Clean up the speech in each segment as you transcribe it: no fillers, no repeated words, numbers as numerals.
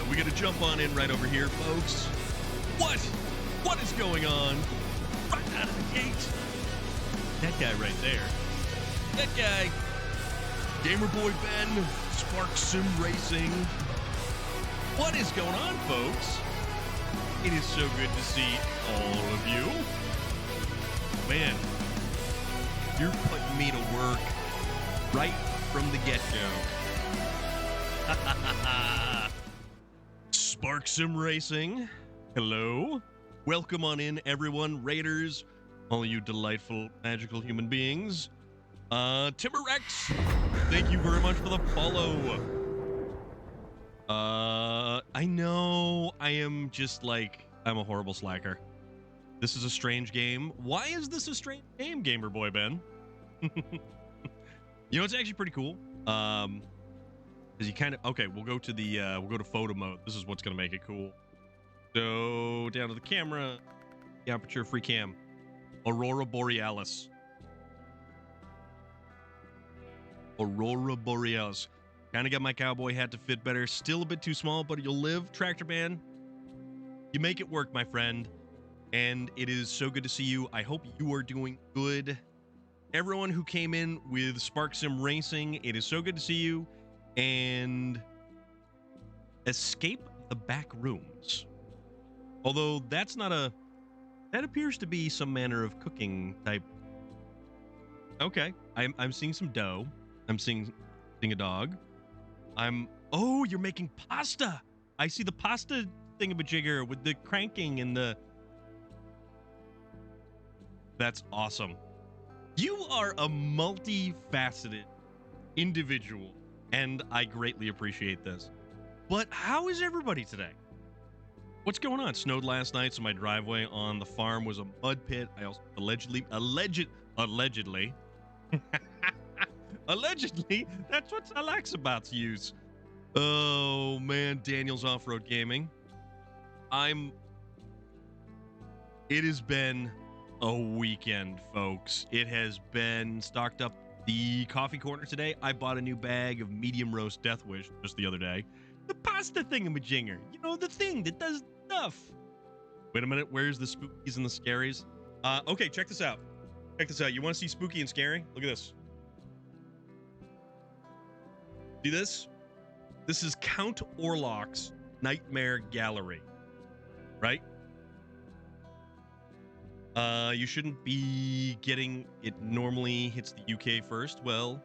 We gotta jump on in right over here, folks. What is going on? Right out of the gate. That guy right there. That guy. Gamer Boy Ben, Spark Sim Racing. What is going on, folks? It is so good to see all of you. Man, you're putting me to work right from the get-go. Spark Sim Racing. Hello. Welcome on in, everyone. Raiders, all you delightful, magical human beings. Timber Rex, thank you very much for the follow. I know I am just like, I'm a horrible slacker. This is a strange game. Why is this a strange game, Gamer Boy Ben? You know, it's actually pretty cool. Because you kind of, okay, we'll go to photo mode. This is what's going to make it cool. So, down to the camera, the aperture, free cam. Aurora Borealis. Aurora Borealis. Kind of got my cowboy hat to fit better. Still a bit too small, but you'll live. Tractor Man, you make it work, my friend. And it is so good to see you. I hope you are doing good. Everyone who came in with Spark Sim Racing, it is so good to see you. And escape the back rooms. Although that's not a... That appears to be some manner of cooking type. Okay. I'm seeing some dough. I'm seeing a dog. Oh, you're making pasta. I see the pasta thingamajigger with the cranking and the... That's awesome. You are a multifaceted individual, and I greatly appreciate this. But how is everybody today? What's going on? It snowed last night, so my driveway on the farm was a mud pit. I also allegedly, allegedly, that's what Alex about to use. Oh man, Daniel's Off-Road Gaming. It has been a weekend, folks. It has been stocked up the coffee corner today. I bought a new bag of medium roast Death Wish just the other day. The pasta thingamajinger. You know, the thing that does stuff. Wait a minute. Where's the spookies and the scaries? Okay, check this out. Check this out. You want to see spooky and scary? Look at this. See this? This is Count Orlok's Nightmare Gallery. Right? You shouldn't be getting it. Normally hits the UK first. Well,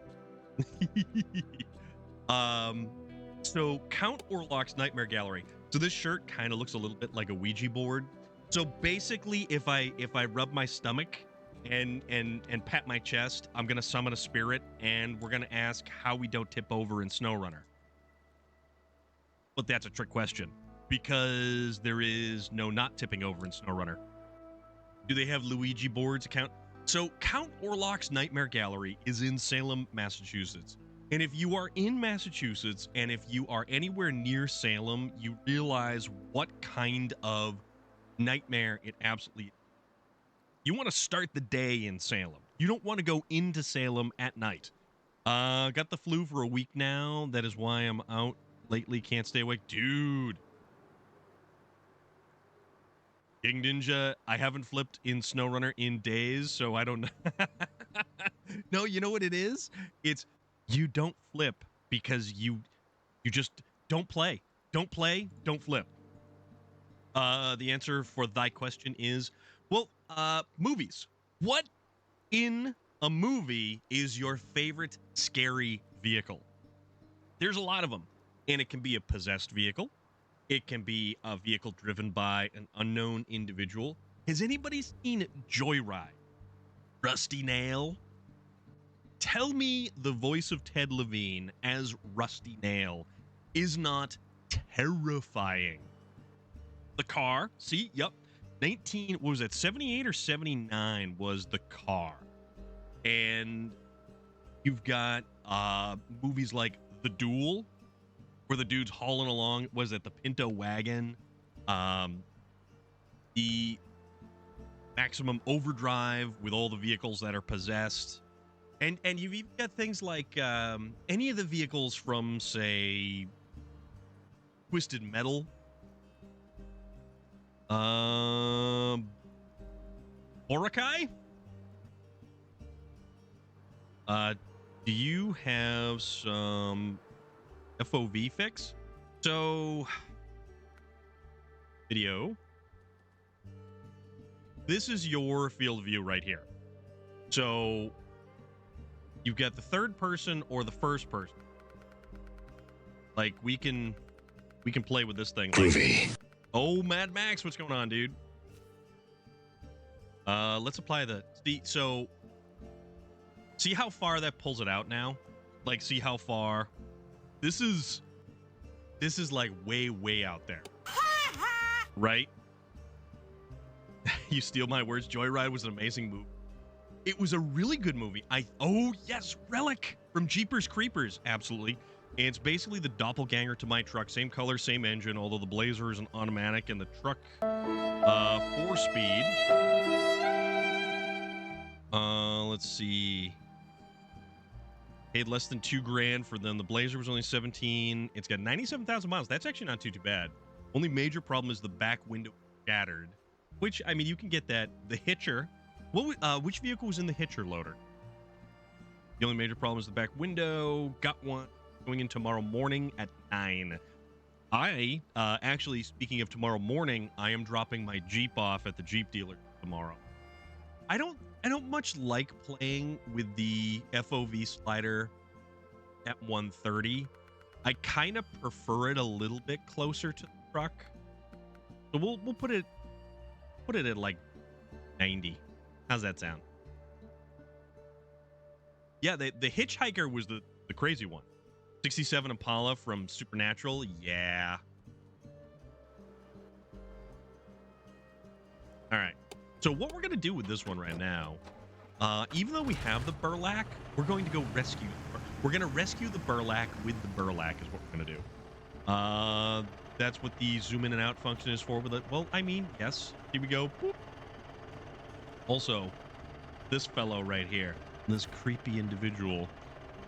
so Count Orlok's Nightmare Gallery. So this shirt kind of looks a little bit like a Ouija board. So basically, if I rub my stomach and pat my chest, I'm gonna summon a spirit, and we're gonna ask how we don't tip over in SnowRunner. But that's a trick question, because there is no not tipping over in SnowRunner. Do they have Luigi boards? So Count Orlok's Nightmare Gallery is in Salem, Massachusetts. And if you are in Massachusetts, and if you are anywhere near Salem, you realize what kind of nightmare it absolutely is. You want to start the day in Salem. You don't want to go into Salem at night. Got the flu for a week now. That is why I'm out lately. Can't stay awake. Dude. King Ninja, I haven't flipped in SnowRunner in days, so I don't know. No, you know what it is? It's you don't flip because you just don't play. Don't play, don't flip. The answer for thy question is, well, movies. What in a movie is your favorite scary vehicle? There's a lot of them, and it can be a possessed vehicle. It can be a vehicle driven by an unknown individual. Has anybody seen Joyride? Rusty Nail? Tell me the voice of Ted Levine as Rusty Nail is not terrifying. The car, see, yep. 19, what was that, 78 or 79 was the car. And you've got movies like The Duel, where the dude's hauling along, was it the Pinto wagon? The Maximum Overdrive with all the vehicles that are possessed. And you've even got things like any of the vehicles from, say, Twisted Metal. Boracay? Do you have some FOV fix? So, video. This is your field of view right here. So, you've got the third person or the first person. Like, we can play with this thing. Groovy. Oh, Mad Max, what's going on, dude? Let's apply the... See how far that pulls it out now? Like, see how far... This is like way out there. Right? You steal my words. Joyride was an amazing movie. It was a really good movie. Oh, yes, Relic from Jeepers Creepers. Absolutely. And it's basically the doppelganger to my truck. Same color, same engine, although the Blazer is an automatic and the truck 4-speed. Let's see. Paid less than $2,000 for them. The Blazer was only 17. It's got 97,000 miles. That's actually not too bad. Only major problem is the back window shattered, which, I mean, you can get that. The hitcher. Which vehicle was in the hitcher loader? The only major problem is the back window. Got one going in tomorrow morning at 9. Actually, speaking of tomorrow morning, I am dropping my Jeep off at the Jeep dealer tomorrow. I don't much like playing with the FOV slider at 130. I kind of prefer it a little bit closer to the truck. So we'll put it at like 90. How's that sound? Yeah, the hitchhiker was the crazy one. 67 Impala from Supernatural. Yeah. All right. So what we're going to do with this one right now, even though we have the Burlak, we're going to go rescue. We're going to rescue the Burlak with the Burlak is what we're going to do. That's what the zoom in and out function is for with it. Well, I mean, yes. Here we go. Boop. Also, this fellow right here, this creepy individual,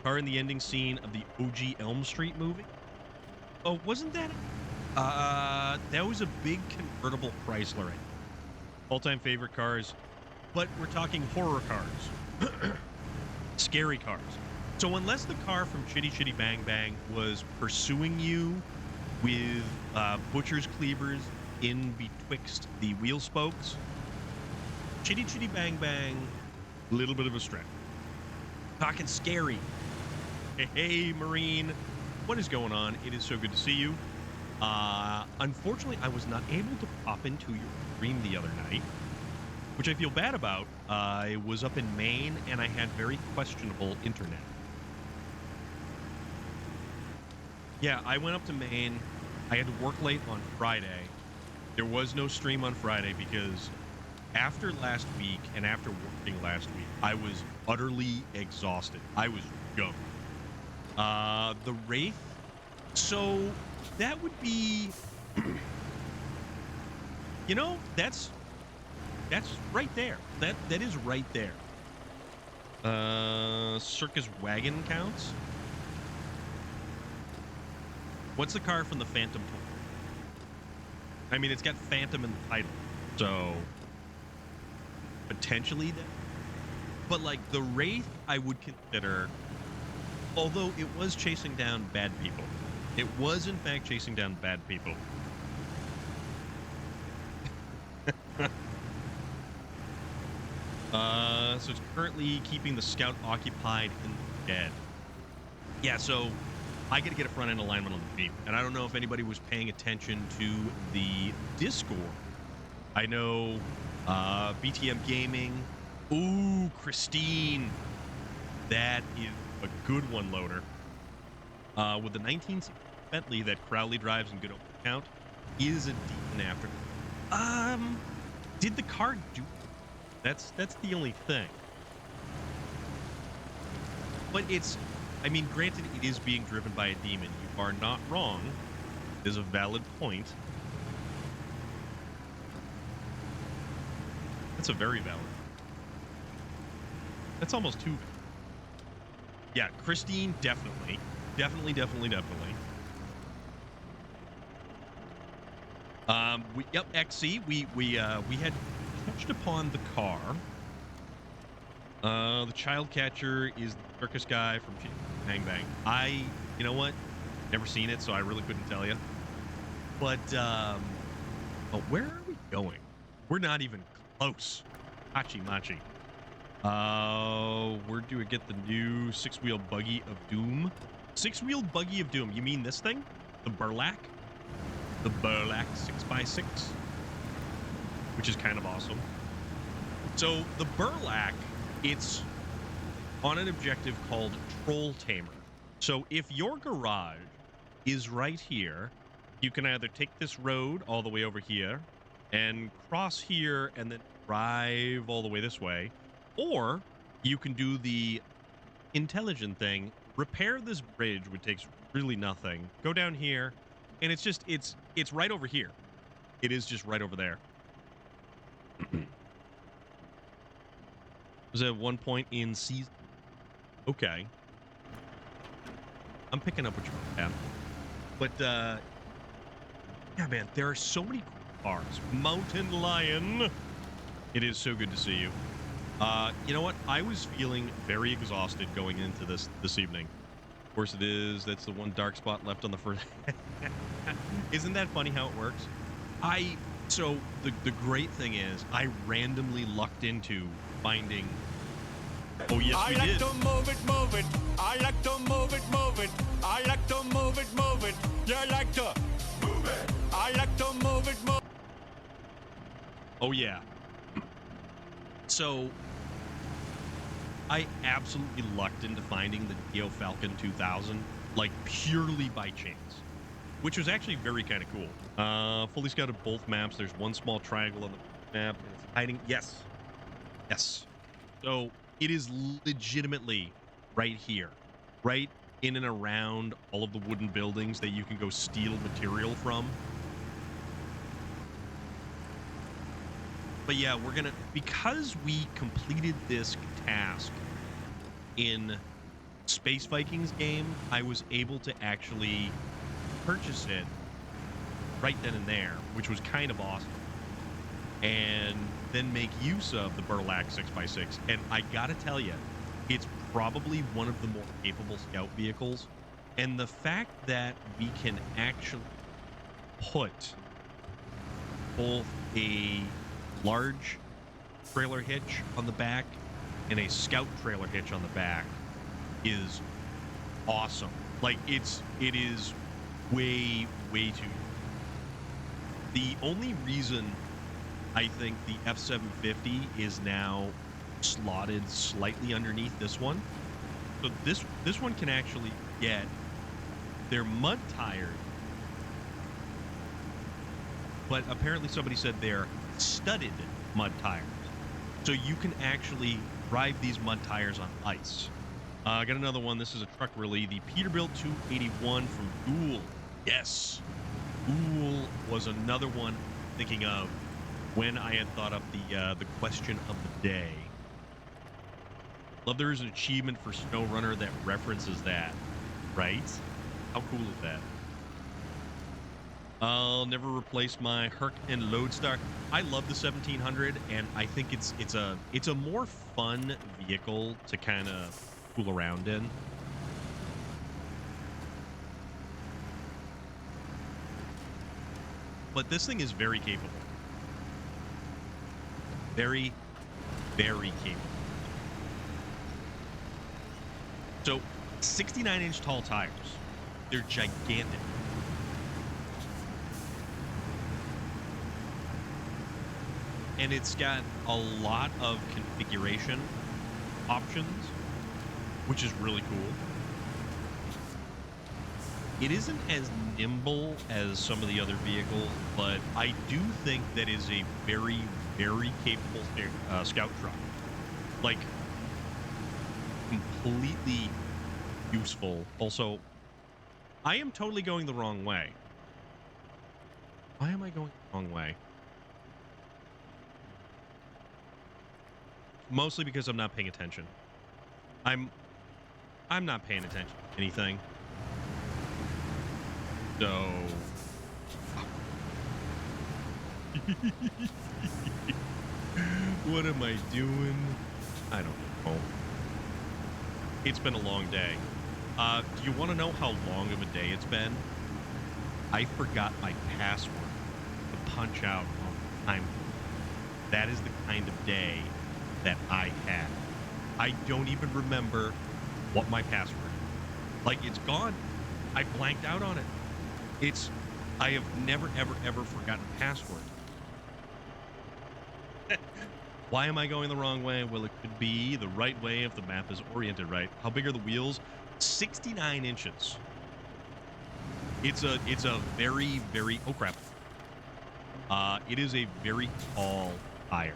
car in the ending scene of the OG Elm Street movie. Oh, wasn't that? That was a big convertible Chrysler. All-time favorite cars, but we're talking horror cars, scary cars. So unless the car from Chitty Chitty Bang Bang was pursuing you with butcher's cleavers in betwixt the wheel spokes, Chitty Chitty Bang Bang, a little bit of a stretch. Talking scary. Hey, Marine, what is going on? It is so good to see you. Unfortunately, I was not able to pop into your stream the other night, which I feel bad about. I was up in Maine, and I had very questionable internet. Yeah, I went up to Maine. I had to work late on Friday. There was no stream on Friday because after last week and after working last week, I was utterly exhausted. I was jumped. The Wraith. So that would be, you know, that's right there. That is right there. Circus wagon counts. What's the car from the Phantom Tour? I mean, it's got Phantom in the title, so potentially that. But like the Wraith, I would consider, although it was chasing down bad people. It was in fact chasing down bad people. So it's currently keeping the scout occupied in the shed. Yeah, so I got to get a front end alignment on the Jeep, and I don't know if anybody was paying attention to the Discord. I know BTM Gaming. Ooh, Christine. That is a good one, loader. With the 1960 Bentley that Crowley drives in good old account, is a decent after. Did the car do? That's the only thing. But it's, I mean, granted, it is being driven by a demon. You are not wrong. It is a valid point. That's a very valid. That's almost too. Yeah, Christine, definitely. Definitely. Yep, XC. We had touched upon the car. The child catcher is the circus guy from Bang Bang. You know what? Never seen it, so I really couldn't tell you. But where are we going? We're not even close. Hachi Machi. Where do we get the new six-wheel buggy of doom? Six-wheel buggy of doom. You mean this thing? The Burlak? The Burlak 6x6? Which is kind of awesome. So the Burlak, it's on an objective called Troll Tamer. So if your garage is right here, you can either take this road all the way over here and cross here and then drive all the way this way, or you can do the intelligent thing, repair this bridge, which takes really nothing, go down here, and it's just, it's right over here. It is just right over there. Was at one point in season. Okay. I'm picking up what you're at. But, yeah, man, there are so many cars. Mountain Lion. It is so good to see you. You know what? I was feeling very exhausted going into this evening. Of course it is. That's the one dark spot left on the first. Isn't that funny how it works? So the great thing is I randomly lucked into finding. Oh yes, we did. I like to move it, move it. I like to move it, move it. I like to move it, move it. You like to move it. I like to move it, move. Oh yeah. So I absolutely lucked into finding the Neo Falcon 2000, like purely by chance, which was actually very kind of cool. Fully scouted both maps. There's one small triangle on the map, and it's hiding. Yes. So it is legitimately right here, right in and around all of the wooden buildings that you can go steal material from. But yeah, we're gonna, because we completed this task in Space Vikings game, I was able to actually purchase it right then and there, which was kind of awesome. And then make use of the Burlak 6x6. And I gotta tell you, it's probably one of the more capable scout vehicles. And the fact that we can actually put both a large trailer hitch on the back and a scout trailer hitch on the back is awesome. Like it is way too. The only reason I think the F750 is now slotted slightly underneath this one, so this one can actually get their mud tires, but apparently somebody said they're studded mud tires, so you can actually drive these mud tires on ice. I got another one. This is a truck really, the Peterbilt 281 from Ghoul. Yes, Ghoul was another one thinking of when I had thought up the question of the day. Love there is an achievement for SnowRunner that references that, right? How cool is that? I'll never replace my Herc and Lodestar. I love the 1700, and I think it's a more fun vehicle to kind of fool around in. But this thing is very capable. Very, very capable. So 69-inch tall tires. They're gigantic. And it's got a lot of configuration options, which is really cool. It isn't as nimble as some of the other vehicles, but I do think that is a very, very capable scout truck. Like, completely useful. Also, I am totally going the wrong way. Why am I going the wrong way? Mostly because I'm not paying attention. I'm not paying attention to anything. So what am I doing? I don't know. It's been a long day. Do you want to know how long of a day it's been? I forgot my password to punch out on time. That is the kind of day that I had. I don't even remember what my password is. Like, it's gone. I blanked out on it. I have never, ever, ever forgotten a password. Why am I going the wrong way? Well, it could be the right way if the map is oriented right. How big are the wheels? 69 inches. It's a very, very, oh crap. It is a very tall tire.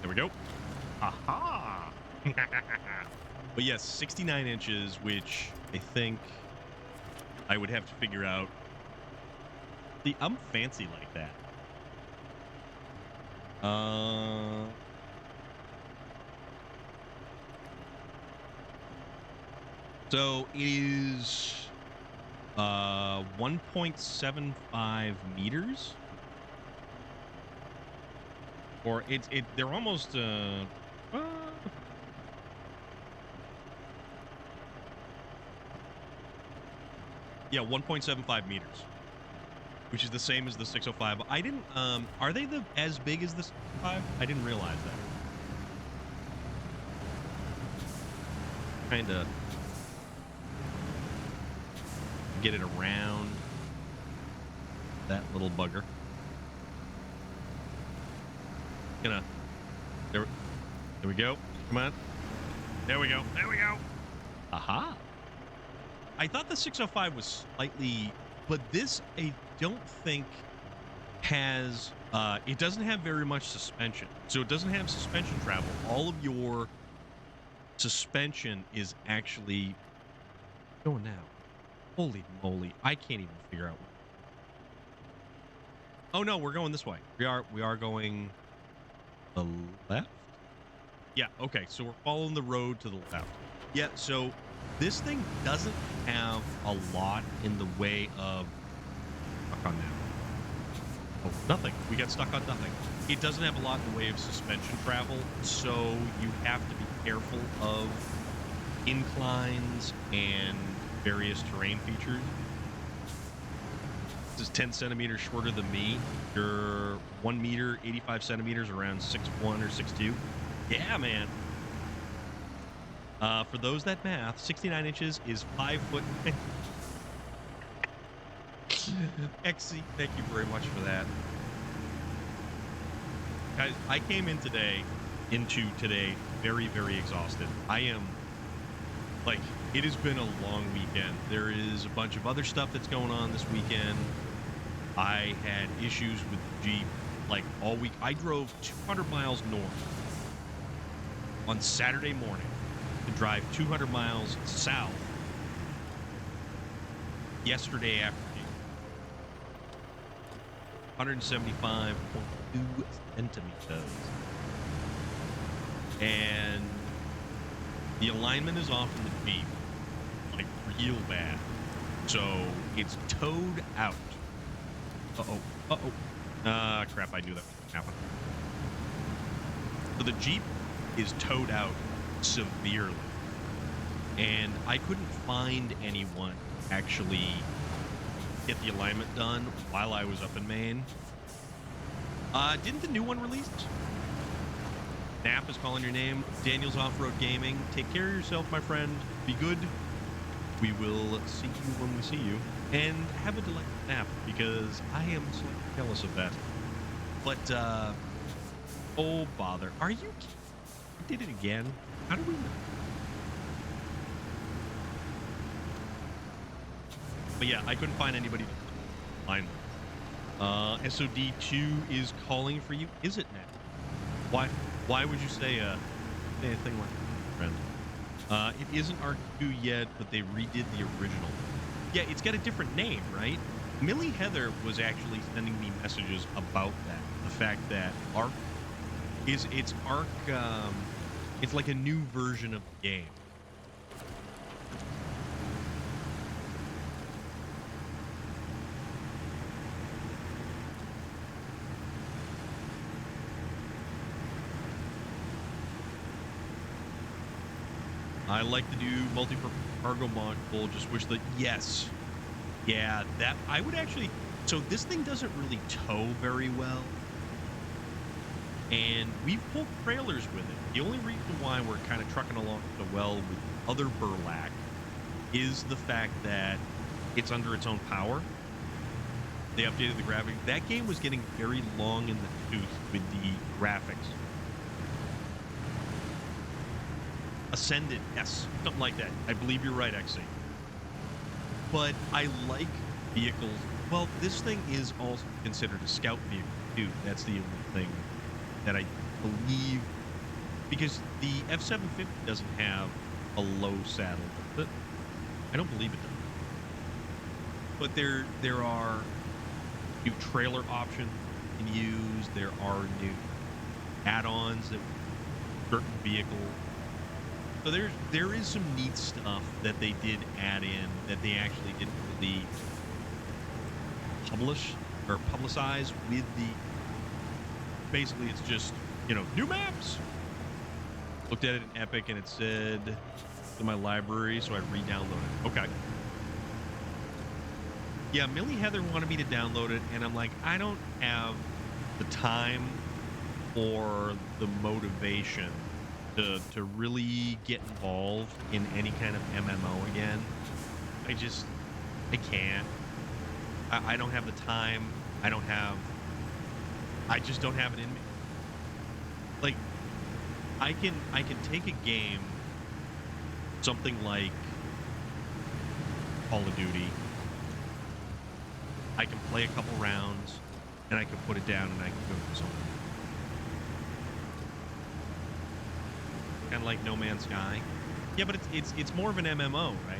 There we go. Aha! But yes, 69 inches, which I think I would have to figure out. See, I'm fancy like that. So it is 1.75 meters. Or they're almost yeah, 1.75 meters, which is the same as the 605. I didn't are they as big as the 605? I didn't realize that. Kind of get it around that little bugger. There we go. Come on. There we go. There we go. Aha. I thought the 605 was slightly, but this I don't think has, it doesn't have very much suspension. So it doesn't have suspension travel. All of your suspension is actually going now. Holy moly. I can't even figure out. Oh no, we're going this way. We are going the left. Yeah, okay, so we're following the road to the left. Yeah, so this thing doesn't have a lot in the way of stuck on that. Oh, nothing. We got stuck on nothing. It doesn't have a lot in the way of suspension travel, so you have to be careful of inclines and various terrain features. This is 10 centimeters shorter than me. You're 1 meter, 85 centimeters, around 6'1" or 6'2". Yeah, man. For those that math, 69 inches is 5 foot. Exy, thank you very much for that. Guys, I came into today very, very exhausted. I am, like, it has been a long weekend. There is a bunch of other stuff that's going on this weekend. I had issues with the Jeep, like, all week. I drove 200 miles north on Saturday morning to drive 200 miles south yesterday afternoon. 175.2 centimeters. And the alignment is off in the Jeep, like, real bad. So it's towed out. Crap, I knew that was gonna happen. So the Jeep is towed out severely. And I couldn't find anyone to actually get the alignment done while I was up in Maine. Didn't the new one release? Nap is calling your name. Daniel's Off-Road Gaming. Take care of yourself, my friend. Be good. We will see you when we see you. And have a delightful nap, because I am slightly jealous of that. But, oh, bother. Are you kidding? I did it again. How do we know? But yeah, I couldn't find anybody to line. SOD2 is calling for you. Is it now? Why would you say anything like that, friend? It isn't ARC2 yet, but they redid the original. Yeah, it's got a different name, right? Millie Heather was actually sending me messages about that. The fact that ARC it's ARC, it's like a new version of the game. I like to do multi-purpose cargo module. Just wish that, yes. Yeah, that I would actually. So this thing doesn't really tow very well. And we've pulled trailers with it. The only reason why we're kind of trucking along so well with other Burlak is the fact that it's under its own power. They updated the graphics. That game was getting very long in the tooth with the graphics. Ascended, yes, something like that. I believe you're right, XC. But I like vehicles. Well, this thing is also considered a scout vehicle, too. That's the only thing that I believe, because the F-750 doesn't have a low saddle, but I don't believe it does. But there are new trailer options you can use. There are new add-ons that certain vehicles. So there is some neat stuff that they did add in that they actually didn't really publish or publicize with the. Basically, it's just, you know, new maps. Looked at it in Epic and it said in my library, so I re-downloaded it. Okay. Yeah, Millie Heather wanted me to download it, and I'm like, I don't have the time or the motivation to really get involved in any kind of MMO again. I can't. I don't have the time. I just don't have it in me. Like, I can take a game, something like Call of Duty. I can play a couple rounds, and I can put it down, and I can go do something. Kind of like No Man's Sky. Yeah, but it's more of an MMO, right?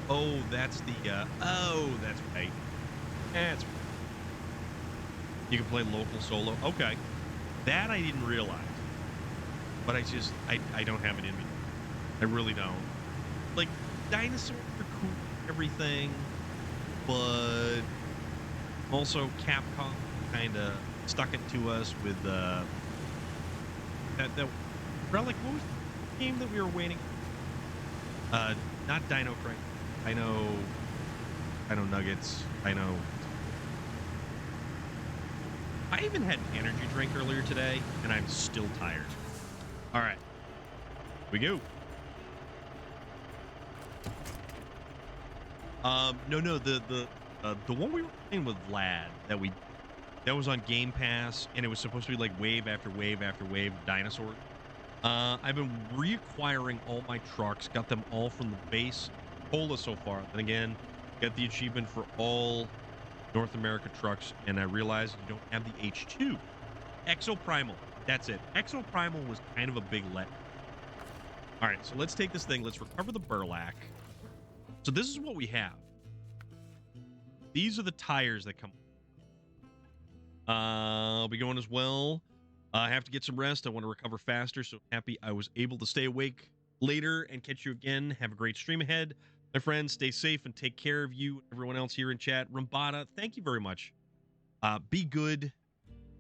Oh, that's the oh, that's right. That's right. You can play local solo. Okay. That I didn't realize. But I don't have it in me. I really don't. Like, dinosaurs are cool, everything, but also Capcom kind of stuck it to us with that Relic. What was the game that we were waiting? Not Dino Crisis. I know Nuggets. I know. I even had an energy drink earlier today, and I'm still tired. All right, we go. No, the one we were playing with Lad that was on Game Pass, and it was supposed to be like wave after wave after wave of dinosaurs. I've been reacquiring all my trucks, got them all from the base cola so far. Then again, got the achievement for all North America trucks, and I realized you don't have the H2. Exoprimal, that's it. Exoprimal was kind of a big let. All right, so let's take this thing. Let's recover the Burlak. So this is what we have. These are the tires that come. I'll be going as well. I have to get some rest. I want to recover faster, so happy I was able to stay awake later and catch you again. Have a great stream ahead. My friends, stay safe and take care of you. Everyone else here in chat. Rambada, thank you very much. Be good.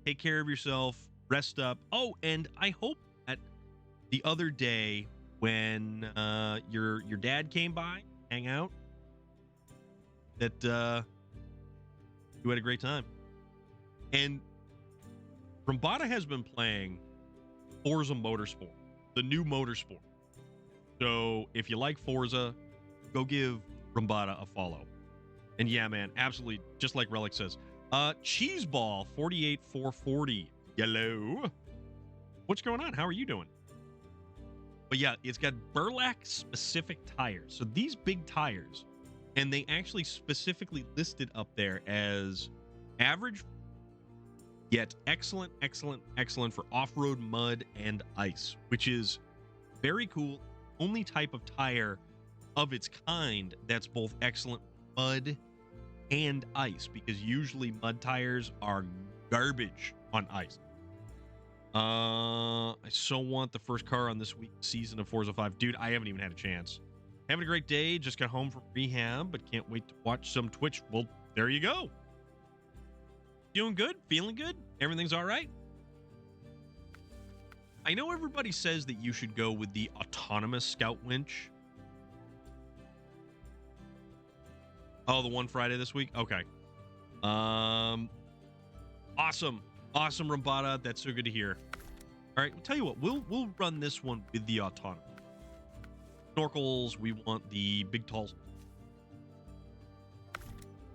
Take care of yourself. Rest up. Oh, and I hope that the other day when your dad came by, hang out, that you had a great time. And Rambada has been playing Forza Motorsport, the new Motorsport. So if you like Forza, go give Rambada a follow. And yeah, man, absolutely, just like Relic says. Cheeseball 48440. Hello. What's going on? How are you doing? But yeah, it's got Burlak specific tires. So these big tires, and they actually specifically listed up there as average, yet excellent, excellent, excellent for off-road mud and ice, which is very cool. Only type of tire of its kind that's both excellent mud and ice, because usually mud tires are garbage on ice. I so want the first car on this week's season of Forza 5. Dude, I haven't even had a chance. Having a great day. Just got home from rehab, but can't wait to watch some Twitch. Well, there you go. Doing good? Feeling good? Everything's all right? I know everybody says that you should go with the autonomous Scout Winch. Oh, the one Friday this week? Okay. Awesome. Awesome, Rambada. That's so good to hear. All right, we'll tell you what. We'll run this one with the autonomous. Snorkels, we want the big tall.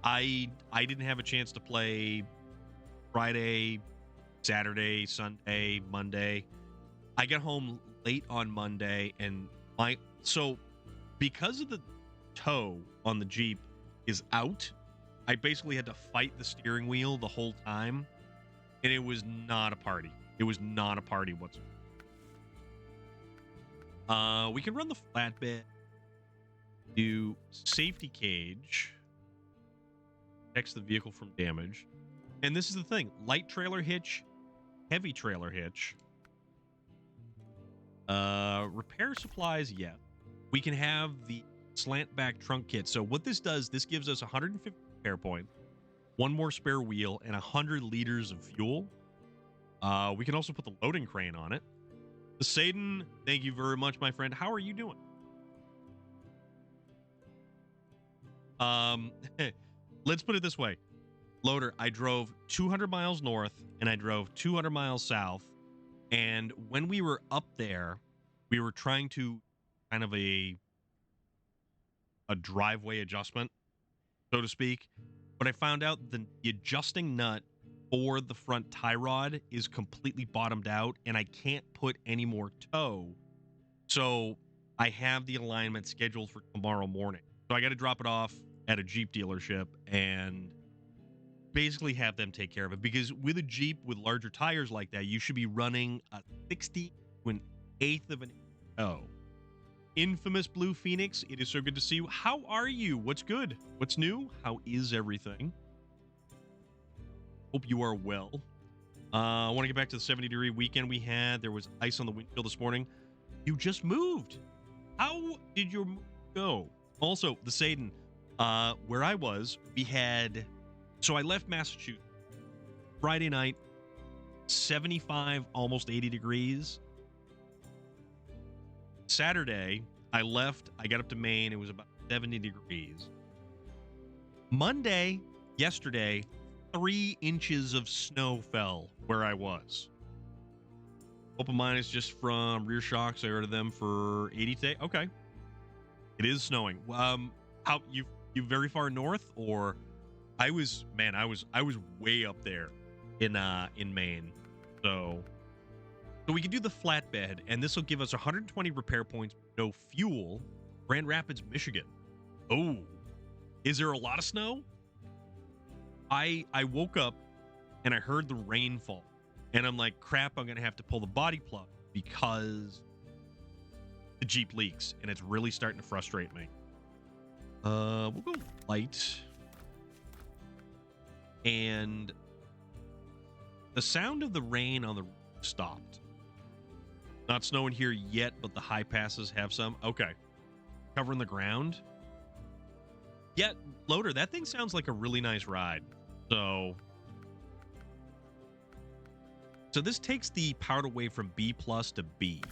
I didn't have a chance to play Friday, Saturday, Sunday, Monday. I got home late on Monday, and so because of the toe on the Jeep is out, I basically had to fight the steering wheel the whole time, and it was not a party. It was not a party whatsoever. We can run the flatbed, do safety cage, protects the vehicle from damage, and this is the thing: light trailer hitch, heavy trailer hitch. Repair supplies, yeah. We can have the slant back trunk kit. So what this does, this gives us 150 repair points, one more spare wheel, and 100 liters of fuel. We can also put the loading crane on it. The Satan, thank you very much, my friend. How are you doing? Let's put it this way. Loader, I drove 200 miles north and I drove 200 miles south. And when we were up there, we were trying to kind of a driveway adjustment, so to speak. But I found out the adjusting nut for the front tie rod is completely bottomed out, and I can't put any more toe. So I have the alignment scheduled for tomorrow morning. So I got to drop it off at a Jeep dealership and basically have them take care of it, because with a Jeep with larger tires like that, you should be running a 60 to an eighth of an inch toe. Infamous Blue Phoenix, it is so good to see you. How are you? What's good? What's new? How is everything? Hope you are well. I want to get back to the 70-degree weekend we had. There was ice on the windshield this morning. You just moved. How did your move go? Also, the Satan, where I was, we had... So I left Massachusetts Friday night, 75, almost 80 degrees. Saturday, I left. I got up to Maine. It was about 70 degrees. Monday, yesterday, 3 inches of snow fell where I was. Hope of mine is just from rear shocks. I ordered them for 80 today. Okay. It is snowing. How you very far north, or... I was way up there in Maine. So we can do the flatbed, and this will give us 120 repair points, no fuel. Grand Rapids, Michigan. Oh, is there a lot of snow? I woke up and I heard the rain fall, and I'm like, crap, I'm gonna have to pull the body plug because the Jeep leaks, and it's really starting to frustrate me. We'll go light. And the sound of the rain on the roof stopped. Not snowing here yet, but the high passes have some. Okay. Covering the ground. Yeah, Loader, that thing sounds like a really nice ride. So this takes the powered away from B plus to B.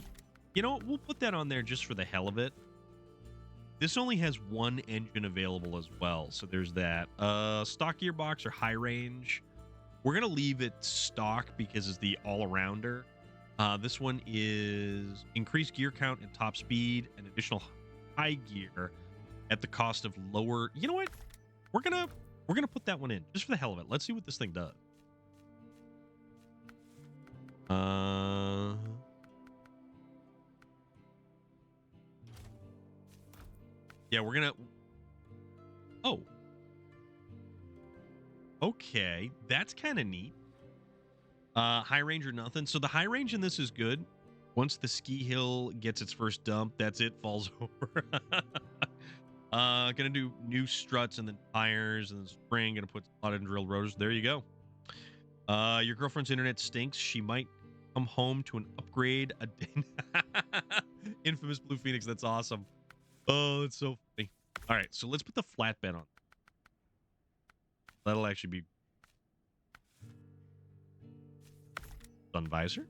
You know what? We'll put that on there just for the hell of it. This only has one engine available as well, so there's that. Stock gearbox or high range. We're gonna leave it stock because it's the all-arounder. This one is increased gear count and top speed, and additional high gear at the cost of lower. You know what? We're gonna put that one in just for the hell of it. Let's see what this thing does. Yeah, we're gonna. Oh. Okay, that's kind of neat. High range or nothing. So the high range in this is good. Once the ski hill gets its first dump, that's it, falls over. Gonna do new struts and then tires and then spring. Gonna put a lot of drill rotors. There you go. Your girlfriend's internet stinks. She might come home to an upgrade a day. Infamous Blue Phoenix. That's awesome. Oh, that's so funny. All right, so let's put the flatbed on. That'll actually be sun visor.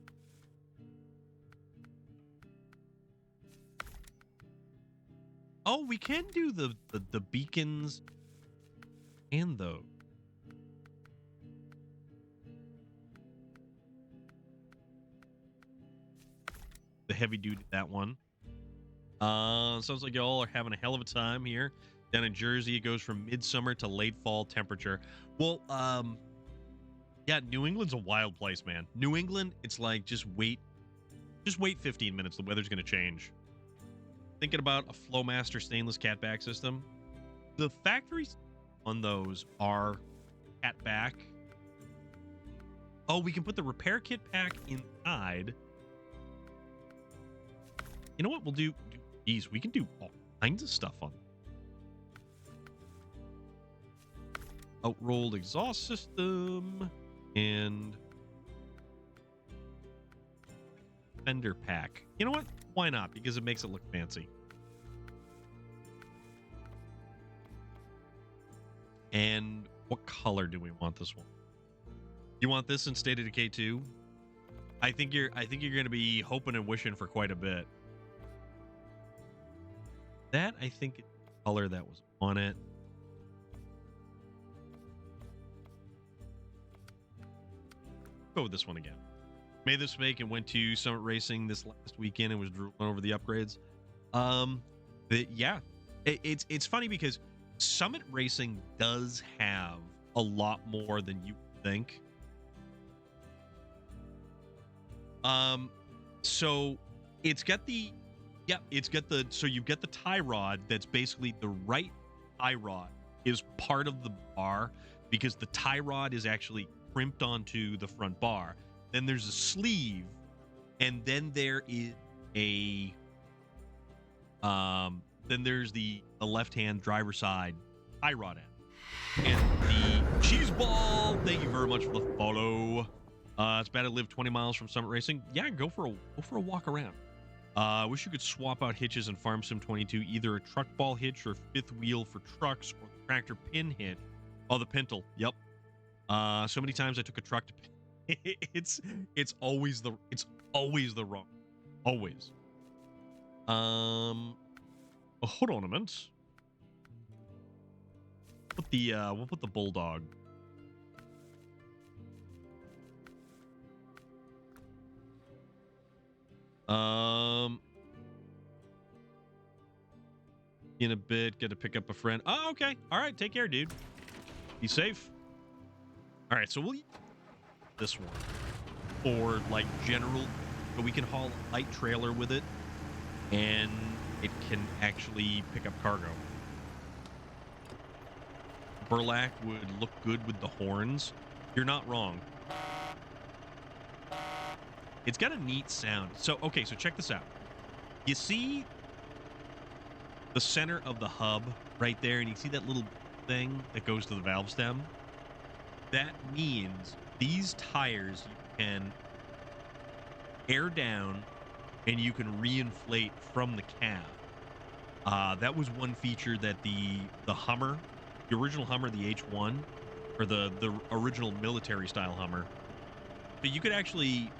Oh, we can do the beacons and those. The heavy duty, that one. Sounds like y'all are having a hell of a time here. Down in Jersey, it goes from midsummer to late fall temperature. Well, yeah, New England's a wild place, man. New England, it's like just wait 15 minutes. The weather's going to change. Thinking about a Flowmaster stainless catback system. The factories on those are catback. Oh, we can put the repair kit pack inside. You know what we'll do? Geez, we can do all kinds of stuff on outrolled exhaust system and fender pack. You know what? Why not? Because it makes it look fancy. And what color do we want this one? You want this in State of Decay 2? I think you're going to be hoping and wishing for quite a bit. That, I think, is the color that was on it. Go with this one again. Made this mistake and went to Summit Racing this last weekend and was drooling over the upgrades. Yeah, it's funny because Summit Racing does have a lot more than you think. So it's got the. Yep, so you've got the tie rod that's basically the right tie rod is part of the bar because the tie rod is actually crimped onto the front bar. Then there's a sleeve, and then there is a then there's the left-hand driver side tie rod end. And the cheese ball, thank you very much for the follow. It's bad to live 20 miles from Summit Racing. Yeah, go for a walk around. Wish you could swap out hitches in Farm Sim 22, either a truck ball hitch or fifth wheel for trucks or the tractor pin hitch. Oh, the pintle. Yep. So many times I took a truck to pin. it's always the wrong. Always. Hold on a minute. We'll put the bulldog. In a bit, got to pick up a friend. Oh, okay. All right, take care, dude. Be safe. All right, so we'll use this one for like general, but we can haul a light trailer with it, and it can actually pick up cargo. Burlak would look good with the horns. You're not wrong. It's got a neat sound. So, okay, so check this out. You see the center of the hub right there, and you see that little thing that goes to the valve stem? That means these tires you can air down and you can reinflate from the cab. That was one feature that the Hummer, the original Hummer, the H1, or the original military style Hummer, but you could actually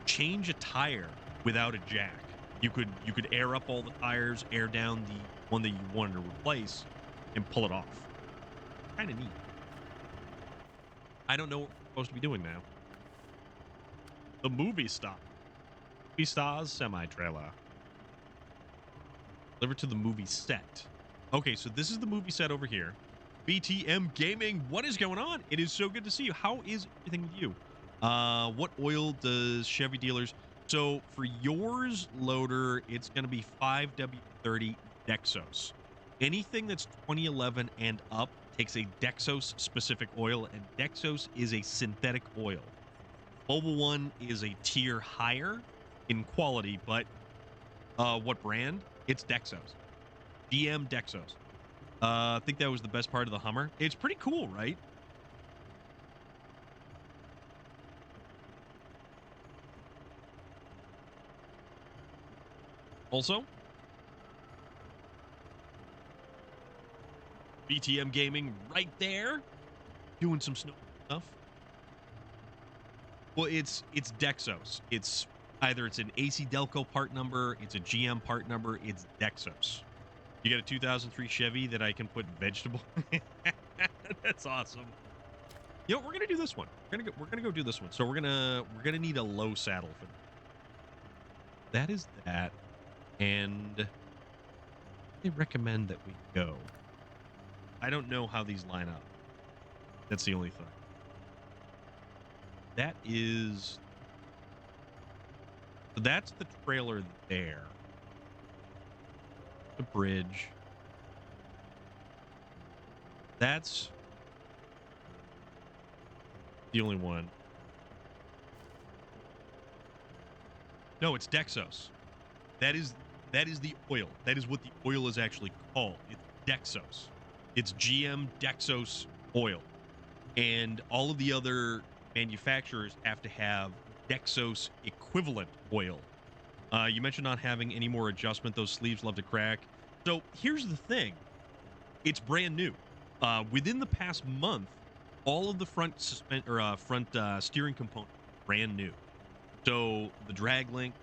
change a tire without a jack. You could air up all the tires, air down the one that you wanted to replace, and pull it off. Kind of neat. I don't know what we're supposed to be doing now. The movie stop. Movie stars semi-trailer. Delivered to the movie set. Okay, so this is the movie set over here. BTM Gaming, what is going on? It is so good to see you. How is everything with you? What oil does Chevy dealers? So for yours, loader, it's going to be 5W30 Dexos. Anything that's 2011 and up takes a Dexos specific oil, and Dexos is a synthetic oil. Mobile One is a tier higher in quality, but what brand? It's Dexos. GM Dexos. I think that was the best part of the Hummer. It's pretty cool, right? Also, BTM Gaming right there, doing some snow stuff. Well, it's Dexos. It's either it's an AC Delco part number, it's a GM part number, it's Dexos. You got a 2003 Chevy that I can put vegetable. That's awesome. You know, we're gonna do this one. We're gonna go do this one. So we're gonna need a low saddle for that. That is that, and they recommend that we go. I don't know how these line up. That's the only thing. That is. So that's the trailer there. The bridge. That's the only one. No, it's Dexos. That is the oil. That is what the oil is actually called. It's Dexos. It's GM Dexos oil. And all of the other manufacturers have to have Dexos equivalent oil. You mentioned not having any more adjustment. Those sleeves love to crack. So here's the thing. It's brand new. Within the past month, all of the front steering components brand new. So the drag link,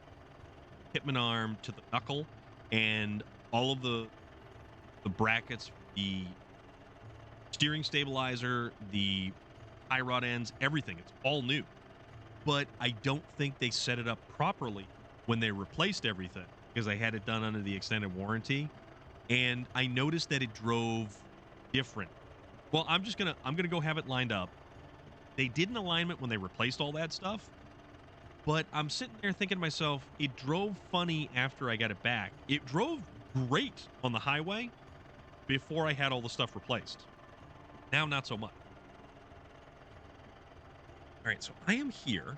hitman arm to the knuckle, and all of the brackets, the steering stabilizer, the high rod ends, everything. It's all new. But I don't think they set it up properly when they replaced everything, because I had it done under the extended warranty, and I noticed that it drove different. Well, I'm gonna go have it lined up. They did an alignment when they replaced all that stuff, but I'm sitting there thinking to myself, it drove funny after I got it back. It drove great on the highway before I had all the stuff replaced. Now, not so much. All right, so I am here.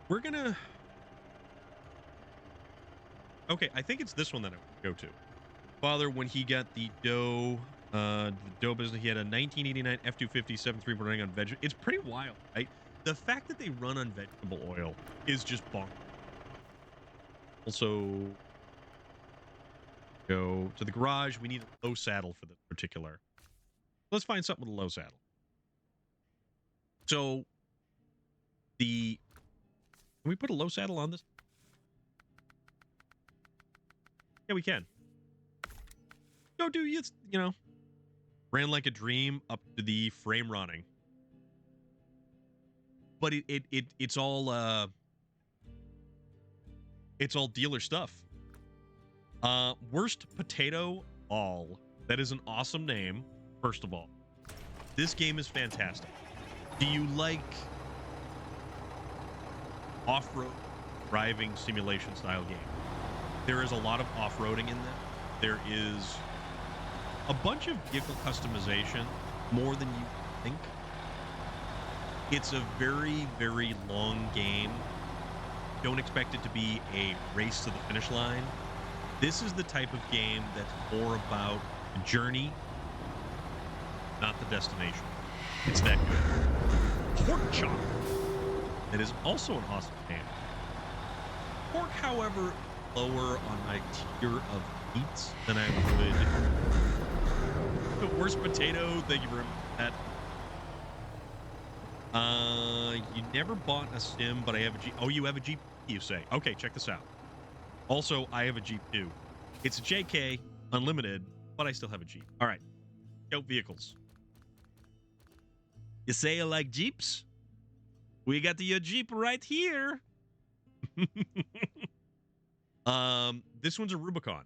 We're gonna... Okay, I think it's this one that I would go to. Father, when he got the dough business, he had a 1989 F-250 7.3 running on veg. It's pretty wild, right? The fact that they run on vegetable oil is just bonkers. Also, go to the garage. We need a low saddle for this particular. Let's find something with a low saddle. So, can we put a low saddle on this? Yeah, we can. Go do, you know, ran like a dream up to the frame running. But it's all dealer stuff. Worst Potato All. That is an awesome name, first of all. This game is fantastic. Do you like off-road driving simulation style game? There is a lot of off-roading in that. There is a bunch of vehicle customization, more than you think. It's a very, very long game. Don't expect it to be a race to the finish line. This is the type of game that's more about the journey, not the destination. It's that good. Pork Chop. That is also an awesome game. Pork, however, lower on my tier of meats than I would. The worst potato. Thank you very much for that. You never bought a sim, but I have a Jeep. Oh, you have a Jeep, you say? Okay, check this out. Also, I have a Jeep too. It's a JK Unlimited, but I still have a Jeep. All right, go vehicles. You say you like Jeeps? We got the Jeep right here. This one's a Rubicon.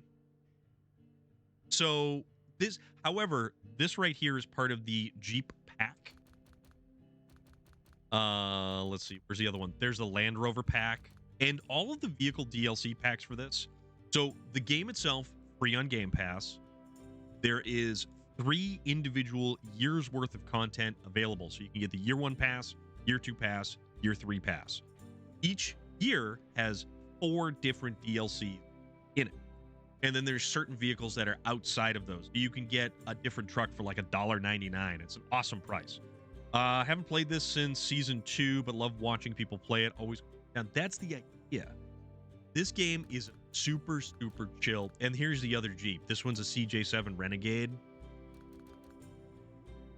So this, however, this right here is part of the Jeep pack. Let's see. Where's the other one? There's the Land Rover pack and all of the vehicle DLC packs for this. So the game itself, free on Game Pass. There is 3 individual years worth of content available. So you can get the year 1 pass, year 2 pass, year 3 pass. Each year has 4 different DLC in it. And then there's certain vehicles that are outside of those. You can get a different truck for like $1.99. It's an awesome price. Haven't played this since season 2, but love watching people play it. Always. Now that's the idea. This game is super, super chill. And here's the other Jeep. This one's a CJ7 Renegade.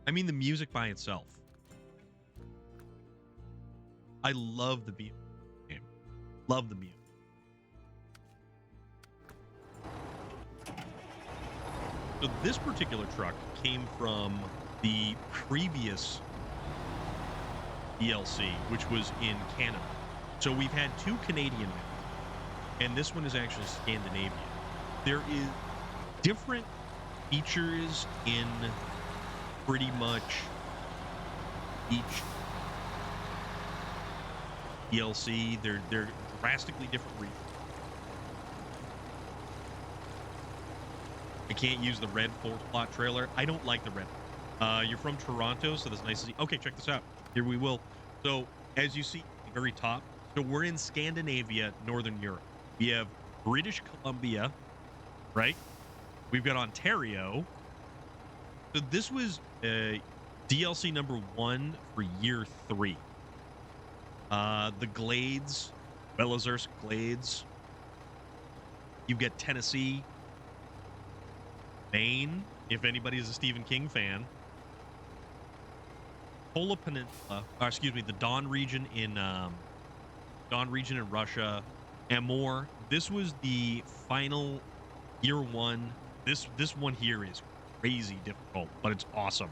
I mean, the music by itself. I love the beat game. Love the music. So this particular truck came from the previous DLC, which was in Canada. So we've had 2 Canadian maps, and this one is actually Scandinavian. There is different features in pretty much each DLC. They're drastically different regions. I can't use the red 4-slot trailer. I don't like the red. You're from Toronto, so that's nice to see. Okay, check this out. Here we will. So, as you see at the very top, so we're in Scandinavia, Northern Europe. We have British Columbia, right? We've got Ontario. So this was DLC number 1 for year 3. The Glades, Belozersk Glades. You've got Tennessee, Maine, if anybody is a Stephen King fan. Kola Peninsula, the Don region in Russia, and more. This was the final year 1. This one here is crazy difficult, but it's awesome.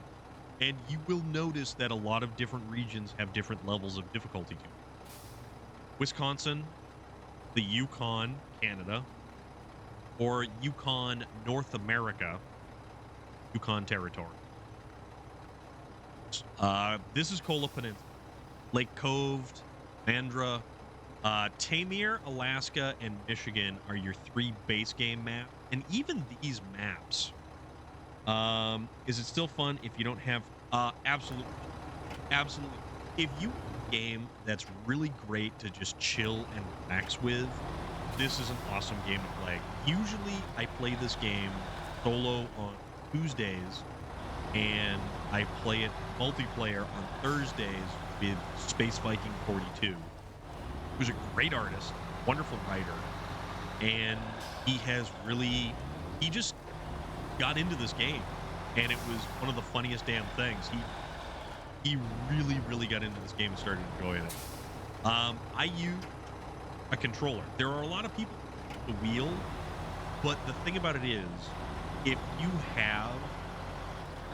And you will notice that a lot of different regions have different levels of difficulty to it. Wisconsin, the Yukon, Canada, or Yukon, North America, Yukon Territory. This is Kola Peninsula. Lake Cove, Mandra, Tamir, Alaska, and Michigan are your 3 base game maps. And even these maps, is it still fun if you don't have... absolutely. Absolutely. If you have a game that's really great to just chill and relax with, this is an awesome game to play. Usually, I play this game solo on Tuesdays, and I play it multiplayer on Thursdays with Space Viking 42, who's a great artist, wonderful writer, and he just got into this game, and it was one of the funniest damn things. He really, really got into this game and started enjoying it. I use a controller. There are a lot of people with the wheel, but the thing about it is, if you have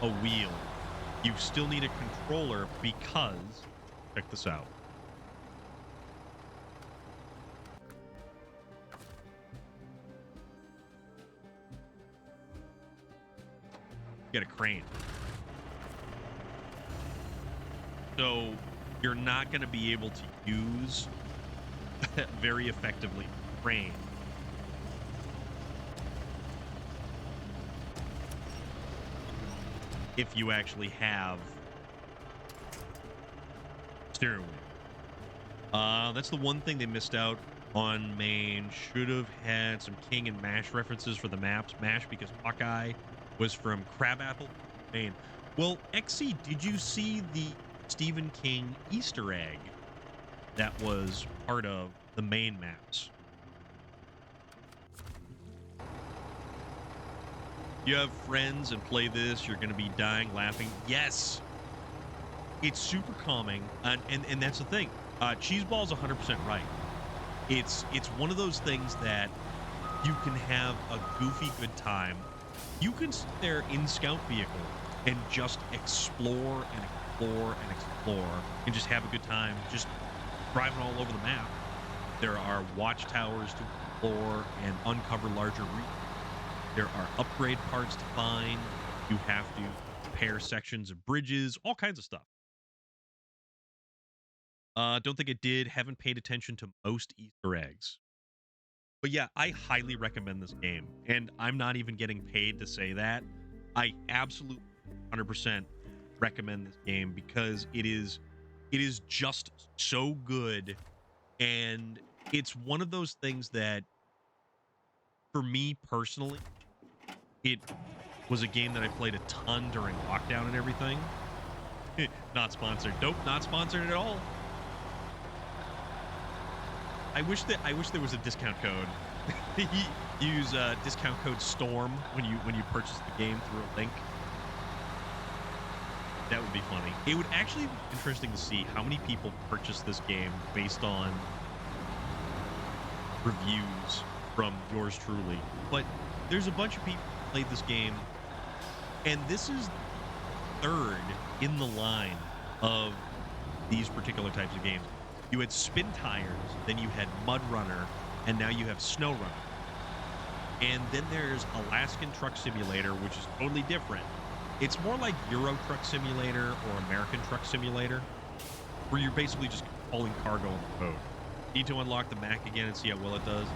a wheel, you still need a controller because, check this out. Get a crane. So you're not going to be able to use very effectively crane. If you actually have steering wheel. That's the one thing they missed out on Maine. Should have had some King and MASH references for the maps. MASH because Hawkeye was from Crabapple, Maine. Well, XC, did you see the Stephen King Easter egg that was part of the main maps? You have friends and play this, you're gonna be dying laughing. Yes, it's super calming, and that's the thing. Cheeseball's 100% right. It's one of those things that you can have a goofy good time. You can sit there in Scout Vehicle and just explore and explore and explore and just have a good time, just driving all over the map. There are watchtowers to explore and uncover larger routes. There are upgrade parts to find. You have to repair sections of bridges, all kinds of stuff. Don't think it did. Haven't paid attention to most Easter eggs. But yeah, I highly recommend this game. And I'm not even getting paid to say that. I absolutely 100% recommend this game because it is just so good, and it's one of those things that for me personally, it was a game that I played a ton during lockdown and everything. Not sponsored. Nope, not sponsored at all. I wish there was a discount code. Use discount code STORM when you purchase the game through a link. That would be funny. It would actually be interesting to see how many people purchase this game based on reviews from yours truly. But there's a bunch of people who played this game, and this is third in the line of these particular types of games. You had Spin Tires, then you had Mud Runner, and now you have SnowRunner. And then there's Alaskan Truck Simulator, which is totally different. It's more like Euro Truck Simulator or American Truck Simulator, where you're basically just hauling cargo on the road. Need to unlock the Mac again and see how well it does.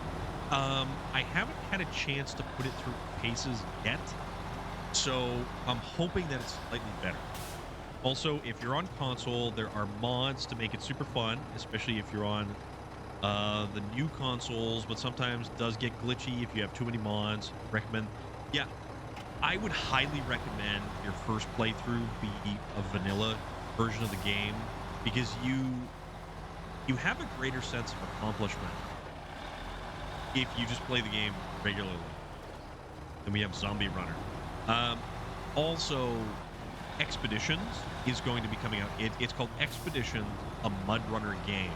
I haven't had a chance to put it through paces yet, so I'm hoping that it's slightly better. Also, if you're on console, there are mods to make it super fun, especially if you're on the new consoles, but sometimes it does get glitchy if you have too many mods. Recommend. Yeah, I would highly recommend your first playthrough be a vanilla version of the game because you have a greater sense of accomplishment if you just play the game regularly. Then we have Zombie Runner. Also, Expeditions is going to be coming out. It's called Expeditions, a Mud Runner game.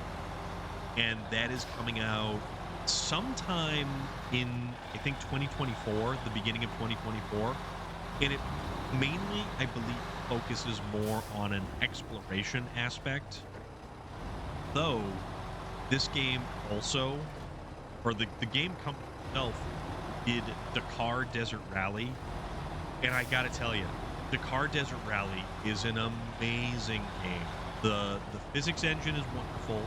And that is coming out sometime in, I think, 2024, the beginning of 2024. And it mainly, I believe, focuses more on an exploration aspect. Though, this game also, or the game company itself, did Dakar Desert Rally. And I gotta tell you, Dakar Desert Rally is an amazing game. The physics engine is wonderful.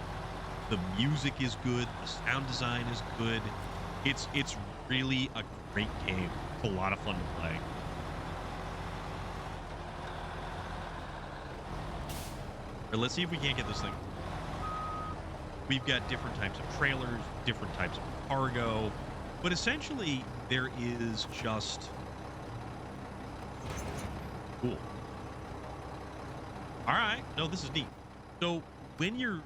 The music is good. The sound design is good. It's really a great game. It's a lot of fun to play. But let's see if we can't get this thing. We've got different types of trailers, different types of cargo, but essentially there is just cool. All right, no, this is neat. So when you're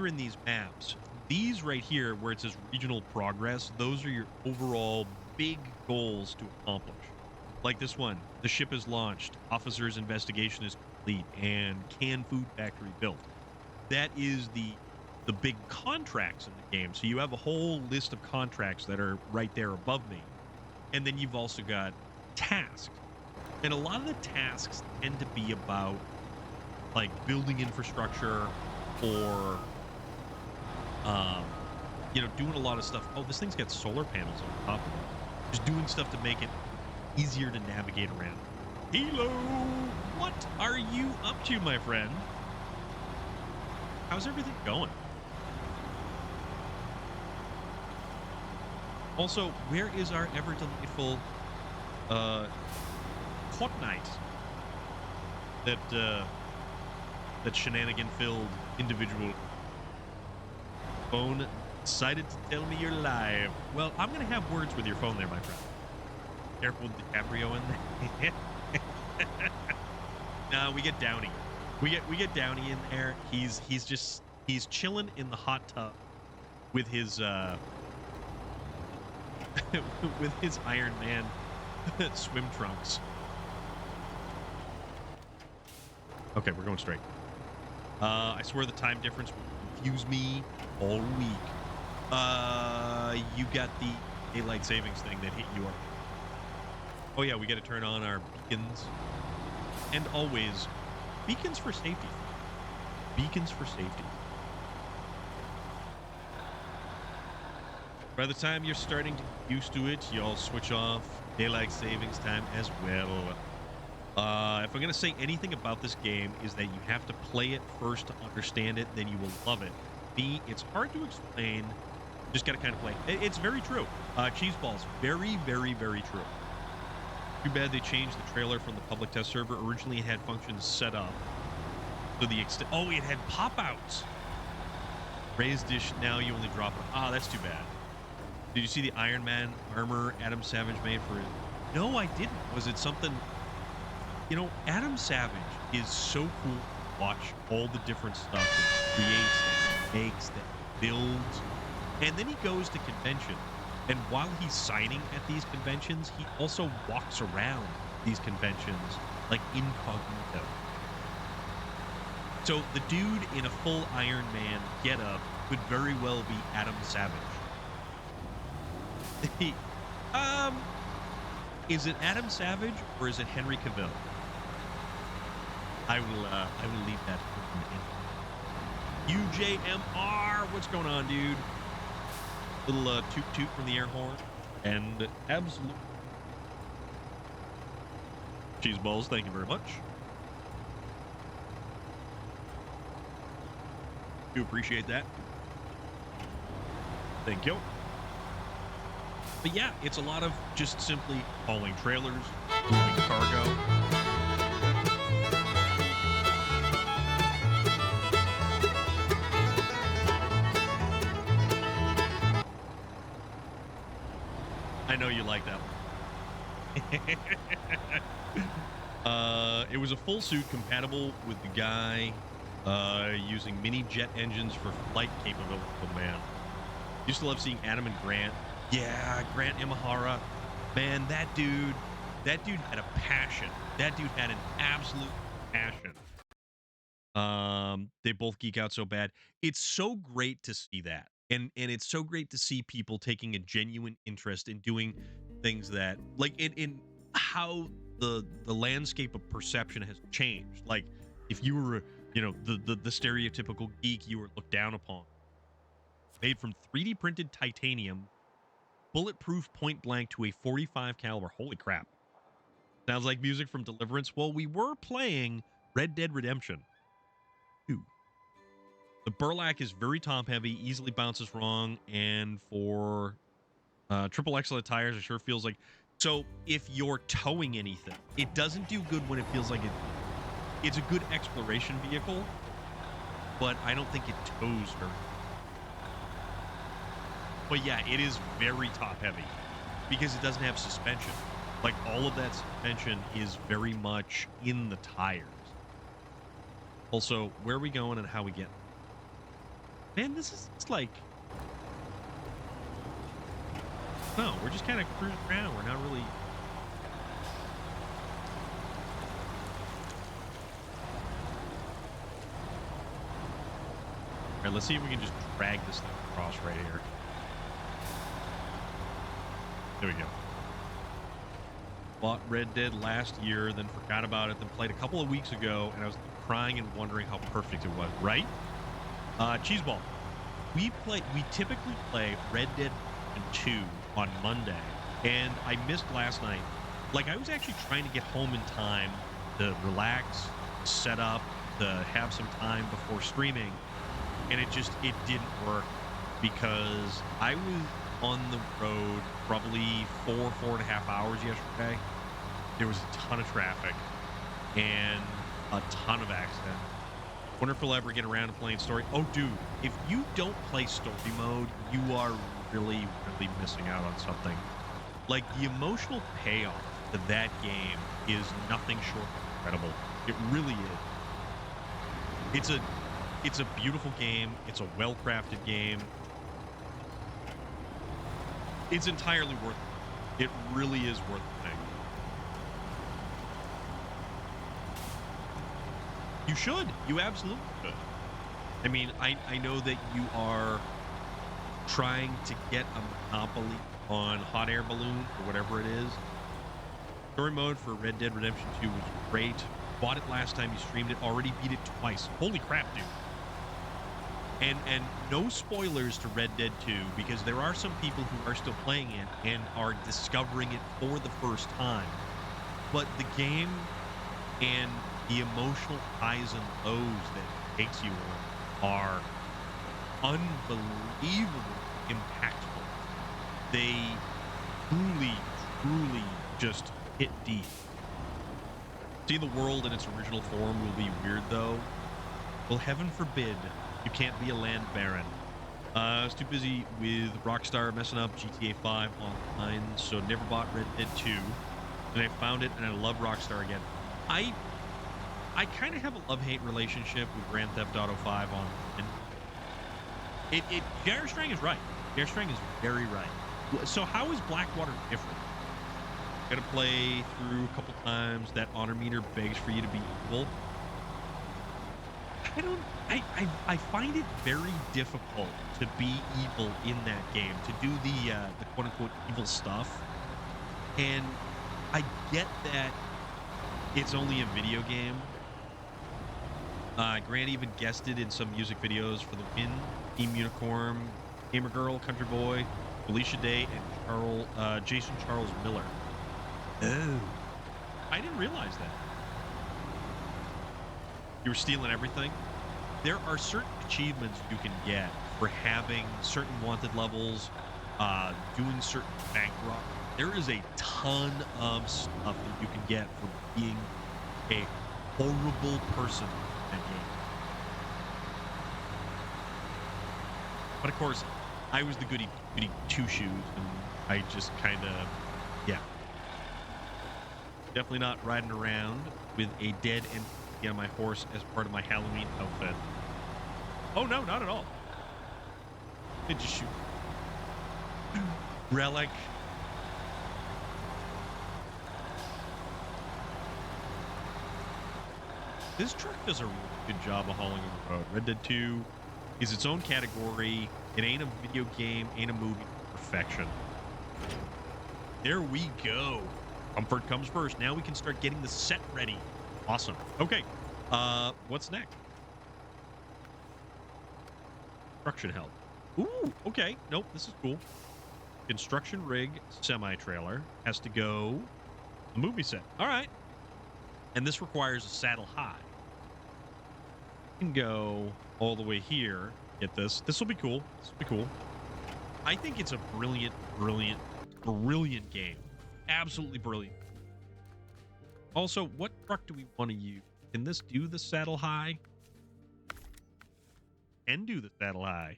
in these maps, these right here where it says regional progress, those are your overall big goals to accomplish. Like this one, the ship is launched, officer's investigation is complete, and canned food factory built. That is the big contracts in the game. So you have a whole list of contracts that are right there above me. And then you've also got tasks. And a lot of the tasks tend to be about like building infrastructure or doing a lot of stuff. Oh, this thing's got solar panels on top of it. Just doing stuff to make it easier to navigate around. Hello! What are you up to, my friend? How's everything going? Also, where is our ever delightful Fortnite? That shenanigan-filled individual. Phone decided to tell me you're live. Well, I'm gonna have words with your phone there, my friend. Careful with DiCaprio in there. No, we get Downey. We get Downey in there. He's chilling in the hot tub with his with his Iron Man Swim trunks. Okay, we're going straight. I swear the time difference will confuse me all week. You got the daylight savings thing that hit you up. Oh yeah, we got to turn on our beacons. And always, beacons for safety. Beacons for safety. By the time you're starting to get used to it, you'll switch off daylight savings time as well. If I'm going to say anything about this game is that you have to play it first to understand it, then you will love it. B, it's hard to explain. Just got to kind of play. It's very true. Cheese balls, very, very, very true. Too bad they changed the trailer from the public test server. Originally, it had functions set up. So the extent. Oh, it had pop-outs. Raised dish. Now you only drop it. Ah, that's too bad. Did you see the Iron Man armor Adam Savage made for it? No, I didn't. Was it something? You know, Adam Savage is so cool to watch all the different stuff that he creates, that he makes, that he builds. And then he goes to convention. And while he's signing at these conventions, he also walks around these conventions like incognito. So the dude in a full Iron Man getup could very well be Adam Savage. Is it Adam Savage or is it Henry Cavill? I will leave that open. UJMR, what's going on, dude? Little toot toot from the air horn, and absolute cheese balls. Thank you very much. Do appreciate that. Thank you. But yeah, it's a lot of just simply hauling trailers, moving cargo. I know you like that one. It was a full suit compatible with the guy using mini jet engines for flight capability. Oh, man. Used to love seeing Adam and Grant. Yeah, Grant Imahara. Man, that dude had a passion. That dude had an absolute passion. They both geek out so bad. It's so great to see that. And it's so great to see people taking a genuine interest in doing things that, like, in how the landscape of perception has changed. Like, if you were, the stereotypical geek, you were looked down upon. Made from 3D printed titanium, bulletproof point blank to a 45 caliber. Holy crap. Sounds like music from Deliverance. Well, we were playing Red Dead Redemption 2. The burlap is very top heavy, easily bounces wrong, and for triple excellent tires, it sure feels like. So if you're towing anything, it doesn't do good when it feels like it's a good exploration vehicle, but I don't think it tows very. But yeah, it is very top heavy because it doesn't have suspension. Like, all of that suspension is very much in the tires. Also, where are we going and how we get? Man, this is like... No, we're just kind of cruising around. We're not really... All right, let's see if we can just drag this thing across right here. There we go. Bought Red Dead last year, then forgot about it, then played a couple of weeks ago, and I was crying and wondering how perfect it was, right? Cheeseball. We typically play Red Dead 2 on Monday, and I missed last night. Like, I was actually trying to get home in time to relax, set up, to have some time before streaming, and it didn't work because I was on the road probably 4.5 hours yesterday. There was a ton of traffic and a ton of accidents. Wonder if we'll ever get around to playing story. Oh, dude, if you don't play story mode, you are really, really missing out on something. Like, the emotional payoff to that game is nothing short of incredible. It really is. It's a beautiful game. It's a well-crafted game. It's entirely worth it. It really is worth the thing. You should. You absolutely should. I mean, I know that you are trying to get a monopoly on hot air balloon or whatever it is. Story mode for Red Dead Redemption 2 was great. Bought it last time you streamed it. Already beat it twice. Holy crap, dude. And no spoilers to Red Dead 2 because there are some people who are still playing it and are discovering it for the first time. But the game and the emotional highs and lows that it takes you on are unbelievably impactful. They truly just hit deep. See, the world in its original form will be weird, though. Well, heaven forbid you can't be a land baron. I was too busy with Rockstar messing up GTA 5 online, so never bought Red Dead 2. And I found it, and I love Rockstar again. I kind of have a love-hate relationship with Grand Theft Auto 5 online. Jared Strang is right. Jared Strang is very right. So how is Blackwater different? Got to play through a couple times. That honor meter begs for you to be evil. I find it very difficult to be evil in that game, to do the quote-unquote evil stuff. And I get that it's only a video game. Grant even guested in some music videos for the win. Team Unicorn, Gamer Girl, Country Boy, Felicia Day, and Jason Charles Miller. Oh. I didn't realize that. You were stealing everything? There are certain achievements you can get for having certain wanted levels, doing certain bank robberies. There is a ton of stuff that you can get for being a horrible person in that game. But of course, I was the goody two-shoes, and I just kind of, yeah. Definitely not riding around with a dead entity on my horse as part of my Halloween outfit. Oh, no, not at all. It just shoot. Relic. This truck does a really good job of hauling on the road. Red Dead 2 is its own category. It ain't a video game, ain't a movie. Perfection. There we go. Comfort comes first. Now we can start getting the set ready. Awesome. Okay. What's next? Construction help. Ooh, okay. Nope, this is cool. Construction rig semi-trailer has to go a movie set. All right. And this requires a saddle high. You can go all the way here. Get this. This will be cool. This will be cool. I think it's a brilliant game. Absolutely brilliant. Also, what truck do we want to use? Can this do the saddle high? Can do the saddle high.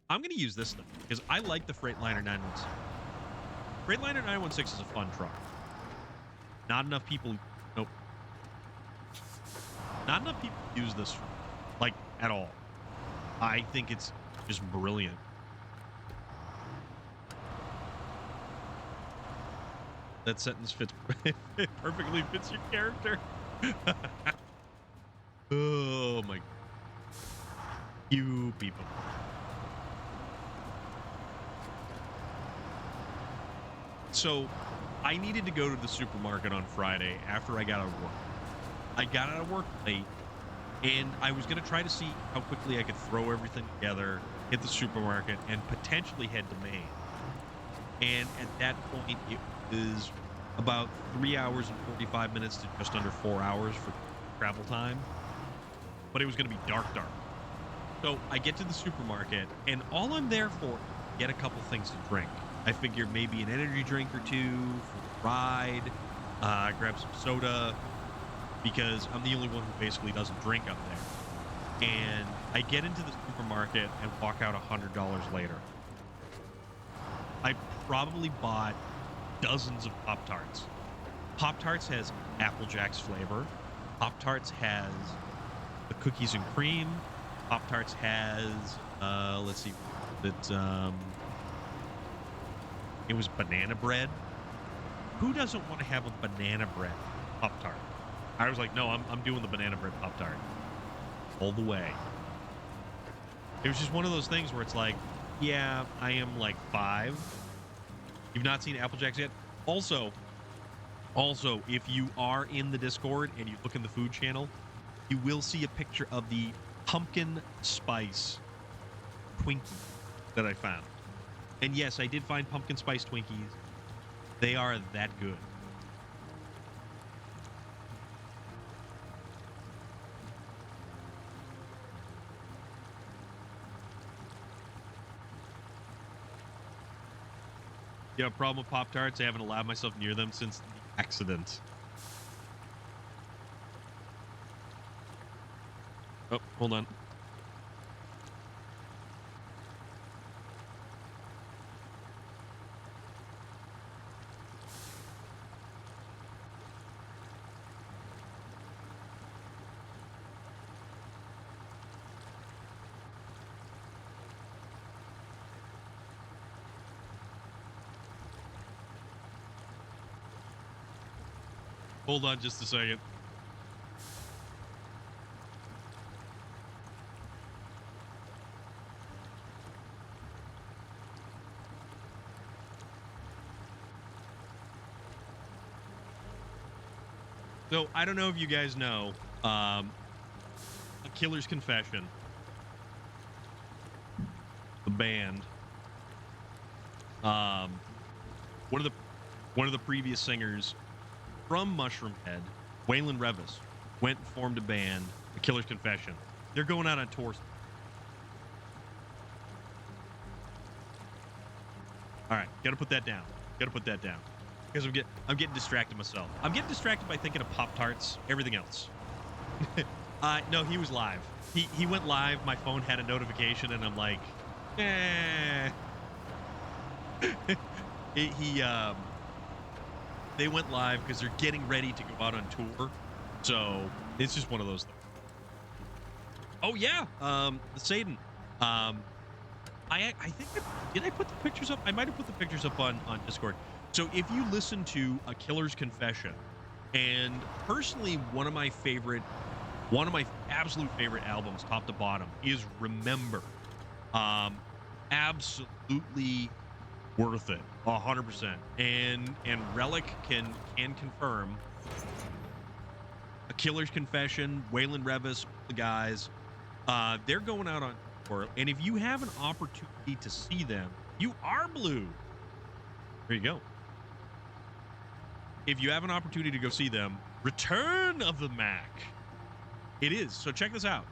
I'm going to use this thing because I like the Freightliner 916. Freightliner 916 is a fun truck. Not enough people. Nope. Not enough people use this, like, at all. I think it's just brilliant. That sentence fits it perfectly fits your character. Oh my. You people. So I needed to go to the supermarket on Friday after I got out of work. I got out of work late, and I was going to try to see how quickly I could throw everything together, hit the supermarket, and potentially head to Maine. And at that point, it was about 3 hours and 45 minutes to just under 4 hours for travel time. But it was going to be dark. So I get to the supermarket, and all I'm there for is get a couple things to drink. I figure maybe an energy drink or two for the ride, grab some soda, because I'm the only one who basically doesn't drink up there. And I get into the supermarket and walk out $100 later. I probably bought dozens of Pop-Tarts. Pop-Tarts has Apple Jacks flavor. Pop-Tarts has the cookies and cream. Pop-Tarts has, let's see, it was banana bread. Who doesn't want to have a banana bread Pop-Tart? I was like, no, I'm doing the banana bread Pop-Tart all the way. It was just one of those things where it's like, yeah, I am like 5. You've not seen Apple Jacks yet? Also, if you are in the Discord and you look in the food channel, you will see a picture of the pumpkin spice Twinkie that I found. And yes, I did find pumpkin spice Twinkies. They are that good. You have a problem with Pop-Tarts? I haven't allowed myself near them since the accident. Oh, hold on. Hold on just a second. So, I don't know if you guys know, A Killer's Confession, the band, one of the previous singers from Mushroom Head, Waylon Revis, went and formed a band, A Killer's Confession. They're going out on tour. All right, gotta put that down. Because I'm getting distracted myself. I'm getting distracted by thinking of Pop-Tarts, everything else. No, he was live. He went live. My phone had a notification, and I'm like, they went live because they're getting ready to go out on tour. So it's just one of those things. Oh yeah, the Satan. I think did I put the pictures up? I might have put the pictures up on Discord. So if you listen to A Killer's Confession, and personally one of my absolute favorite albums, top to bottom, is Remember. Absolutely worth it, 100%. And Relic can confirm. A Killer's Confession, Waylon Revis, the guys, they're going out on tour. And if you have an opportunity to see them, you are blue. There you go. If you have an opportunity to go see them, Return of the Mac. It is. So check this out.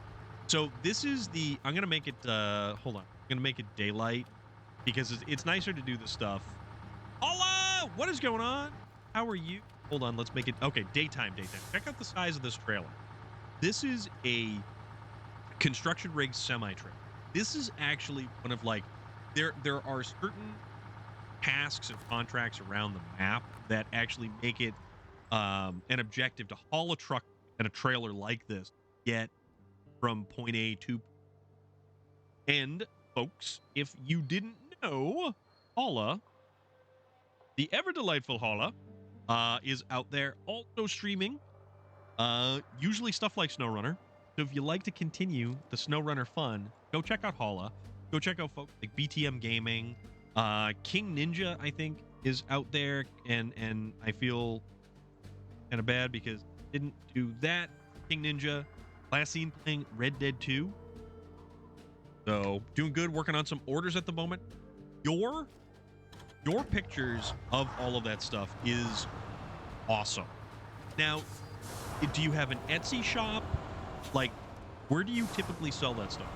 So this is the, I'm going to make it, hold on. I'm going to make it daylight because it's nicer to do this stuff. Hola! What is going on? How are you? Hold on. Let's make it, okay, daytime. Check out the size of this trailer. This is a construction rig semi-trailer. This is actually one of like, there are certain tasks and contracts around the map that actually make it an objective to haul a truck and a trailer like this, get from point A to. And folks, if you didn't know, Holla, the ever delightful Holla, is out there also streaming. Usually stuff like SnowRunner. So if you like to continue the SnowRunner fun, go check out Holla. Go check out folks like BTM Gaming. King Ninja, I think, is out there, and I feel kind of bad because didn't do that. King Ninja, last seen playing Red Dead 2. So doing good, working on some orders at the moment. Your pictures of all of that stuff is awesome. Now, do you have an Etsy shop? Like, where do you typically sell that stuff?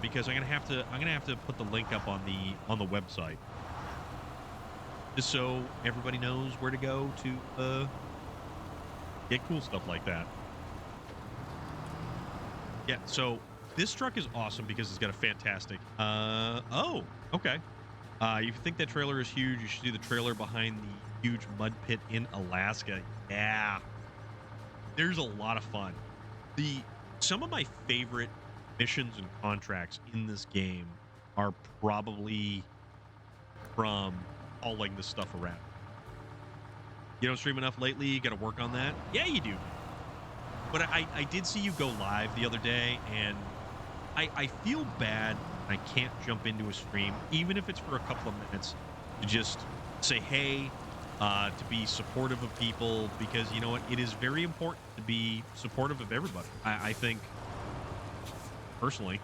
Because I'm gonna have to put the link up on the website, just so everybody knows where to go to get cool stuff like that. Yeah. So this truck is awesome because it's got a fantastic. Oh, okay. If you think that trailer is huge, you should see the trailer behind the huge mud pit in Alaska. Yeah. There's a lot of fun. Some of my favorite missions and contracts in this game are probably from hauling this stuff around. You don't stream enough lately. You got to work on that. Yeah, you do. But I did see you go live the other day, and I feel bad. I can't jump into a stream, even if it's for a couple of minutes, to just say, hey, to be supportive of people, because you know what? It is very important to be supportive of everybody. I think, personally,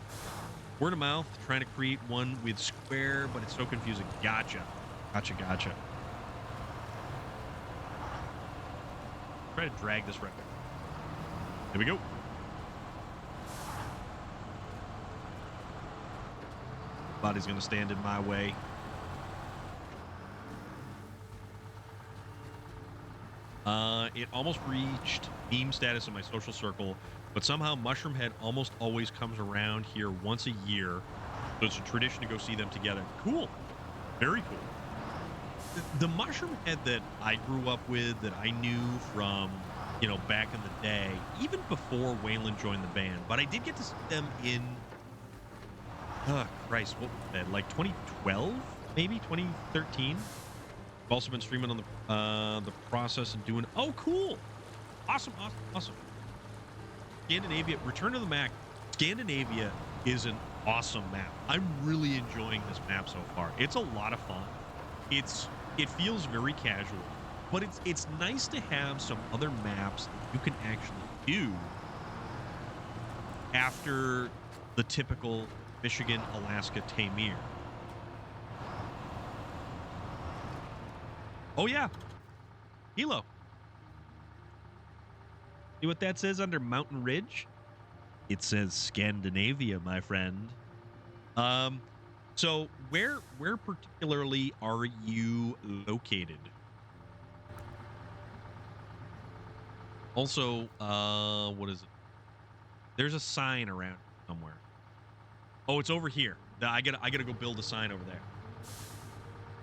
word of mouth, trying to create one with Square, but it's so confusing. Gotcha. Try to drag this right back. There we go. Body's going to stand in my way. It almost reached meme status in my social circle, but somehow Mushroom Head almost always comes around here once a year. So it's a tradition to go see them together. Cool. Very cool. The Mushroom Head that I grew up with, that I knew from, you know, back in the day, even before Waylon joined the band, but I did get to see them in, Christ, what was that? Like 2012, maybe 2013. I've also been streaming on the process and doing. Oh, cool! Awesome. Scandinavia, Return to the Mac. Scandinavia is an awesome map. I'm really enjoying this map so far. It's a lot of fun. It feels very casual, but it's nice to have some other maps that you can actually do after the typical Michigan, Alaska, Tamir. Oh yeah, Hilo. See what that says under Mountain Ridge? It says Scandinavia, my friend. So where particularly are you located? Also, what is it? There's a sign around somewhere. Oh, it's over here. I gotta go build a sign over there.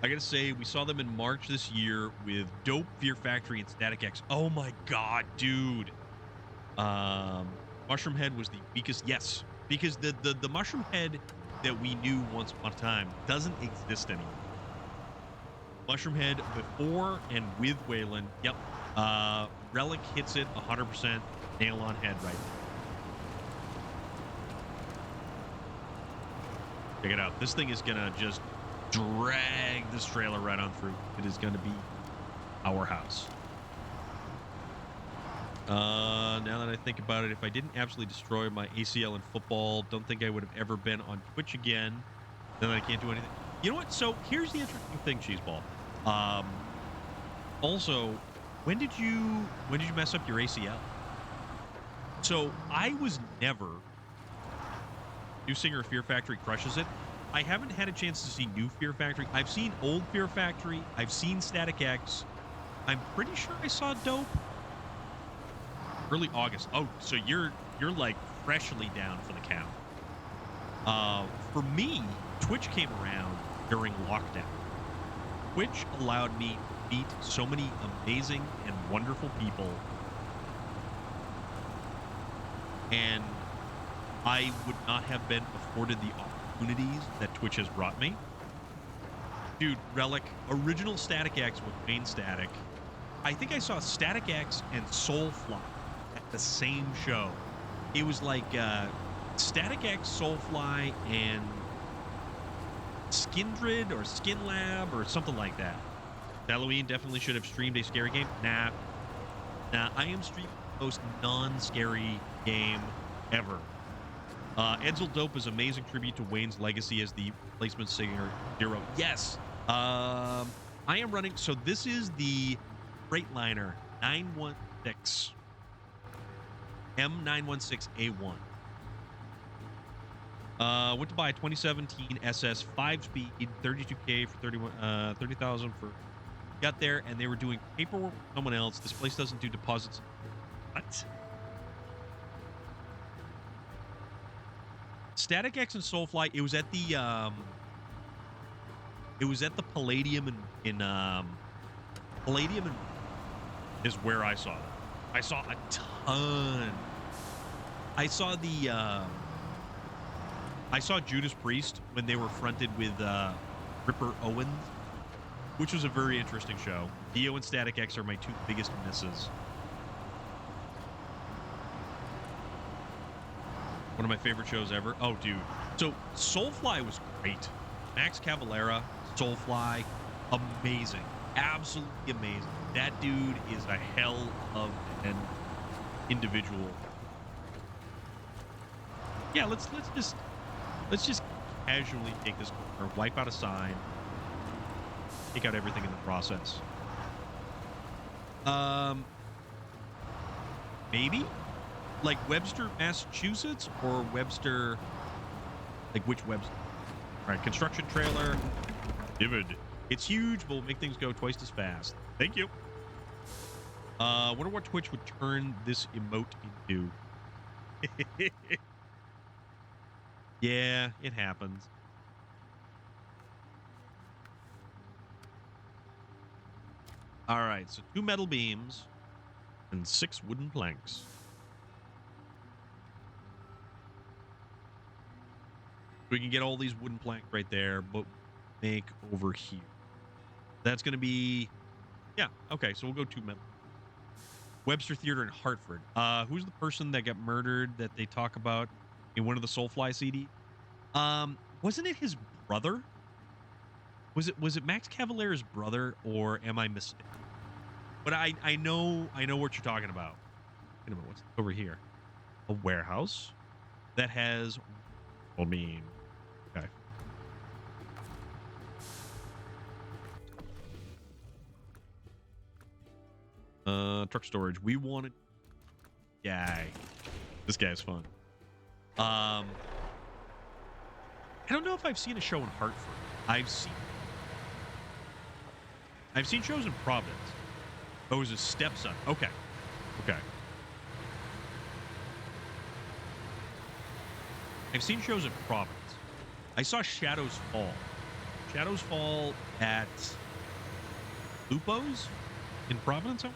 I gotta say, we saw them in March this year with Dope, Fear Factory, and Static X. Oh my god, dude. Mushroom Head was the weakest. Yes, because the Mushroom Head that we knew once upon a time doesn't exist anymore. Mushroom Head before and with Waylon. Yep. Relic hits it 100%. Nail on head right there. Check it out. This thing is gonna just drag this trailer right on through. It is going to be our house. Now that I think about it, if I didn't absolutely destroy my ACL in football, don't think I would have ever been on Twitch again. Then I can't do anything. You know what? So here's the interesting thing, Cheeseball. Also, when did you mess up your ACL? So I was never. New singer of Fear Factory crushes it. I haven't had a chance to see new Fear Factory. I've seen old Fear Factory. I've seen Static X. I'm pretty sure I saw Dope. Early August. Oh, so you're like freshly down for the count. For me, Twitch came around during lockdown. Twitch allowed me to meet so many amazing and wonderful people. And I would not have been afforded the opportunities that Twitch has brought me. Dude, Relic, original Static X with main Static. I think I saw Static X and Soulfly at the same show. It was like Static X, Soulfly, and Skindred or Skin Lab or something like that. Halloween definitely should have streamed a scary game. Nah, I am streaming the most non-scary game ever. Edsel Dope is amazing tribute to Wayne's legacy as the replacement singer hero. Yes. I am running. So this is the Freightliner 916 M916A1. Went to buy a 2017 SS 5-speed 32K for 30,000 for. Got there and they were doing paperwork with someone else. This place doesn't do deposits. What? Static X and Soulfly. It was at the Palladium in Palladium is where I saw it. I saw a ton. I saw Judas Priest when they were fronted with Ripper Owens. which was a very interesting show. Dio and Static X are my two biggest misses. One of my favorite shows ever. Oh, dude. So Soulfly was great. Max Cavalera, Soulfly, amazing. Absolutely amazing. That dude is a hell of an individual. Yeah, let's just casually take this corner, wipe out a sign, take out everything in the process. Maybe like Webster, Massachusetts, or Webster, like which Webster? All right, construction trailer. Vivid. It's huge, but will make things go twice as fast. Thank you. Wonder what Twitch would turn this emote into. Yeah, it happens. All right, so 2 metal beams and 6 wooden planks. We can get all these wooden planks right there, but make over here. That's going to be, yeah, okay, so we'll go 2 metal. Webster Theater in Hartford. Who's the person that got murdered that they talk about in one of the Soulfly CD? Wasn't it his brother? Was it Max Cavalera's brother, or am I mistaken? But I know what you're talking about. Wait a minute, what's over here? A warehouse that has, I mean, okay. Truck storage. We wanted guy. This guy's fun. I don't know if I've seen a show in Hartford. I've seen shows in Providence. Oh, it was his stepson. Okay. I've seen shows in Providence. I saw Shadows Fall. Shadows Fall at Lupo's in Providence.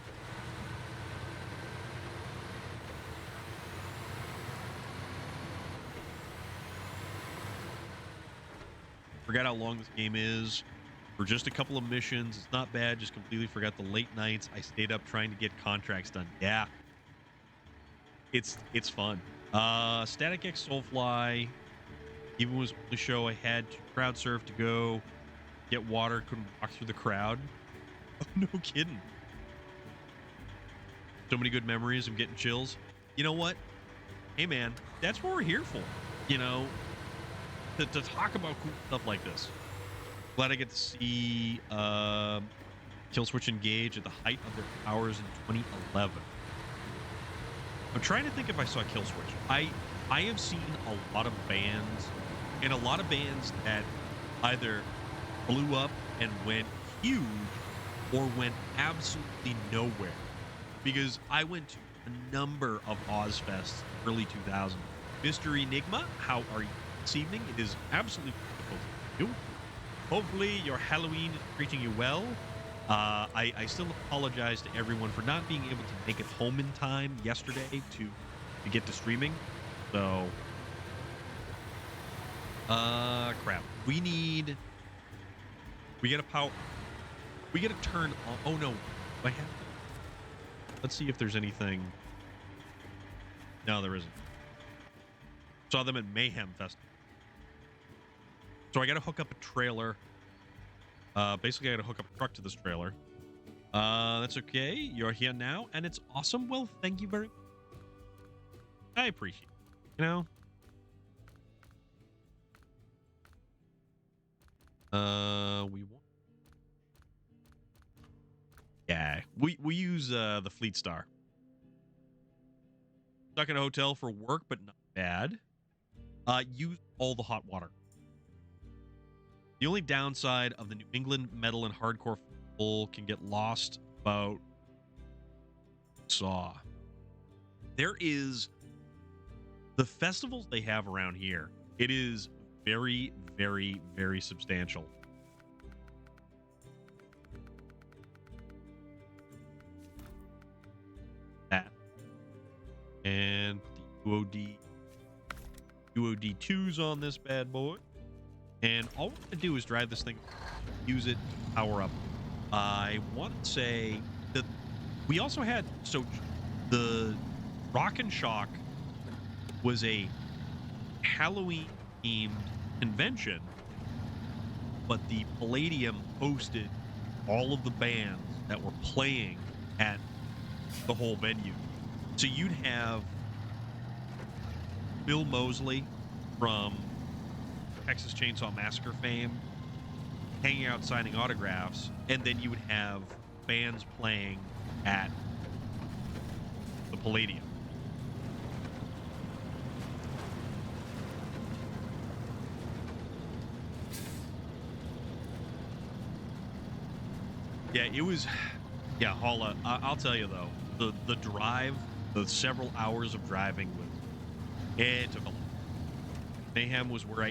Forgot how long this game is. For just a couple of missions, it's not bad. Just completely forgot the late nights. I stayed up trying to get contracts done. Yeah, it's fun. Static X Soulfly. Even was the show I had to crowd surf to go get water. Couldn't walk through the crowd. Oh, no kidding. So many good memories. I'm getting chills. You know what? Hey man, that's what we're here for. You know, to talk about cool stuff like this. Glad I get to see Killswitch Engage at the height of their powers in 2011. I'm trying to think if I saw Killswitch. I have seen a lot of bands, and a lot of bands that either blew up and went huge or went absolutely nowhere. Because I went to a number of Ozfests early 2000s. Mr. Enigma, how are you this evening? It is absolutely wonderful to you. Hopefully your Halloween is treating you well. I still apologize to everyone for not being able to make it home in time yesterday to get to streaming. So, crap. We gotta turn on. Oh no, I have to. Let's see if there's anything. No, there isn't. Saw them at Mayhem Festival. So I got to hook up a trailer. Basically, I got to hook up a truck to this trailer. That's okay. You're here now, and it's awesome. Well, thank you very much. I appreciate it. You know? We want. Yeah, we use the Fleet Star. Stuck in a hotel for work, but not bad. Use all the hot water. The only downside of the New England metal and hardcore festival can get lost about saw. There is the festivals they have around here. It is very, very, very substantial. That and the UOD2s on this bad boy. And all we're going to do is drive this thing, use it, power up. I want to say that we also had the Rock and Shock was a Halloween themed convention, but the Palladium hosted all of the bands that were playing at the whole venue. So you'd have Bill Moseley from Texas Chainsaw Massacre fame hanging out signing autographs, and then you would have bands playing at the Palladium. Yeah, it was. Yeah, Holla. I'll tell you though, the drive, the several hours of driving it took a lot. Mayhem was where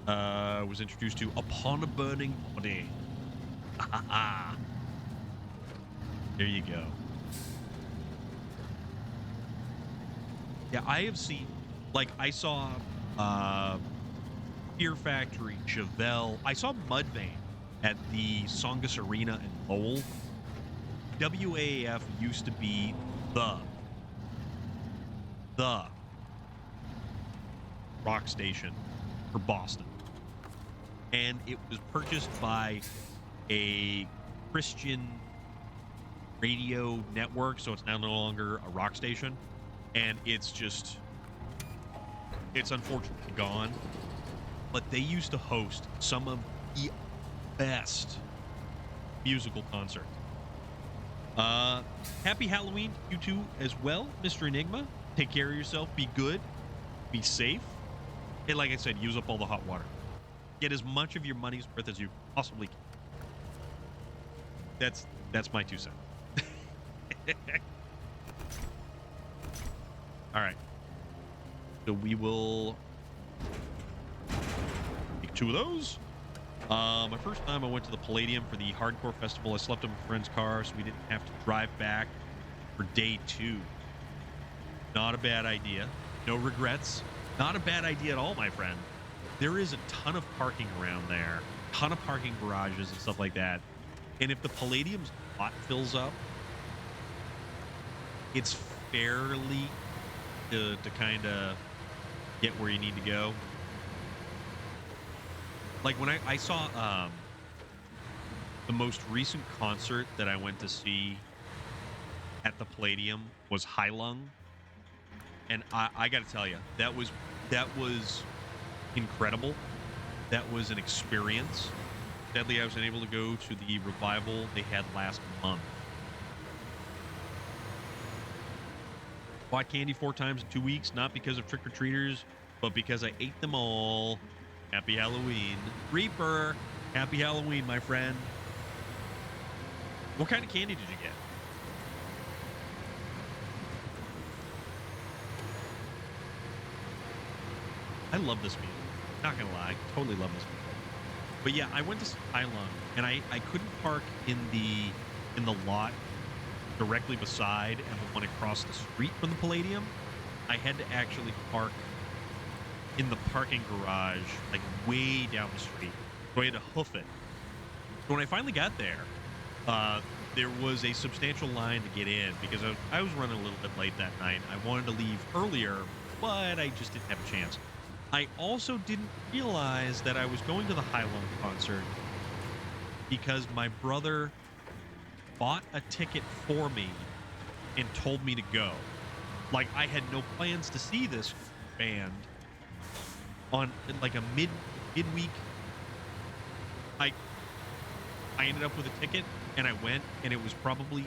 I was introduced to Upon a Burning Body. There you go. Yeah, I have seen, like, I saw Fear Factory, Chevelle. I saw Mudvayne at the Songus Arena in Lowell. WAAF used to be the rock station for Boston. And it was purchased by a Christian radio network, so it's now no longer a rock station. And it's unfortunately gone. But they used to host some of the best musical concerts. Happy Halloween to you too as well, Mr. Enigma. Take care of yourself. Be good. Be safe. And like I said, use up all the hot water. Get as much of your money's worth as you possibly can. That's my 2 cents. All right. So we will take 2 of those. My first time I went to the Palladium for the Hardcore Festival. I slept in my friend's car, so we didn't have to drive back for day 2. Not a bad idea. No regrets. Not a bad idea at all, my friend. There is a ton of parking around there, ton of parking garages and stuff like that. And if the Palladium's lot fills up, it's fairly to kind of get where you need to go. Like when I saw the most recent concert that I went to see at the Palladium was High Lung. And I got to tell you, that was incredible. That was an experience. Sadly, I was unable to go to the revival they had last month. Bought candy 4 times in 2 weeks, not because of trick-or-treaters, but because I ate them all. Happy Halloween. Reaper, happy Halloween, my friend. What kind of candy did you get? I love this music. Not gonna lie, totally love this music. But yeah, I went to High Lung, and I couldn't park in the lot directly beside and the one across the street from the Palladium. I had to actually park in the parking garage, like way down the street. So I had to hoof it. So when I finally got there, there was a substantial line to get in because I was running a little bit late that night. I wanted to leave earlier, but I just didn't have a chance. I also didn't realize that I was going to the High Lung concert because my brother bought a ticket for me and told me to go. Like, I had no plans to see this band on like a midweek. I ended up with a ticket and I went, and it was probably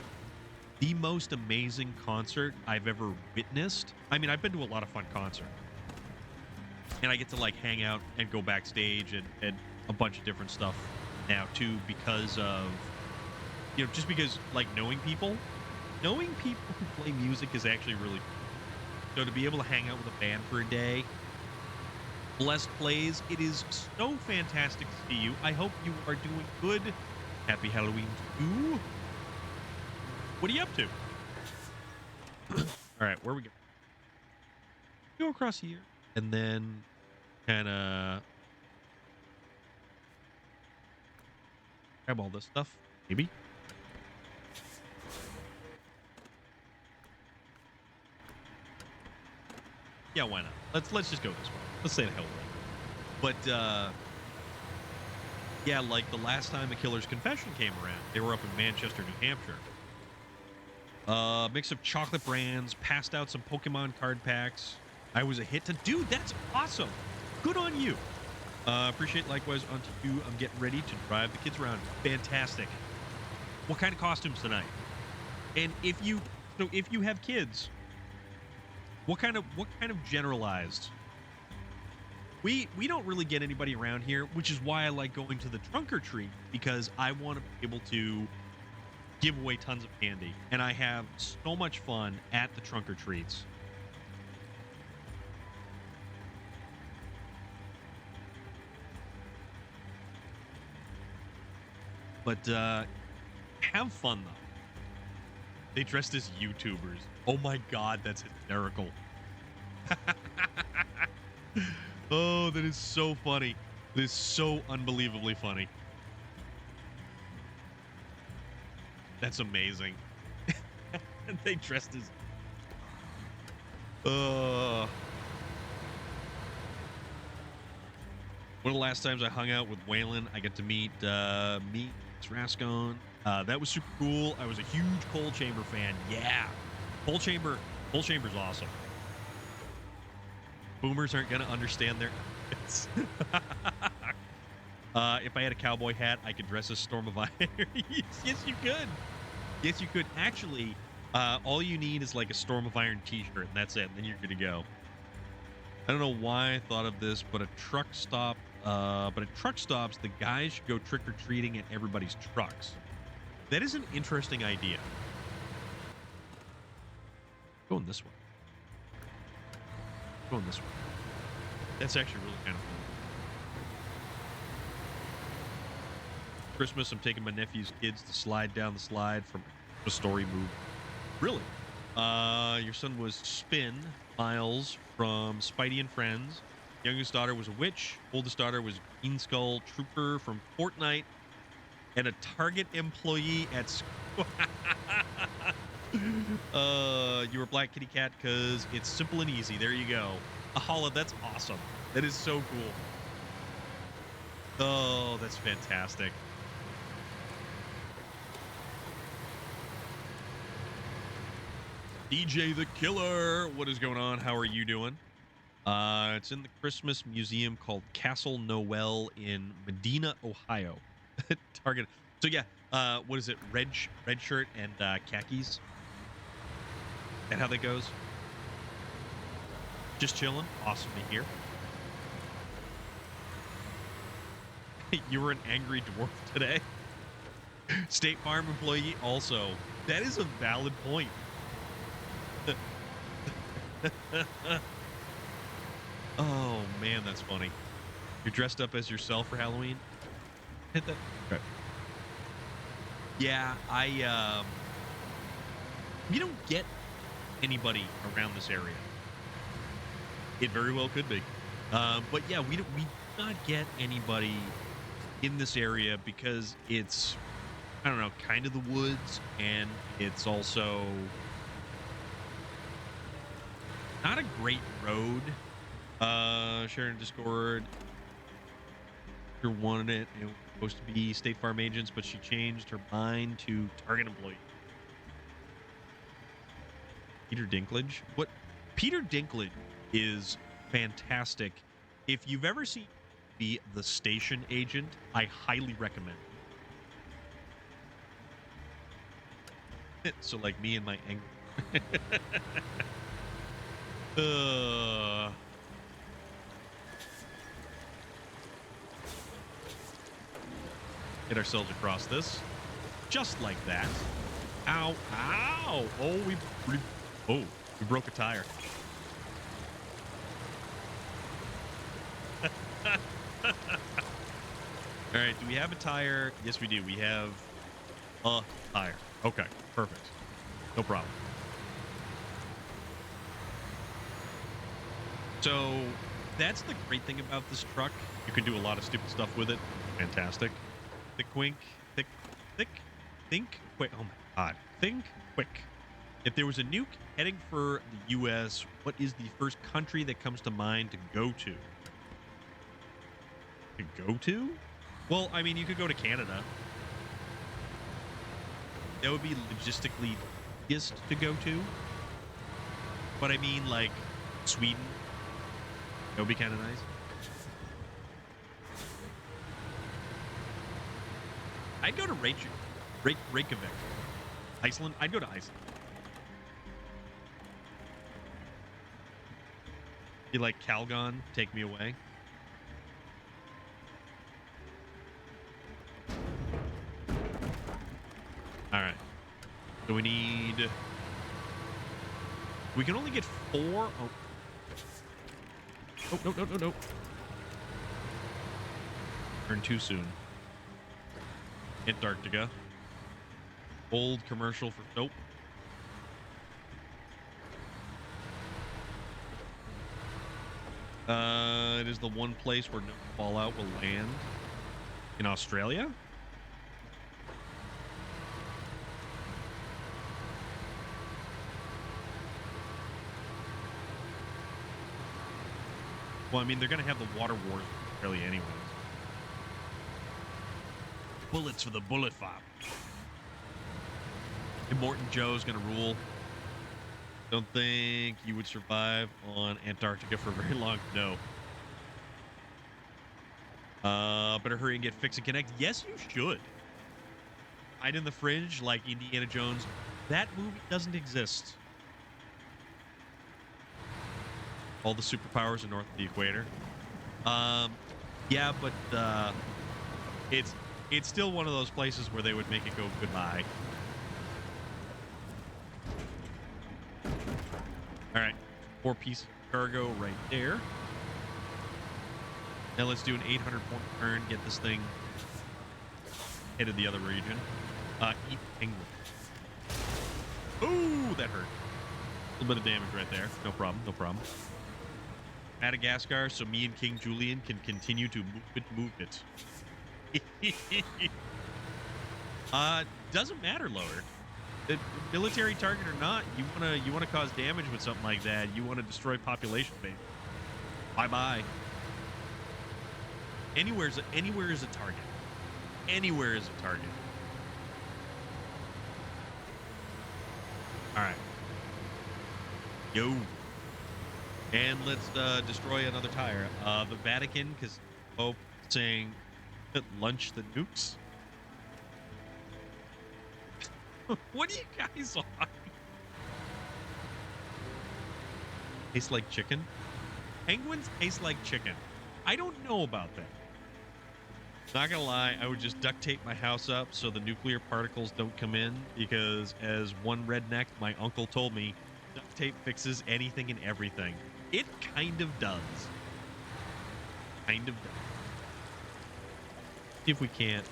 the most amazing concert I've ever witnessed. I mean, I've been to a lot of fun concerts, and I get to like hang out and go backstage and a bunch of different stuff now too, because of, you know, just because like knowing people who play music is actually really cool. So to be able to hang out with a band for a day, Blessed Plays, it is so fantastic to see you. I hope you are doing good. Happy Halloween to you. What are you up to? All right, where we go? Go across here and then kind of grab all this stuff. Maybe. Yeah, why not? Let's just go this way. Let's say the hell with it. But yeah, like the last time a Killer's Confession came around, they were up in Manchester, New Hampshire. Mix of chocolate brands, passed out some Pokemon card packs. I was a hit to dude. That's awesome. Good on you. Appreciate likewise onto you. I'm getting ready to drive the kids around. Fantastic. What kind of costumes tonight? And if you have kids, what kind of generalized? We don't really get anybody around here, which is why I like going to the trunk or treat, because I want to be able to give away tons of candy, and I have so much fun at the trunk or treats. But have fun though. They dressed as YouTubers. Oh my god, that's hysterical. Oh, that is so funny. It is so unbelievably funny. That's amazing. They dressed as... One of the last times I hung out with Waylon, I got to meet Rascone. That was super cool. I was a huge Coal Chamber fan. Yeah. Coal Chamber's awesome. Boomers aren't going to understand their outfits. If I had a cowboy hat, I could dress as Storm of Iron. Yes, you could. Yes, you could. Actually, all you need is like a Storm of Iron t-shirt, and that's it. And then you're good to go. I don't know why I thought of this, but at truck stops, the guys should go trick-or-treating at everybody's trucks. That is an interesting idea. Going this way. Going this way. That's actually really kind of fun. Christmas, I'm taking my nephew's kids to slide down the slide from a story movie. Really? Your son was Spin, Miles from Spidey and Friends. Youngest daughter was a witch. Oldest daughter was Green Skull Trooper from Fortnite. And a Target employee at school. You were Black Kitty Cat because it's simple and easy. There you go. Ahala, that's awesome. That is so cool. Oh, that's fantastic. DJ the Killer, what is going on? How are you doing? It's in the Christmas museum called Castle Noel in Medina, Ohio. Target. So yeah, what is it? Red shirt and khakis. And how that goes? Just chilling. Awesome to hear. You were an angry dwarf today. State Farm employee also. That is a valid point. Oh man, that's funny. You're dressed up as yourself for Halloween? Hit that. Okay. Yeah, we don't get anybody around this area. It very well could be. But yeah, we do not get anybody in this area because it's, I don't know, kind of the woods, and it's also not a great road. Sharing Discord. She wanted it. It was supposed to be State Farm agents, but she changed her mind to Target employee. Peter Dinklage? What? Peter Dinklage is fantastic. If you've ever seen The Station Agent, I highly recommend it. So like me and my anger. Get ourselves across this. Just like that. Ow. Ow. Oh, we broke a tire. All right, do we have a tire? Yes, we do. We have a tire. Okay, perfect. No problem. So that's the great thing about this truck. You can do a lot of stupid stuff with it. Fantastic. Thick wink. Thick. think quick. Oh my god. Think quick. If there was a nuke heading for the US, what is the first country that comes to mind to go to? To go to? Well, I mean, you could go to Canada. That would be logistically easiest to go to. But I mean, like, Sweden. That would be kind of nice. I'd go to Reykjavik. Iceland? I'd go to Iceland. Be like, Calgon, take me away. All right. So we need... We can only get 4. Oh. Oh, no. Turn too soon. Antarctica. Old commercial for soap. It is the one place where no fallout will land. In Australia? Well, I mean, they're going to have the water wars in Australia anyways. Bullets for the bullet farm. Immortan Joe's going to rule. Don't think you would survive on Antarctica for very long. No. Better hurry and get Fix and Connect. Yes, you should. Hide in the fridge like Indiana Jones. That movie doesn't exist. All the superpowers are north of the equator. Yeah, but it's still one of those places where they would make it go goodbye. All right, 4-piece cargo right there. Now let's do an 800-point turn. Get this thing headed the other region. Eat penguin. Ooh, that hurt. A little bit of damage right there. No problem. No problem. Madagascar, so me and King Julian can continue to move it. Doesn't matter, Lower. Military target or not, you wanna cause damage with something like that. You want to destroy population base. Bye. Anywhere is a target. Anywhere is a target. All right. Yo. And let's destroy another tire. The Vatican, because Pope saying lunch the nukes. What are you guys on? Tastes like chicken? Penguins taste like chicken. I don't know about that. Not gonna lie, I would just duct tape my house up so the nuclear particles don't come in, because as one redneck, my uncle told me, duct tape fixes anything and everything. It kind of does. Kind of does. See if we can't.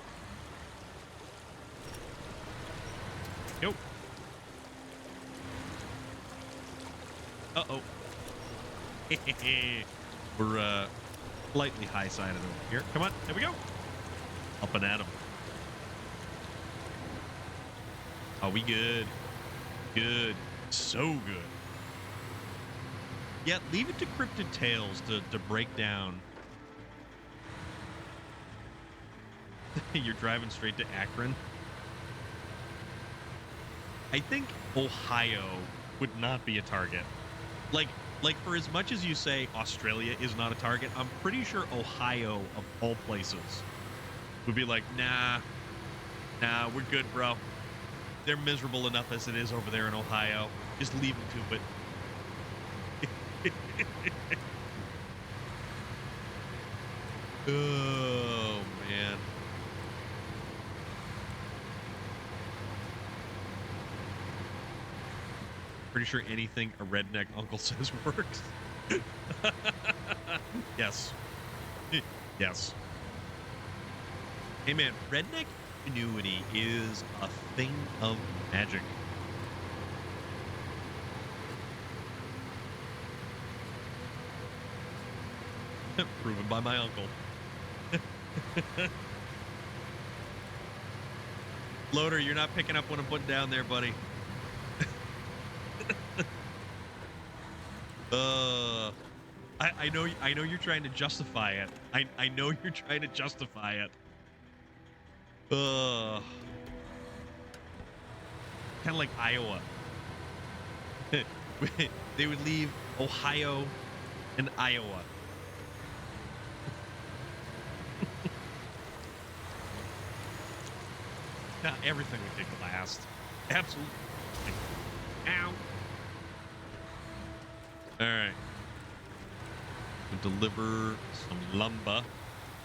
Nope. Uh-oh. We're slightly high-sided over here. Come on, there we go. Up and at 'em. Are we good? Good. So good. Yeah, leave it to Cryptid Tales to break down. You're driving straight to Akron. I think Ohio would not be a target. Like for as much as you say Australia is not a target, I'm pretty sure Ohio, of all places, would be like, nah, we're good, bro. They're miserable enough as it is over there in Ohio. Just leave them to it. Oh, man. Pretty sure anything a redneck uncle says works. Yes. Yes. Hey, man, redneck ingenuity is a thing of magic. Proven by my uncle. Loader, you're not picking up what I'm putting down there, buddy. uh, I know you're trying to justify it. I know you're trying to justify it. Kind of like Iowa. They would leave Ohio and Iowa. Everything would take last. Absolutely. Ow. All right. We'll deliver some lumber.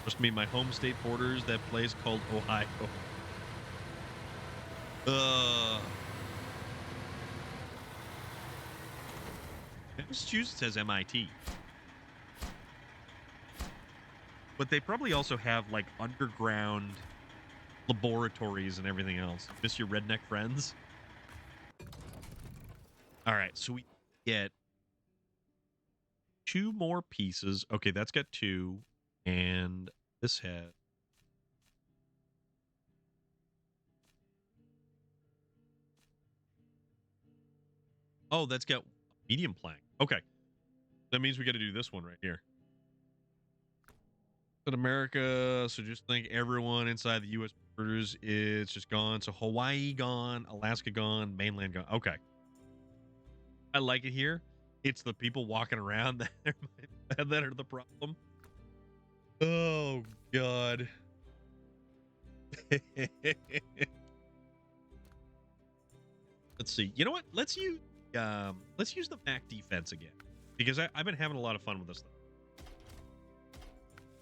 Must mean my home state borders that place called Ohio. Massachusetts has MIT. But they probably also have like underground laboratories and everything else. Miss your redneck friends. All right, so we get 2 more pieces. Okay, that's got 2, and this has. Oh, that's got medium plank. Okay, that means we got to do this one right here. But America, so just think everyone inside the U.S. borders is just gone. So Hawaii gone, Alaska gone, mainland gone. Okay. I like it here. It's the people walking around that are the problem. Oh, God. Let's see. You know what? Let's use the MAC defense again. Because I've been having a lot of fun with this thing.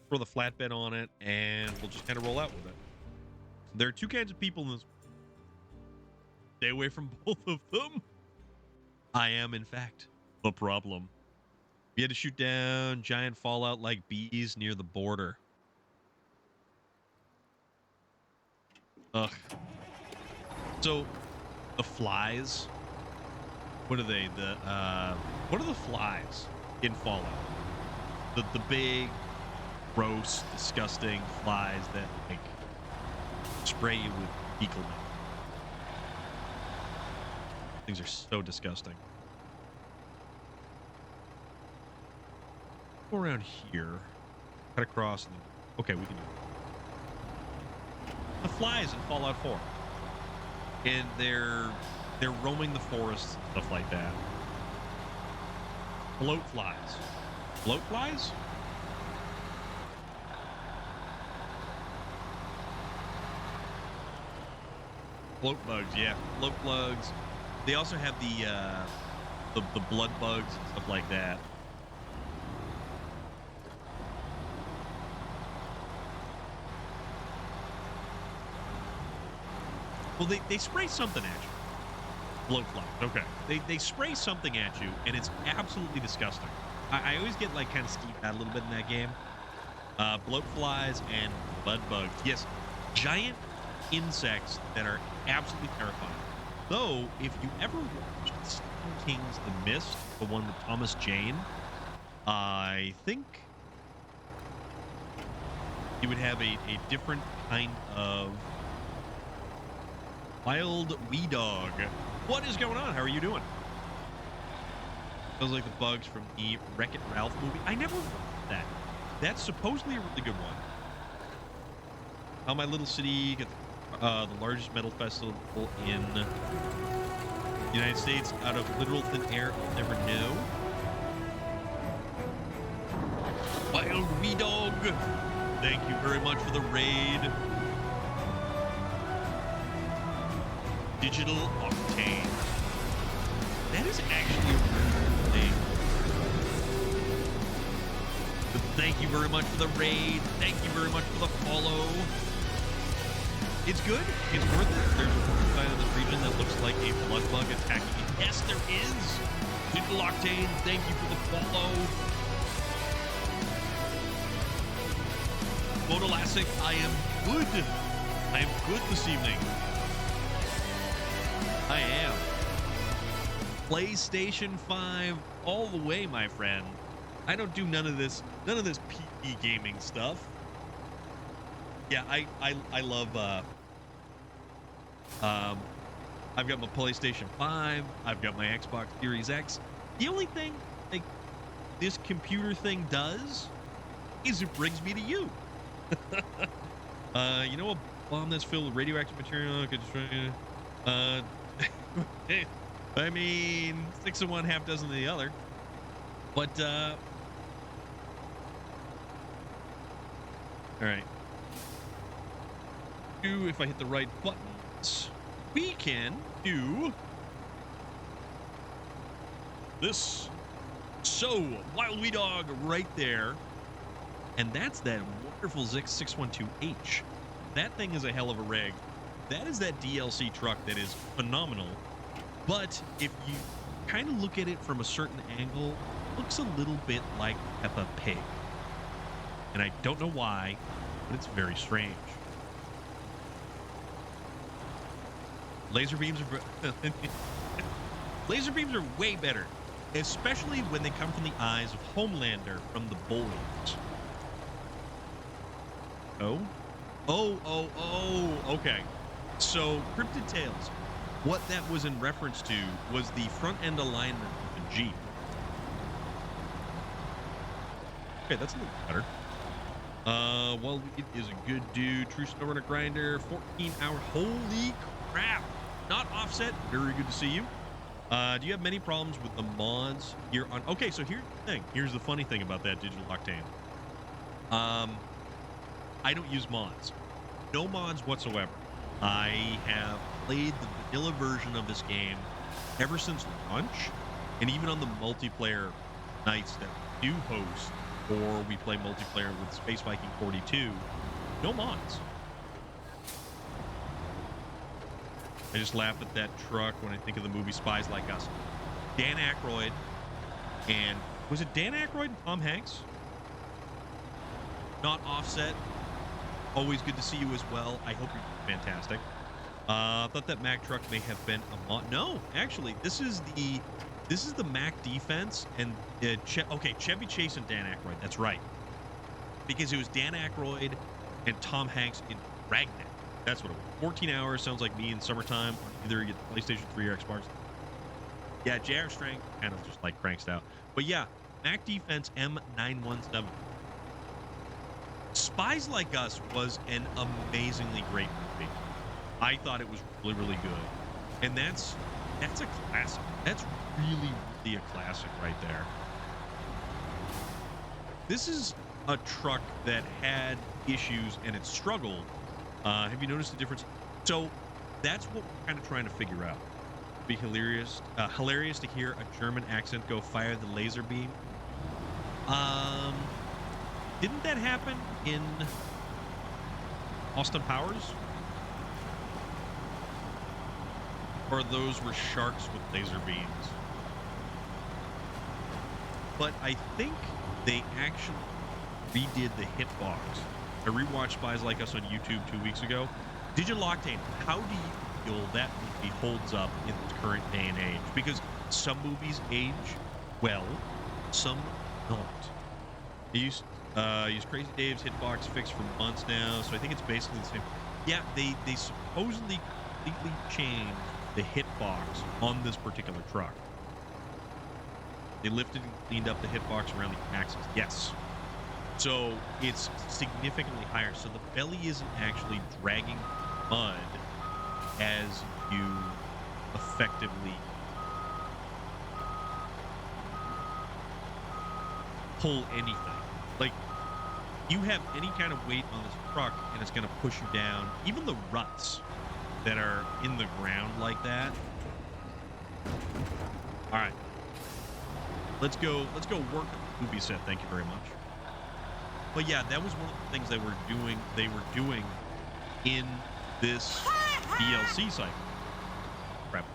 Throw the flatbed on it, and we'll just kind of roll out with it. There are 2 kinds of people in this. Stay away from both of them. I am, in fact, the problem. We had to shoot down giant fallout like bees near the border. Ugh. So, the flies. What are they? What are the flies in Fallout? The big, gross, disgusting flies that like spray you with fecal matter. Things are so disgusting. Go around here, cut across, and then, okay, we can do it. The flies in Fallout 4, and they're roaming the forest, stuff like that. Bloat flies. Bloat flies? Bloat bugs, yeah. Bloat bugs. They also have the blood bugs and stuff like that. Well, they spray something at you. Bloat flies. Okay. They spray something at you, and it's absolutely disgusting. I always get like kind of skeeved out a little bit in that game. Bloat flies and blood bugs. Yes, giant insects that are absolutely terrifying. Though, if you ever watched Stephen King's The Mist, the one with Thomas Jane, I think you would have a different kind of wild wee dog. What is going on? How are you doing? Sounds like the bugs from the Wreck-It Ralph movie. I never watched that. That's supposedly a really good one. How my little city gets the largest metal festival in the United States out of literal thin air. I'll never know. Wild wee dog. Thank you very much for the raid. Digital Octane. That is actually a real thing. But thank you very much for the raid. Thank you very much for the follow. It's good. It's worth it. There's a side of this region that looks like a blood bug attacking you. Yes, there is. Digital Octane, thank you for the follow. Photolasic, I am good. I am good this evening. I am. PlayStation 5 all the way, my friend. I don't do none of this PC gaming stuff. Yeah, I love Um, I've got my PlayStation 5. I've got my Xbox Series X. The only thing like this computer thing does is it brings me to you. You know, a bomb that's filled with radioactive material could destroy you. I mean, 6 of one, half dozen of the other. But all right. If I hit the right buttons, we can do this. So, Wild Wee Dog right there. And that's that wonderful Zix 612H. That thing is a hell of a rig. That is that DLC truck that is phenomenal. But if you kind of look at it from a certain angle, it looks a little bit like Peppa Pig. And I don't know why, but it's very strange. Laser beams are laser beams are way better, especially when they come from the eyes of Homelander from the Boys. Okay. So Cryptid Tales, what that was in reference to was the front end alignment of the Jeep. Okay, that's a little better. Well, it is a good dude. True SnowRunner grinder, 14 hour. Holy crap! Not offset. Very good to see you. Do you have many problems with the mods here on? Okay, so here's the thing. Here's the funny thing about that Digital Octane. I don't use mods. No mods whatsoever. I have played the vanilla version of this game ever since launch, and even on the multiplayer nights that we do host, or we play multiplayer with Space Viking 42, no mods. I just laugh at that truck when I think of the movie Spies Like Us. Dan Aykroyd and was it Dan Aykroyd and Tom Hanks? Not Offset. Always good to see you as well. I hope you're fantastic. Thought that Mac truck may have been a mod. No, actually, this is the Mac defense and Chevy Chase and Dan Aykroyd. That's right, because it was Dan Aykroyd and Tom Hanks in Dragnet. That's what it was. 14 hours sounds like me in summertime on either you get PlayStation 3 or Xbox. Yeah, JR Strength kind of just like cranks out. But yeah, Mac Defense M917. Spies Like Us was an amazingly great movie. I thought it was really, really good. And that's a classic. That's really, really a classic right there. This is a truck that had issues and it struggled. Have you noticed the difference? So that's what we're kind of trying to figure out. Be hilarious to hear a German accent go fire the laser beam. Didn't that happen in Austin Powers? Or those were sharks with laser beams? But I think they actually redid the hitbox. I rewatched Spies Like Us on YouTube 2 weeks ago. Digital Octane, how do you feel that movie holds up in the current day and age? Because some movies age well, some don't. I used Crazy Dave's hitbox fix for months now, so I think it's basically the same. Yeah, they supposedly completely changed the hitbox on this particular truck. They lifted and cleaned up the hitbox around the axis. Yes. So it's significantly higher. So the belly isn't actually dragging mud as you effectively pull anything. Like, you have any kind of weight on this truck and it's going to push you down. Even the ruts that are in the ground like that. All right. Let's go work the movie set. Thank you very much. But yeah, that was one of the things they were doing in this DLC cycle. Crap.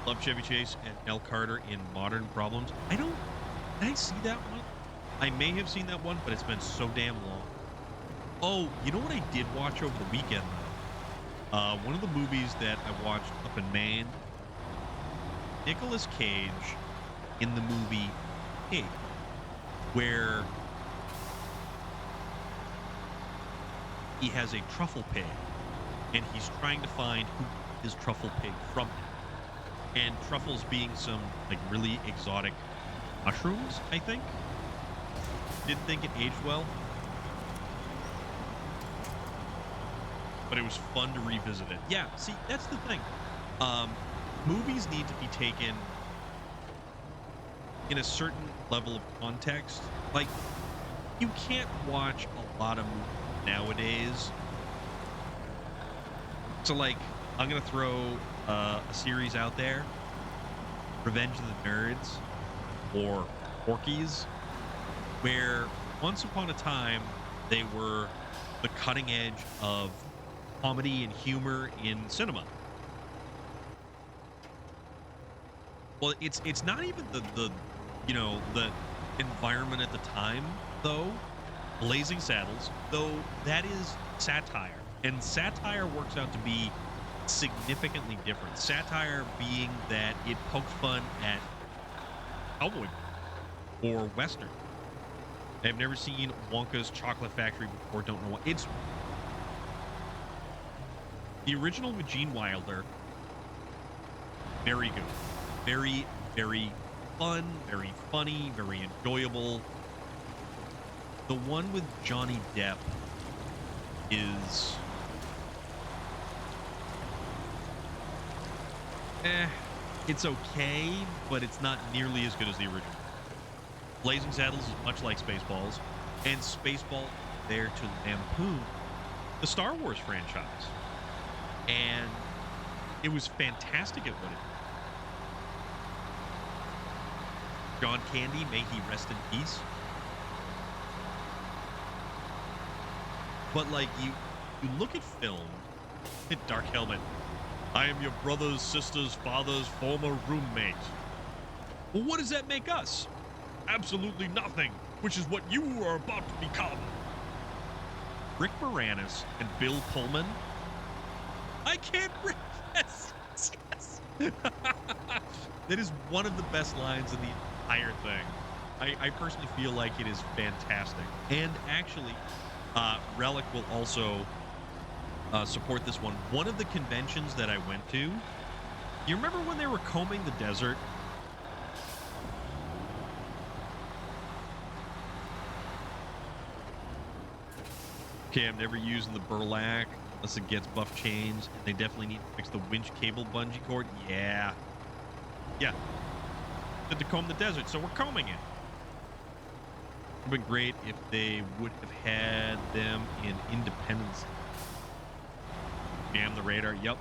Love Chevy Chase and L. Carter in Modern Problems. Did I see that one? I may have seen that one, but it's been so damn long. Oh, you know what I did watch over the weekend, though? One of the movies that I watched up in Maine, Nicolas Cage in the movie Pig, where he has a truffle pig, and he's trying to find who his truffle pig from him. And truffles being some like really exotic mushrooms, I think. Didn't think it aged well. But it was fun to revisit it. Yeah, see, that's the thing. Movies need to be taken in a certain level of context. Like, you can't watch a lot of movies nowadays. So, like, I'm going to throw a series out there, Revenge of the Nerds, or Porky's, where once upon a time, they were the cutting edge of comedy and humor in cinema. Well, it's not even the you know, the environment at the time, though. Blazing Saddles, though, that is satire, and satire works out to be significantly different. Satire being that it poked fun at cowboy or western. I've never seen Wonka's Chocolate Factory before. Don't know what it's. The original with Gene Wilder, very good. Very, very fun, very funny, very enjoyable. The one with Johnny Depp is... it's okay, but it's not nearly as good as the original. Blazing Saddles is much like Spaceballs, and Spaceballs is there to lampoon the Star Wars franchise. And it was fantastic at what it did. John Candy, may he rest in peace. But like you look at film, at Dark Helmet, I am your brother's, sister's, father's former roommate. Well, what does that make us? Absolutely nothing, which is what you are about to become. Rick Moranis and Bill Pullman. I can't breathe. Yes, yes. That is one of the best lines in the entire thing. I personally feel like it is fantastic. And actually, Relic will also support this one. One of the conventions that I went to, you remember when they were combing the desert? Okay, I'm never using the burlap unless it gets buff chains, and they definitely need to fix the winch cable bungee cord. Yeah. Yeah. Good to comb the desert, so we're combing it. It would have been great if they would have had them in Independence. Jam the radar. Yep.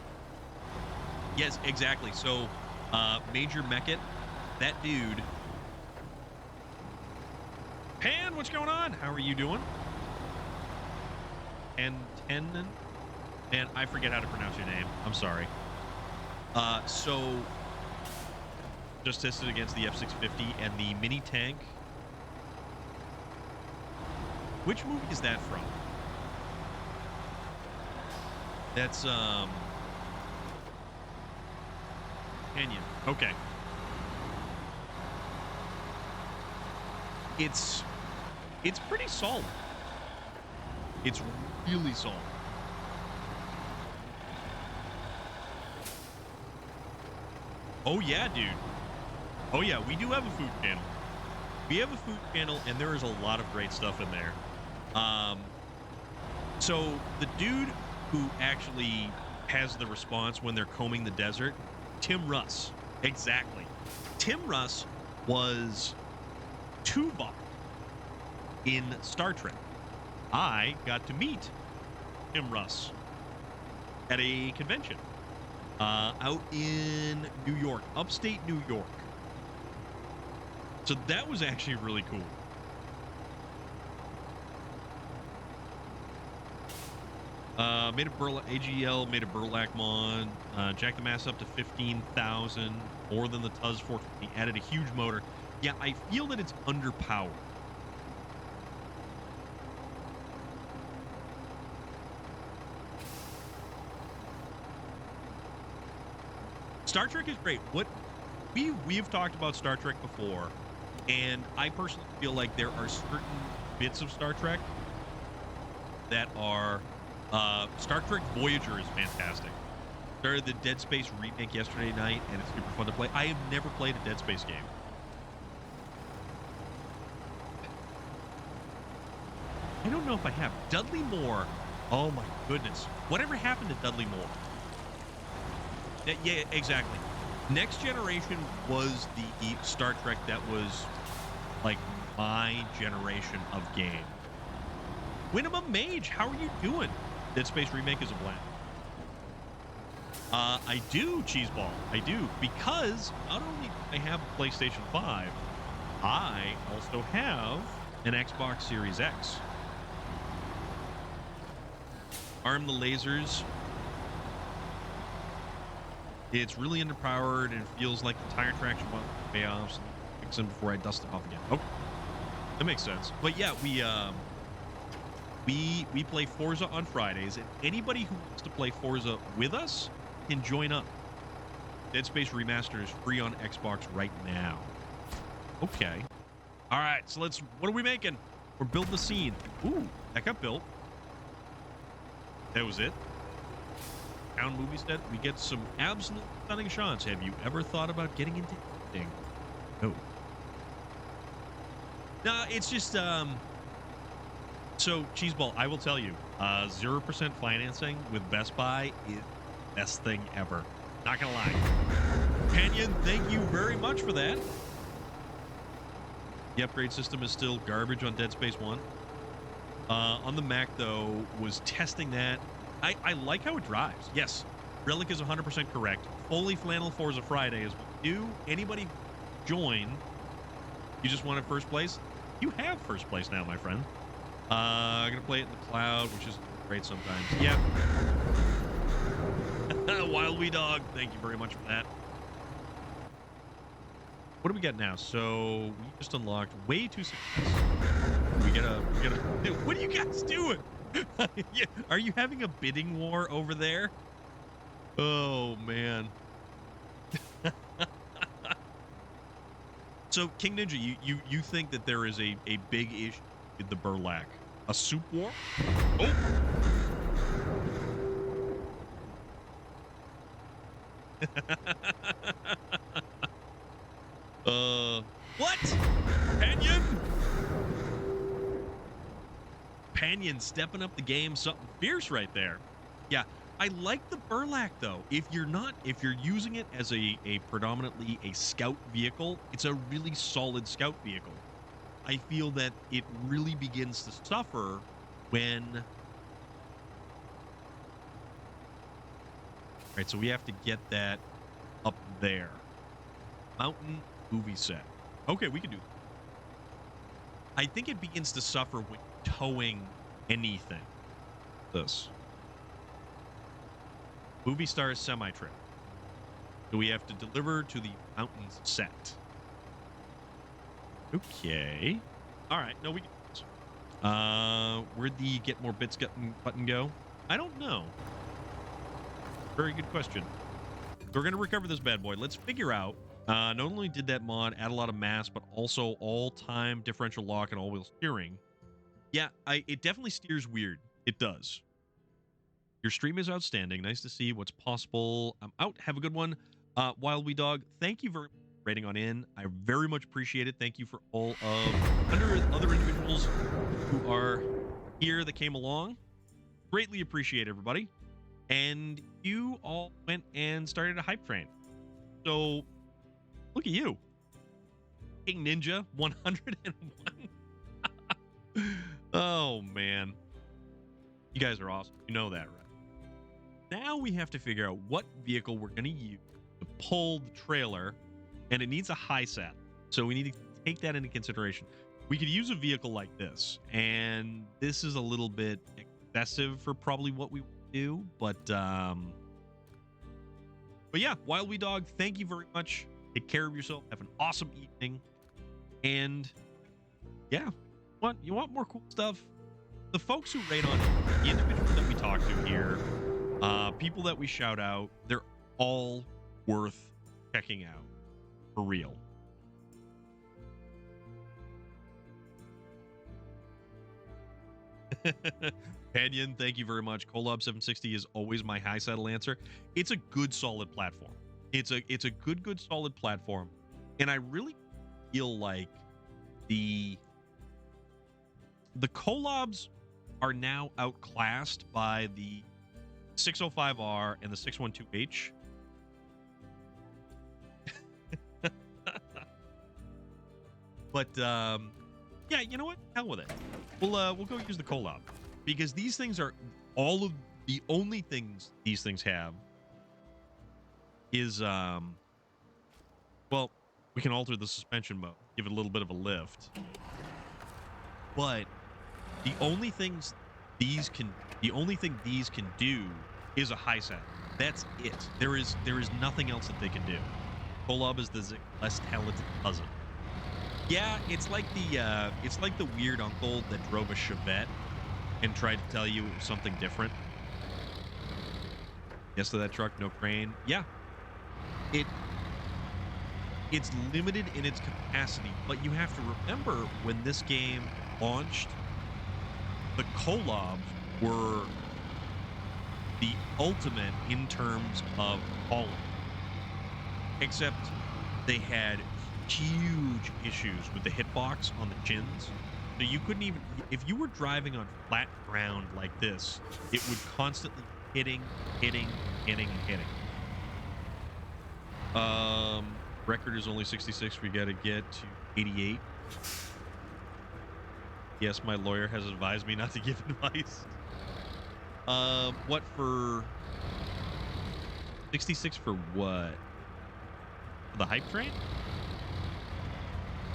Yes, exactly. So, Major Meckett, that dude. Pan, what's going on? How are you doing? And Tenon, and I forget how to pronounce your name. I'm sorry. So just tested against the F-650 and the mini tank. Which movie is that from? That's Canyon. Okay. It's pretty solid. It's really solid. Oh yeah, dude. Oh yeah, we do have a food channel. We have a food channel, and there is a lot of great stuff in there. So the dude who actually has the response when they're combing the desert, Tim Russ. Exactly. Tim Russ was Tuvok in Star Trek. I got to meet Tim Russ at a convention out in New York, upstate New York. So that was actually really cool. Made a burlap AGL, made a burlap mod, jacked the mass up to 15,000, more than the Tuz 450, added a huge motor. Yeah, I feel that it's underpowered. Star Trek is great. What we've talked about Star Trek before, and I personally feel like there are certain bits of Star Trek that are Star Trek Voyager is fantastic. Started the Dead Space remake yesterday night, and it's super fun to play. I have never played a Dead Space game. I don't know if I have. Dudley Moore. Oh my goodness. Whatever happened to Dudley Moore? Yeah, exactly. Next Generation was the Star Trek that was like my generation of game. Winnemem Mage, how are you doing? Dead Space remake is a blast. I do, Cheeseball. I do, because not only do I have a PlayStation 5, I also have an Xbox Series X. Arm the lasers. It's really underpowered and it feels like the tire traction won't pay off. So fix them before I dust it off again. Oh, that makes sense. But yeah, we play Forza on Fridays, and anybody who wants to play Forza with us can join up. Dead Space Remastered is free on Xbox right now. Okay. All right, so what are we making? We're building the scene. Ooh, that got built. That was it. Town movie set. We get some absolute stunning shots. Have you ever thought about getting into anything? No. No, it's just so Cheeseball, I will tell you, 0% financing with Best Buy is the best thing ever. Not gonna lie. Canyon, thank you very much for that. The upgrade system is still garbage on Dead Space 1. On the Mac, though, was testing that. I like how it drives. Yes, Relic is 100% correct. Fully Flannel Forza Friday is what we do. Anybody join, you just wanted first place? You have first place now, my friend. I'm going to play it in the cloud, which is great sometimes. Yeah. Wild Wee Dog, thank you very much for that. What do we got now? So we just unlocked way too success. We gotta. Dude, what are you guys doing? Are you having a bidding war over there? Oh man. So King Ninja, you think that there is a big issue with the Burlack? A soup war? Oh. What? Panion? Panion stepping up the game, something fierce right there. Yeah, I like the Burlack though. If you're using it as a predominantly a scout vehicle, it's a really solid scout vehicle. I feel that it really begins to suffer when. All right, so we have to get that up there. Mountain movie set. Okay, we can do that. I think it begins to suffer when towing anything. This. Movie star semi-trip. Do we have to deliver to the mountains set? Okay. All right. No, we can. Where'd the get more bits button go? I don't know. Very good question. So we're going to recover this bad boy. Let's figure out. Not only did that mod add a lot of mass, but also all-time differential lock and all-wheel steering. Yeah, it definitely steers weird. It does. Your stream is outstanding. Nice to see what's possible. I'm out. Have a good one. Wild Wee Dog, thank you very much for rating on in. I very much appreciate it. Thank you for all of other individuals who are here that came along. Greatly appreciate everybody. And you all went and started a hype train. So look at you. King Ninja 101. Oh, man. You guys are awesome. You know that, right? Now we have to figure out what vehicle we're going to use to pull the trailer, and it needs a high set. So we need to take that into consideration. We could use a vehicle like this, and this is a little bit excessive for probably what we do, but yeah, Wild Wee Dog, thank you very much. Take care of yourself. Have an awesome evening. And yeah, you want more cool stuff? The folks who rate on it, the individuals that we talk to here, people that we shout out, they're all worth checking out for real. Panyon, thank you very much. Kolob 760 is always my high saddle answer. It's a good solid platform. It's a good solid platform. And I really feel like the Kolobs are now outclassed by the 605R and the 612H. But yeah, you know what? Hell with it. We'll go use the Kolob because these things are all of the only things these things have is well, we can alter the suspension mode, give it a little bit of a lift. But the only thing these can do is a high saddle. That's it. There is nothing else that they can do. Kolob is the less talented cousin. Yeah, it's like the weird uncle that drove a Chevette and tried to tell you it was something different. Yes to that truck, no crane. Yeah. It's limited in its capacity, but you have to remember when this game launched, the Kolobs were the ultimate in terms of hauling. Except they had huge issues with the hitbox on the chins. So you couldn't even, if you were driving on flat ground like this, it would constantly hitting. Record is only 66. We got to get to 88. Yes, my lawyer has advised me not to give advice. What for? 66 for what? For the hype train?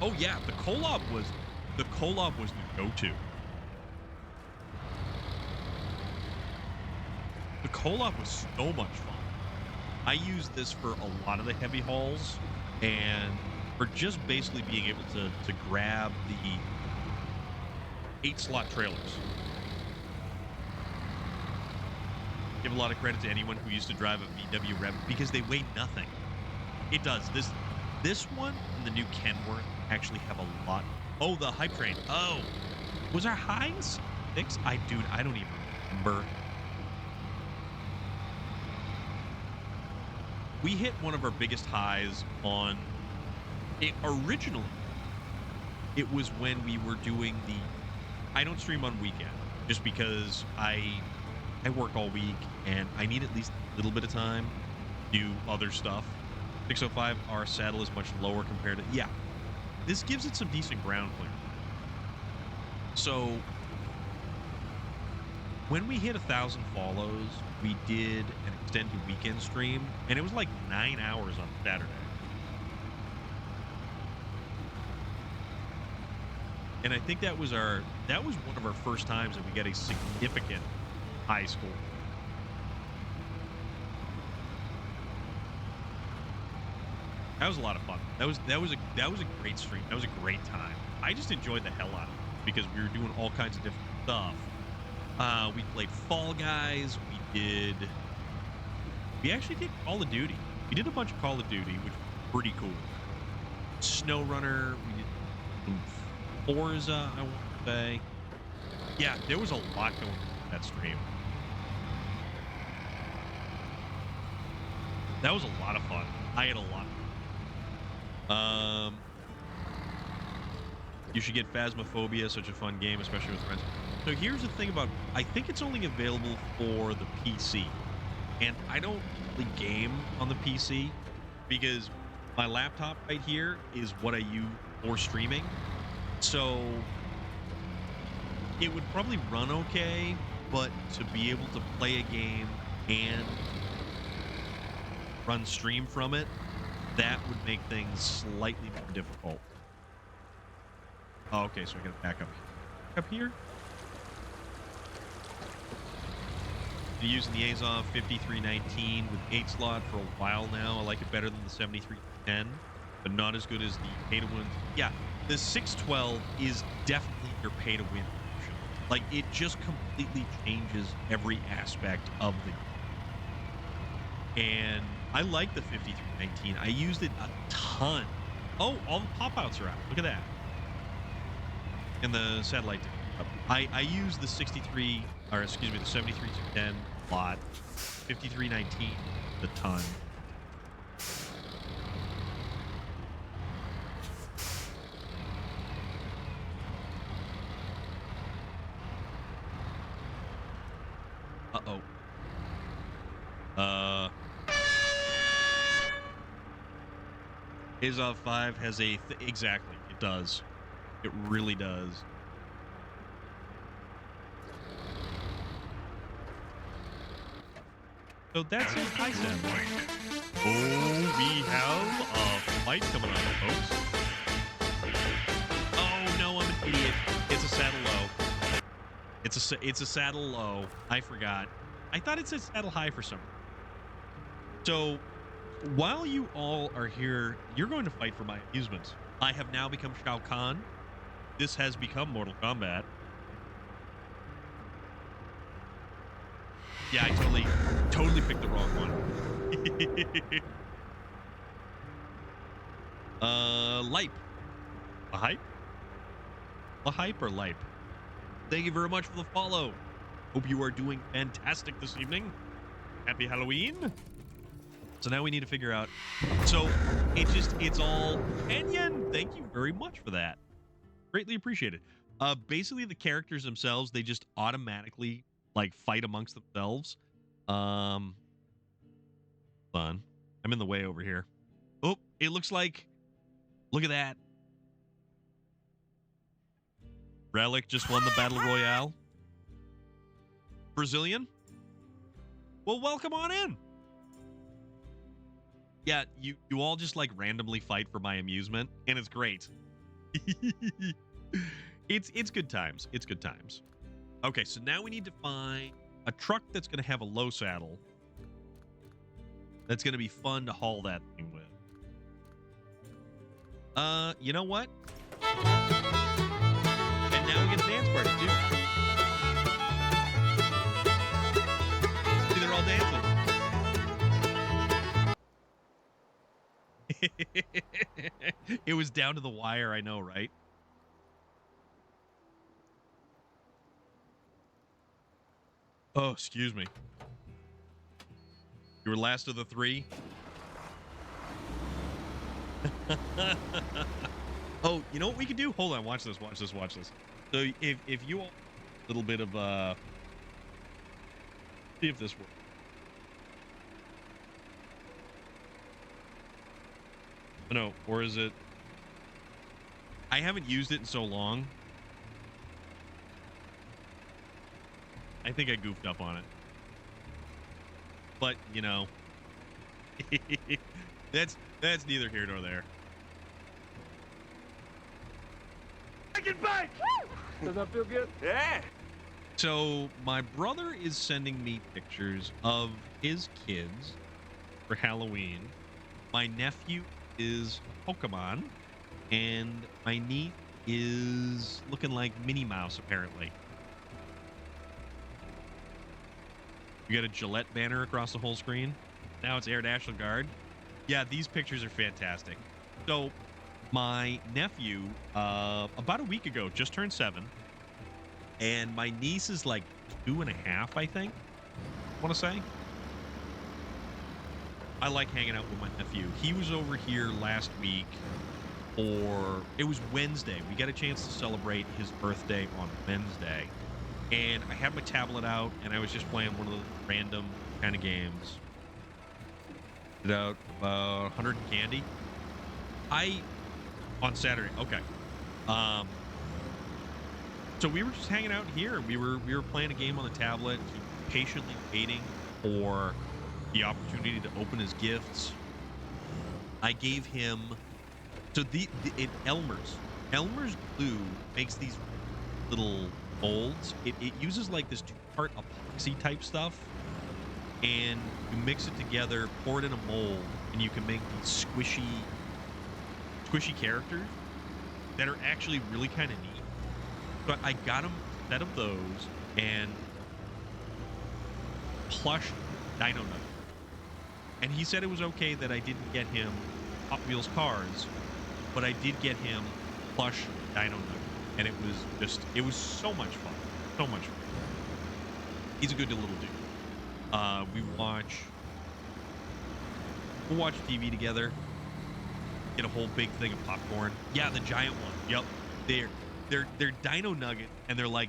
Oh yeah, the Kolob was the go-to. The Kolob was so much fun. I used this for a lot of the heavy hauls and for just basically being able to grab the 8-slot trailers. Give a lot of credit to anyone who used to drive a VW Rev because they weigh nothing. It does. This one and the new Kenworth actually have a lot. Oh, the hype train. Oh, was our highs 6? I don't even remember. We hit one of our biggest highs on it originally. It was when we were doing the. I don't stream on weekend just because I work all week and I need at least a little bit of time to do other stuff. 605, our saddle is much lower compared to. Yeah, this gives it some decent ground clear. So when we hit 1,000 follows, we did an extended weekend stream, and it was like 9 hours on Saturday. And I think that was one of our first times that we got a significant high score. That was a lot of fun. That was a great stream. That was a great time. I just enjoyed the hell out of it because we were doing all kinds of different stuff. We played Fall Guys. We actually did Call of Duty. We did a bunch of Call of Duty, which was pretty cool. SnowRunner. We did Forza, I want to say. Yeah, there was a lot going on in that stream. That was a lot of fun. I had a lot of fun. You should get Phasmophobia, such a fun game, especially with friends. So here's the thing about, I think it's only available for the PC. And I don't really game on the PC because my laptop right here is what I use for streaming. So it would probably run okay, but to be able to play a game and run stream from it, that would make things slightly more difficult. Oh, okay, so I gotta back up here. Been using the Azov 5319 with 8-slot for a while now. I like it better than the 7310, but not as good as the pay-to-win. Yeah, the 612 is definitely your pay-to-win option. Like, it just completely changes every aspect of the game. And I like the 5319. I used it a ton. Oh, all the pop-outs are out. Look at that. And the satellite. I use the 63, or excuse me, the 73-10 lot, 5319 the ton. Uh-oh. Azov 5 has a... exactly, it does. It really does. So that's it. Hi, Sam. Oh, we have a fight coming up, folks. Oh, no, I'm an idiot. It's a saddle low. It's a saddle low. I forgot. I thought it said saddle high for some reason. So, while you all are here, you're going to fight for my amusement. I have now become Shao Kahn. This has become Mortal Kombat. Yeah, I totally picked the wrong one. Lipe. A hype? A hype or Lipe? Thank you very much for the follow. Hope you are doing fantastic this evening. Happy Halloween. So now we need to figure out. So it's all Kenyan. Thank you very much for that. Greatly appreciated. Basically the characters themselves, they just automatically like fight amongst themselves. Fun. I'm in the way over here. Oh, it looks like, look at that. Relic just won the Battle Royale. Brazilian? Well, welcome on in. Yeah, you all just like randomly fight for my amusement, and it's great. It's good times. It's good times. Okay, so now we need to find a truck that's going to have a low saddle. That's going to be fun to haul that thing with. You know what? And now we get a dance party too. See, they're all dancing. It was down to the wire, I know, right? Oh, excuse me. You were last of the three? Oh, you know what we could do? Hold on, watch this. So if you all a little bit of see if this works. No, or is it? I haven't used it in so long. I think I goofed up on it. But, you know, that's neither here nor there. Get back! Does that feel good? Yeah. So my brother is sending me pictures of his kids for Halloween. My nephew is Pokemon, and my niece is looking like Minnie Mouse, apparently. You got a Gillette banner across the whole screen. Now it's Air National Guard. Yeah, these pictures are fantastic. So my nephew, about a week ago, just turned 7. And my niece is like 2.5, I think. I want to say. I like hanging out with my nephew. He was over here last week for, it was Wednesday. We got a chance to celebrate his birthday on Wednesday. And I had my tablet out, and I was just playing one of the random kind of games. Did out about 100 candy. On Saturday. Okay. So we were just hanging out here. We were playing a game on the tablet, patiently waiting for the opportunity to open his gifts. I gave him Elmer's glue makes these little molds. It uses like this 2-part epoxy type stuff, and you mix it together, pour it in a mold, and you can make these squishy characters that are actually really kind of neat. So I got him a set of those and plush Dino Nugget. And he said it was okay that I didn't get him Hot Wheels cars, but I did get him plush Dino Nugget. and it was so much fun, so much fun. He's a good little dude. We'll watch TV together. Get a whole big thing of popcorn. Yeah, the giant one. Yep, they're Dino Nuggets, and they're like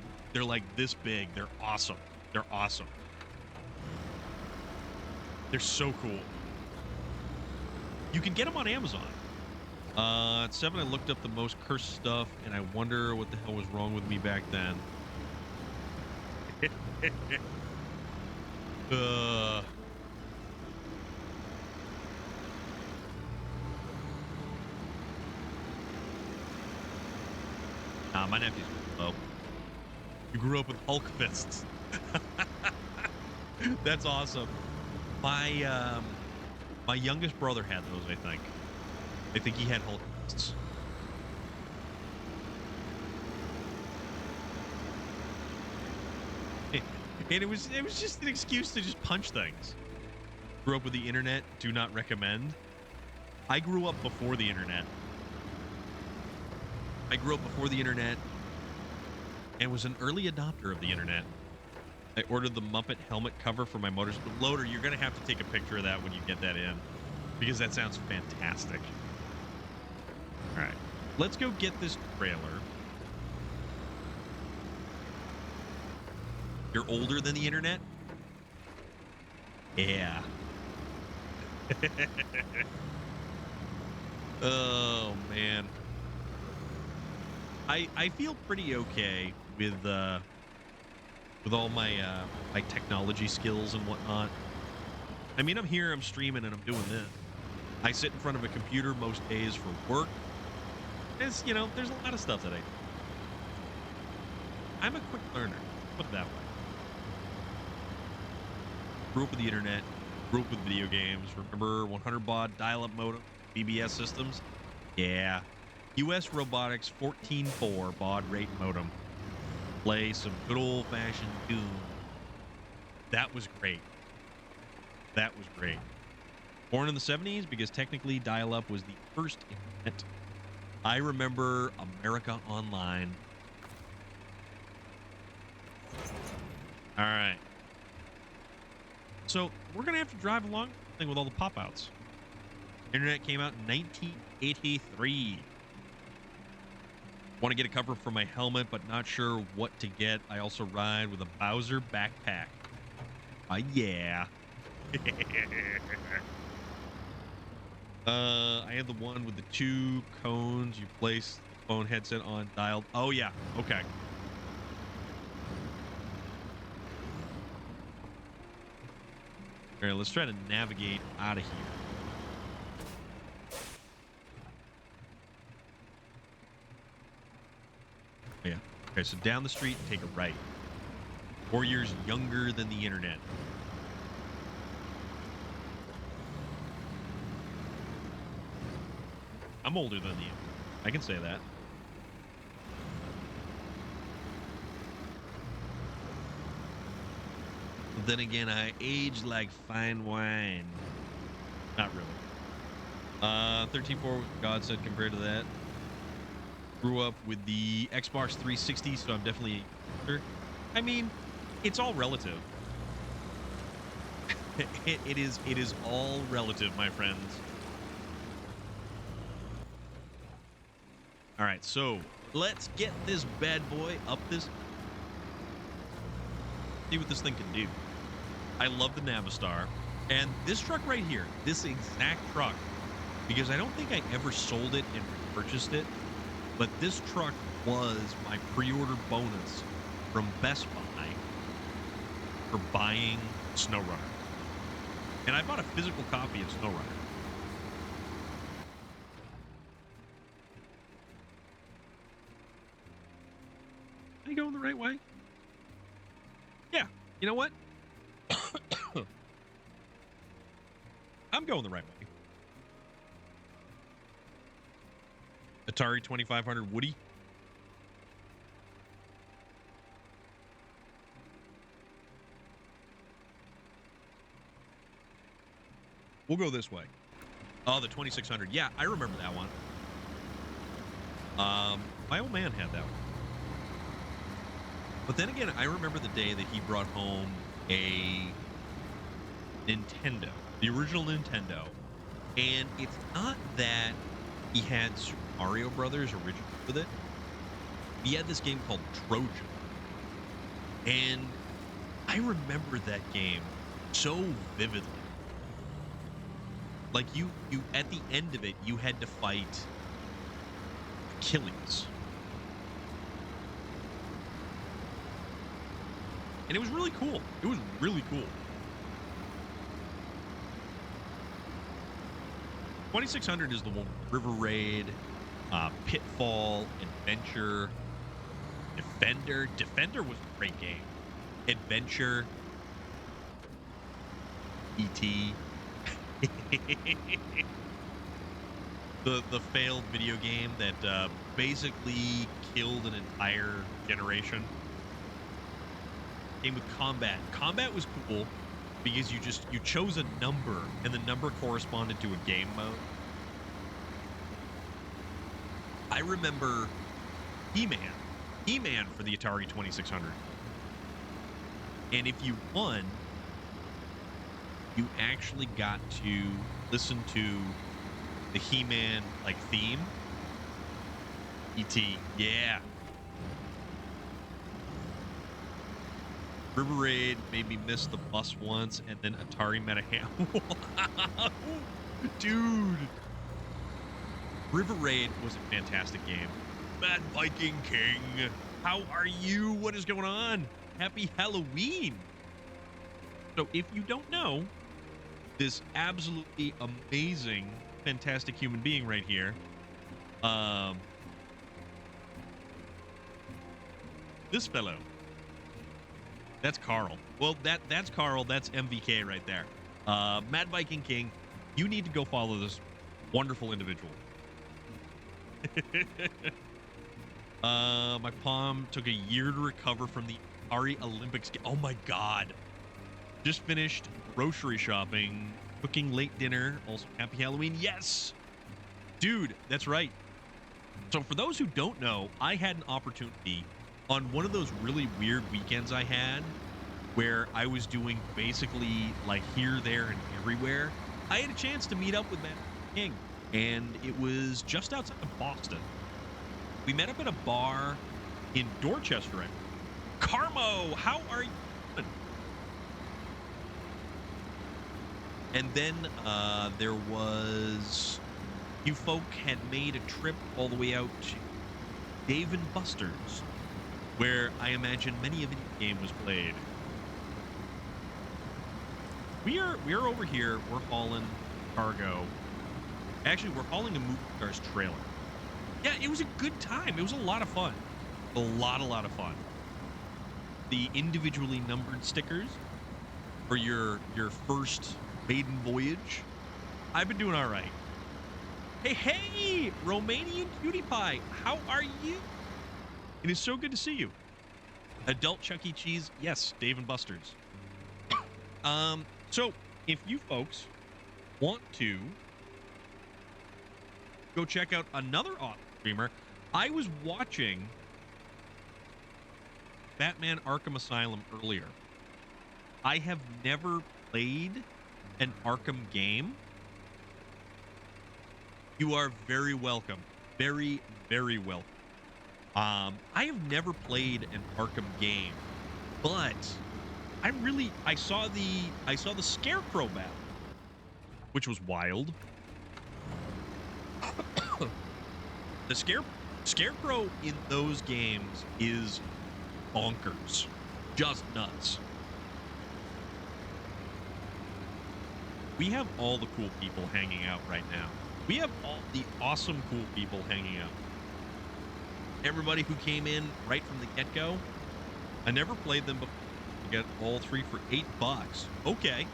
this big. They're awesome. They're awesome. They're so cool. You can get them on Amazon. At 7, I looked up the most cursed stuff, and I wonder what the hell was wrong with me back then. Nah, my nephew's low. You grew up with Hulk fists. That's awesome. My youngest brother had those, I think. I think he had Hulk fists. And it was just an excuse to just punch things. Grew up with the internet, do not recommend. I grew up before the internet. And was an early adopter of the internet. I ordered the Muppet helmet cover for my motorcycle. Loader, you're going to have to take a picture of that when you get that in, because that sounds fantastic. All right, let's go get this trailer. You're older than the internet? Yeah. Oh, man. I feel pretty okay with all my my technology skills and whatnot. I mean, I'm here, I'm streaming, and I'm doing this. I sit in front of a computer most days for work. There's a lot of stuff that I do. I'm a quick learner, put it that way. Grew up with the internet, grew up with video games. Remember 100 baud dial-up modem, BBS systems? Yeah. US Robotics 14.4 baud rate modem. Play some good old-fashioned Doom. That was great. That was great. Born in the 70s, because technically dial-up was the first internet. I remember America Online. All right. So we're going to have to drive along with all the pop-outs. Internet came out in 1983. Want to get a cover for my helmet, but not sure what to get. I also ride with a Bowser backpack. Yeah. I had the one with the 2 cones. You place the phone headset on dialed. Oh, yeah. Okay. All right, let's try to navigate out of here. Yeah. Okay, so down the street, take a right. 4 years younger than the internet. I'm older than the internet. I can say that. But then again, I age like fine wine. Not really. 13.4 God said compared to that. Grew up with the Xbox 360, so I'm definitely I mean, it's all relative. it is all relative, my friends. All right, so let's get this bad boy up this. See what this thing can do. I love the Navistar, and this truck right here, this exact truck, because I don't think I ever sold it and purchased it, but this truck was my pre-order bonus from Best Buy for buying SnowRunner. And I bought a physical copy of SnowRunner. Are you going the right way? Yeah. You know what? I'm going the right way. Atari 2500 Woody. We'll go this way. Oh, the 2600. Yeah, I remember that one. My old man had that one. But then again, I remember the day that he brought home a Nintendo, the original Nintendo. And it's not that he had Super Mario Brothers original with it. He had this game called Trojan. And I remember that game so vividly. Like you at the end of it, you had to fight Achilles. And it was really cool. It was really cool. 2600 is the one with River Raid, Pitfall, Adventure, Defender. Defender was a great game. Adventure, E.T. the failed video game that basically killed an entire generation. Game with combat. Combat was cool because you chose a number and the number corresponded to a game mode. I remember He-Man for the Atari 2600. And if you won, you actually got to listen to the He-Man like theme. E.T. Yeah. River Raid made me miss the bus once, and then Atari Meta Ham. Wow. Dude. River Raid was a fantastic game. Mad Viking King. How are you? What is going on? Happy Halloween. So if you don't know, this absolutely amazing, fantastic human being right here, this fellow, that's Carl. Well, that's Carl. That's MVK right there. Mad Viking King, you need to go follow this wonderful individual. My palm took a year to recover from the Atari Olympics. Oh my God. Just finished grocery shopping, cooking late dinner. Also, happy Halloween. Yes. Dude, that's right. So for those who don't know, I had an opportunity on one of those really weird weekends I had where I was doing basically like here, there, and everywhere. I had a chance to meet up with Matt King, and it was just outside of Boston. We met up at a bar in Dorchester. Carmo, how are you doing? And then there was, you folk had made a trip all the way out to Dave & Buster's, where I imagine many a video game was played. We are over here. We're hauling cargo. Actually, we're hauling a movie car's trailer. Yeah, it was a good time. It was a lot of fun. A lot of fun. The individually numbered stickers for your first maiden voyage. I've been doing all right. Hey, Romanian cutie pie. How are you? It is so good to see you. Adult Chuck E. Cheese. Yes, Dave & Buster's. So if you folks want to go check out another awesome streamer, I was watching Batman Arkham Asylum earlier. I have never played an Arkham game. You are very welcome. Very, very welcome. I have never played an Arkham game, but I saw the Scarecrow battle, which was wild. The Scarecrow in those games is bonkers. Just nuts. We have all the cool people hanging out right now. We have all the awesome cool people hanging out. Everybody who came in right from the get-go. I never played them before. I got all three for $8. Okay.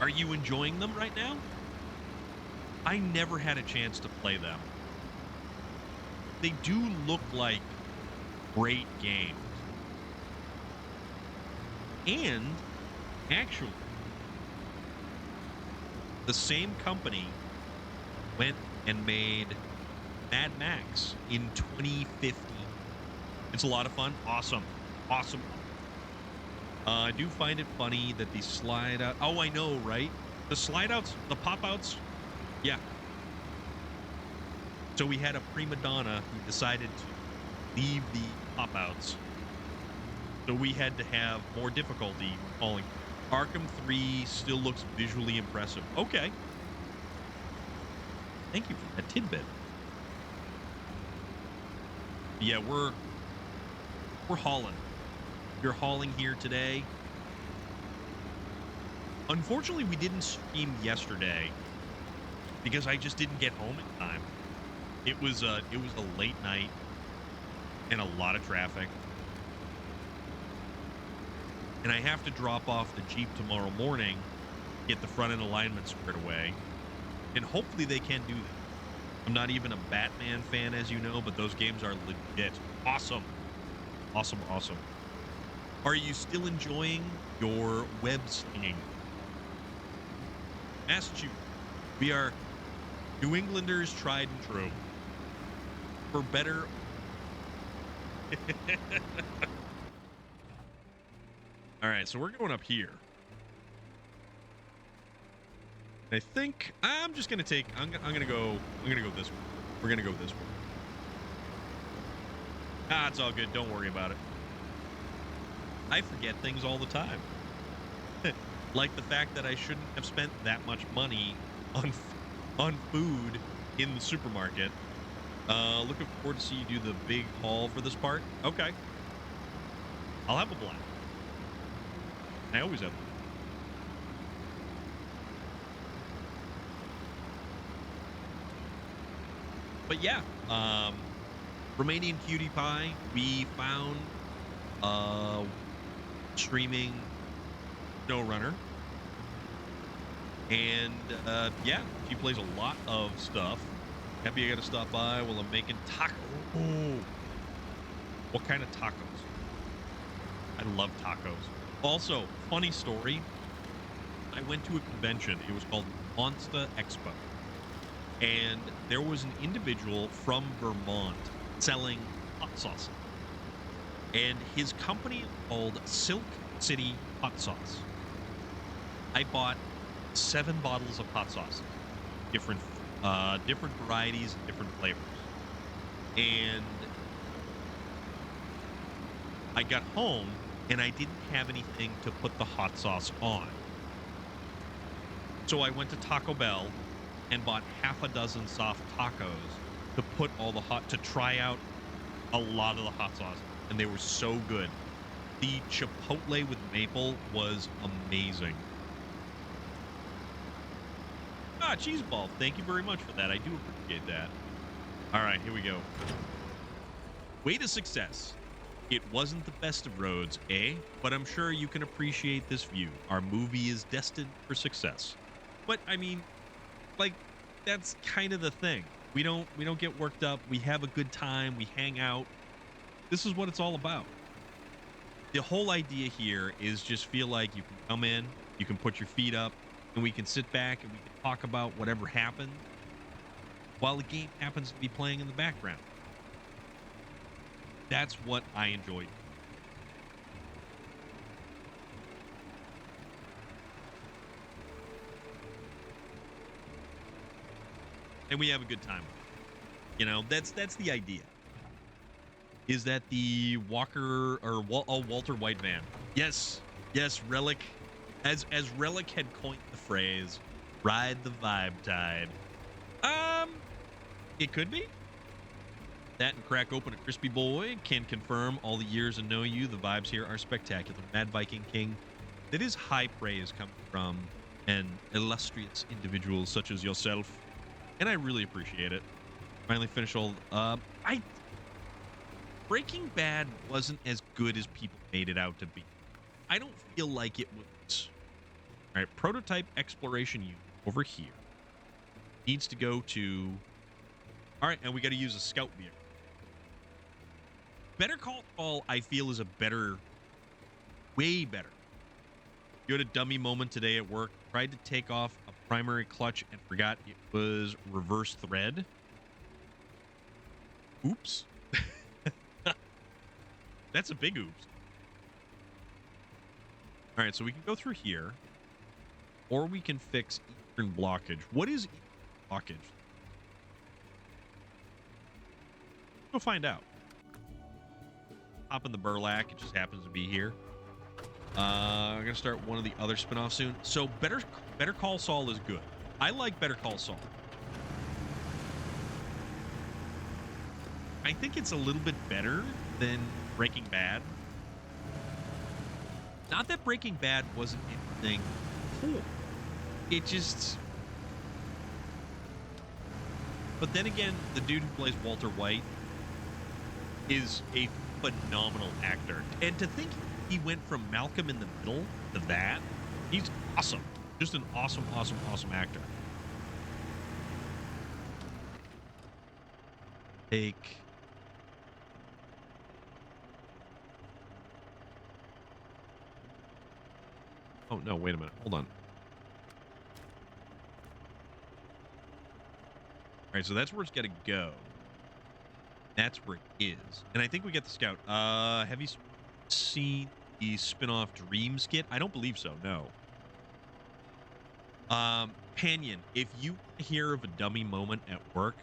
Are you enjoying them right now? I never had a chance to play them. They do look like great games. And actually, the same company went and made Mad Max in 2015. It's a lot of fun. Awesome. Awesome. I do find it funny that the slide out. Oh, I know, right? The slide outs, the pop outs. Yeah. So we had a prima donna who decided to leave the pop outs. So we had to have more difficulty falling. Arkham 3 still looks visually impressive. Okay. Thank you for that tidbit. Yeah, we're hauling. You're hauling here today. Unfortunately, we didn't stream yesterday because I just didn't get home in time. It was a late night and a lot of traffic. And I have to drop off the Jeep tomorrow morning, get the front end alignment squared away, and hopefully they can do that. I'm not even a Batman fan, as you know, but those games are legit. Awesome. Awesome, awesome. Are you still enjoying your web slinging? Massachusetts. We are New Englanders tried and true. For better. All right, so we're going up here. I think I'm just gonna take. I'm gonna go this way. We're gonna go this way. Ah, it's all good. Don't worry about it. I forget things all the time. Like the fact that I shouldn't have spent that much money on food in the supermarket. Looking forward to see you do the big haul for this part. Okay. I'll have a blast. I always have. But yeah, Romanian Cutie Pie, we found streaming SnowRunner. And yeah, she plays a lot of stuff. Happy I got to stop by while I'm making tacos. Oh, what kind of tacos? I love tacos. Also, funny story. I went to a convention. It was called Monster Expo. And there was an individual from Vermont selling hot sauce. And his company is called Silk City Hot Sauce. I bought 7 bottles of hot sauce, different varieties, different flavors. And I got home and I didn't have anything to put the hot sauce on. So I went to Taco Bell and bought half a dozen soft tacos to put all the to try out a lot of the hot sauce. And they were so good. The chipotle with maple was amazing. Ah, cheese ball. Thank you very much for that. I do appreciate that. All right, here we go. Way to success. It wasn't the best of roads, eh? But I'm sure you can appreciate this view. Our movie is destined for success. But I mean, like, that's kind of the thing. We don't get worked up. We have a good time. We hang out. This is what it's all about. The whole idea here is just feel like you can come in, you can put your feet up, and we can sit back and we can talk about whatever happened while the game happens to be playing in the background. That's what I enjoyed. And we have a good time. You know, that's the idea. Is that the Walker or Walter White van? Yes, Relic. As Relic had coined the phrase, "Ride the vibe tide." It could be. That and crack open a crispy boy can confirm all the years and know you. The vibes here are spectacular. Mad Viking King. That is high praise coming from an illustrious individual such as yourself, and I really appreciate it. Finally finished all. Breaking Bad wasn't as good as people made it out to be. I don't feel like it was. All right, prototype exploration unit over here needs to go to. All right, and we got to use a scout vehicle. Better Call Saul, I feel, is a better, way better. You had a dummy moment today at work. Tried to take off a primary clutch and forgot it was reverse thread. Oops. That's a big oops. All right, so we can go through here, or we can fix eastern blockage. What is eastern blockage? We'll find out. Hop in the Burlak. It just happens to be here. I'm gonna start one of the other spin-offs soon. So Better Call Saul is good. I like Better Call Saul. I think it's a little bit better than Breaking Bad. Not that Breaking Bad wasn't anything cool. It just... But then again, the dude who plays Walter White is a phenomenal actor. And to think he went from Malcolm in the Middle to that, he's awesome. Just an awesome, awesome, awesome actor. Take... Oh, no, wait a minute. Hold on. All right, so that's where it's got to go. That's where it is. And I think we get the scout. Have you seen the spin-off Dream skit? I don't believe so, no. Panion, if you hear of a dummy moment at work,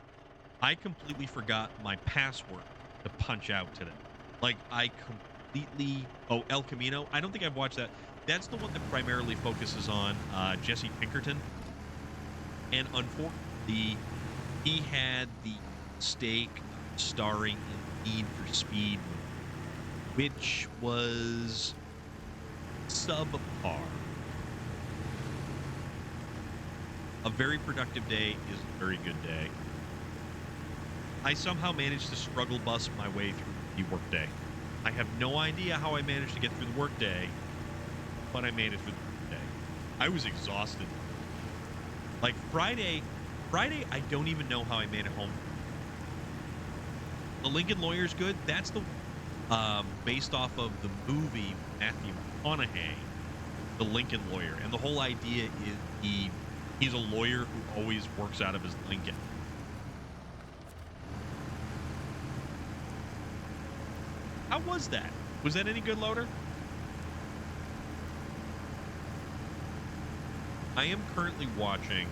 I completely forgot my password to punch out today. Like, I completely... Oh, El Camino? I don't think I've watched that. That's the one that primarily focuses on Jesse Pinkerton. And unfortunately, he had the mistake of starring in Need for Speed, which was subpar. A very productive day is a very good day. I somehow managed to struggle bus my way through the workday. I have no idea how I managed to get through the workday, but I made it through the day. I was exhausted. Like Friday, I don't even know how I made it home. The Lincoln Lawyer's good. That's the based off of the movie Matthew McConaughey, The Lincoln Lawyer, and the whole idea is he's a lawyer who always works out of his Lincoln. How was that? Was that any good, Loader? I am currently watching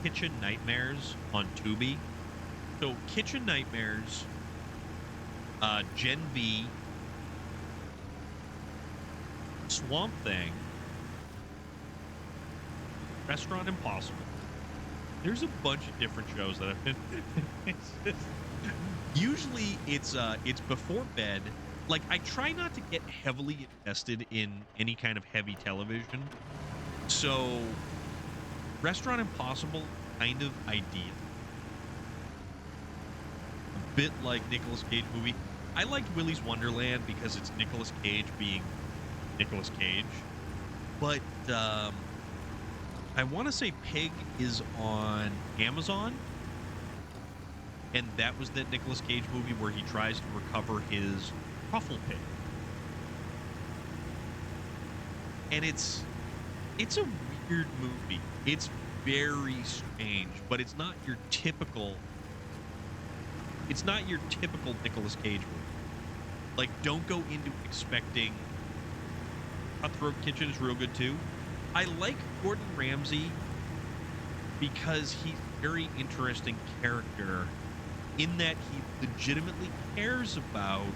Kitchen Nightmares on Tubi. So Kitchen Nightmares, Gen V, Swamp Thing, Restaurant Impossible. There's a bunch of different shows that I've been... Usually it's before bed. Like, I try not to get heavily invested in any kind of heavy television. So, Restaurant Impossible, kind of ideal. A bit like Nicolas Cage movie. I liked Willy's Wonderland because it's Nicolas Cage being Nicolas Cage. But, I want to say Pig is on Amazon. And that was that Nicolas Cage movie where he tries to recover his truffle pig. And it's a weird movie. It's very strange, but it's not your typical Nicolas Cage movie. Like, don't go into expecting... Cutthroat Kitchen is real good too. I like Gordon Ramsay because he's a very interesting character in that he legitimately cares about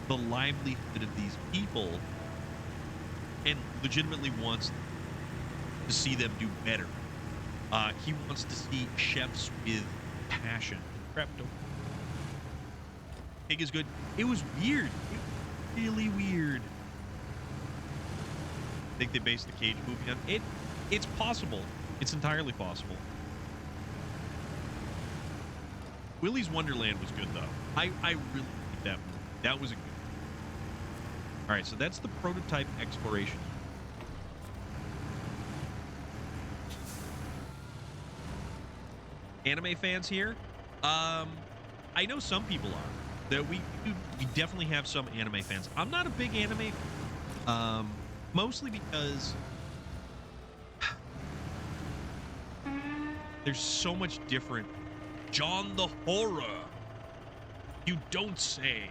the livelihood of these people and legitimately wants to see them do better. He wants to see chefs with passion. Crap, don't. Pig is good. It was weird. It was really weird. I think they based the Cage movie on it. It's possible. It's entirely possible. Willy's Wonderland was good, though. I really liked that movie. That was a good one. All right, so that's the prototype exploration. Anime fans here? I know some people are. That we definitely have some anime fans. I'm not a big anime fan. Mostly because there's so much different. John the Horror. You don't say.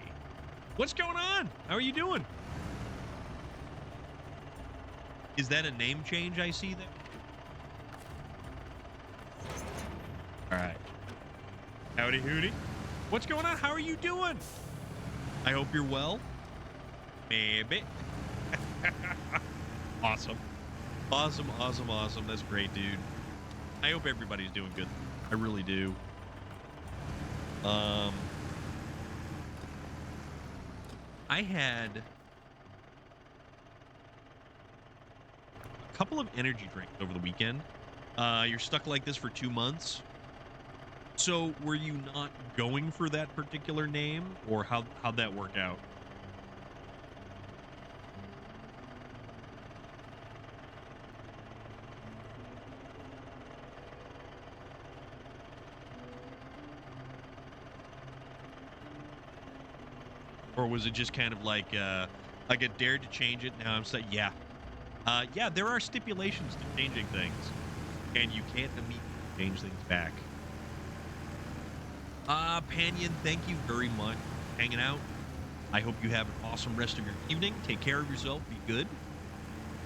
What's going on? How are you doing? Is that a name change I see there? All right. Howdy Hooty. What's going on? How are you doing? I hope you're well. Maybe. Awesome. Awesome, awesome, awesome. That's great, dude. I hope everybody's doing good. I really do. I had a couple of energy drinks over the weekend. You're stuck like this for 2 months. So were you not going for that particular name, or how'd that work out? Or was it just kind of like I dared to change it, now I'm saying, yeah. Yeah, there are stipulations to changing things, and you can't immediately change things back. Panion, thank you very much for hanging out. I hope you have an awesome rest of your evening. Take care of yourself, be good,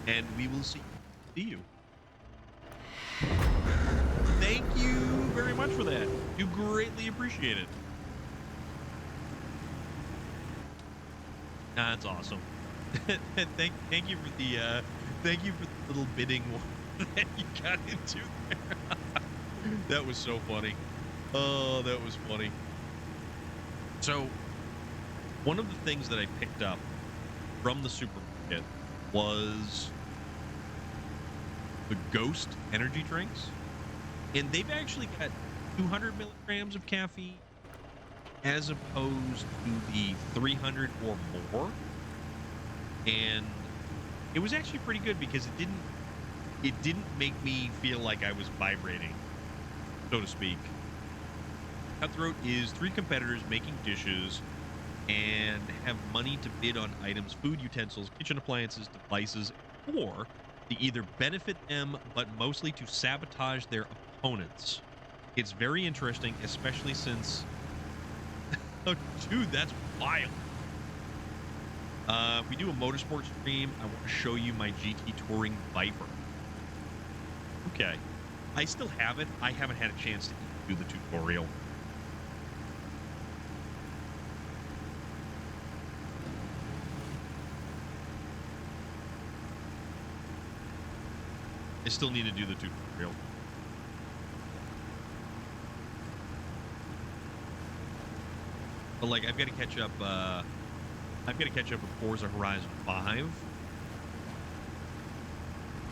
and we will see you. Thank you very much for that. You greatly appreciate it. That's awesome. thank you for the little bidding one that you got into there. That was so funny. Oh, that was funny. So, one of the things that I picked up from the supermarket was the Ghost energy drinks, and they've actually got 200 milligrams of caffeine as opposed to the 300 or more. And it was actually pretty good because it didn't make me feel like I was vibrating, so to speak. Cutthroat is 3 competitors making dishes and have money to bid on items, food utensils, kitchen appliances, devices, or to either benefit them, but mostly to sabotage their opponents. It's very interesting, especially since... Oh, dude, that's wild. If we do a motorsport stream, I want to show you my GT Touring Viper. Okay. I still have it. I haven't had a chance to do the tutorial. I still need to do the tutorial. But like, I've got to catch up. I've got to catch up with Forza Horizon 5.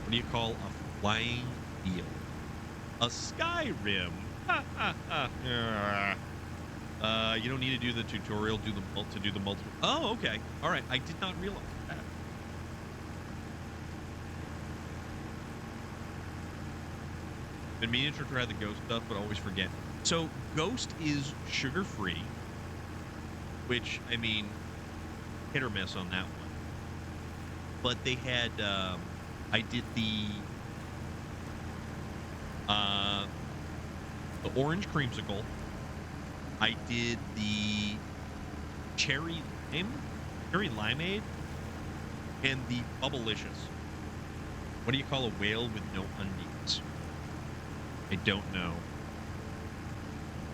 What do you call a flying eel? A Skyrim. You don't need to do the tutorial. Do the multiple. Oh, okay. All right. I did not realize that. Been meaning to try the Ghost stuff, but always forget. So Ghost is sugar-free, which, I mean, hit or miss on that one. But they had, I did the orange creamsicle. I did the cherry limeade, and the Bubblicious. What do you call a whale with no undies? I don't know.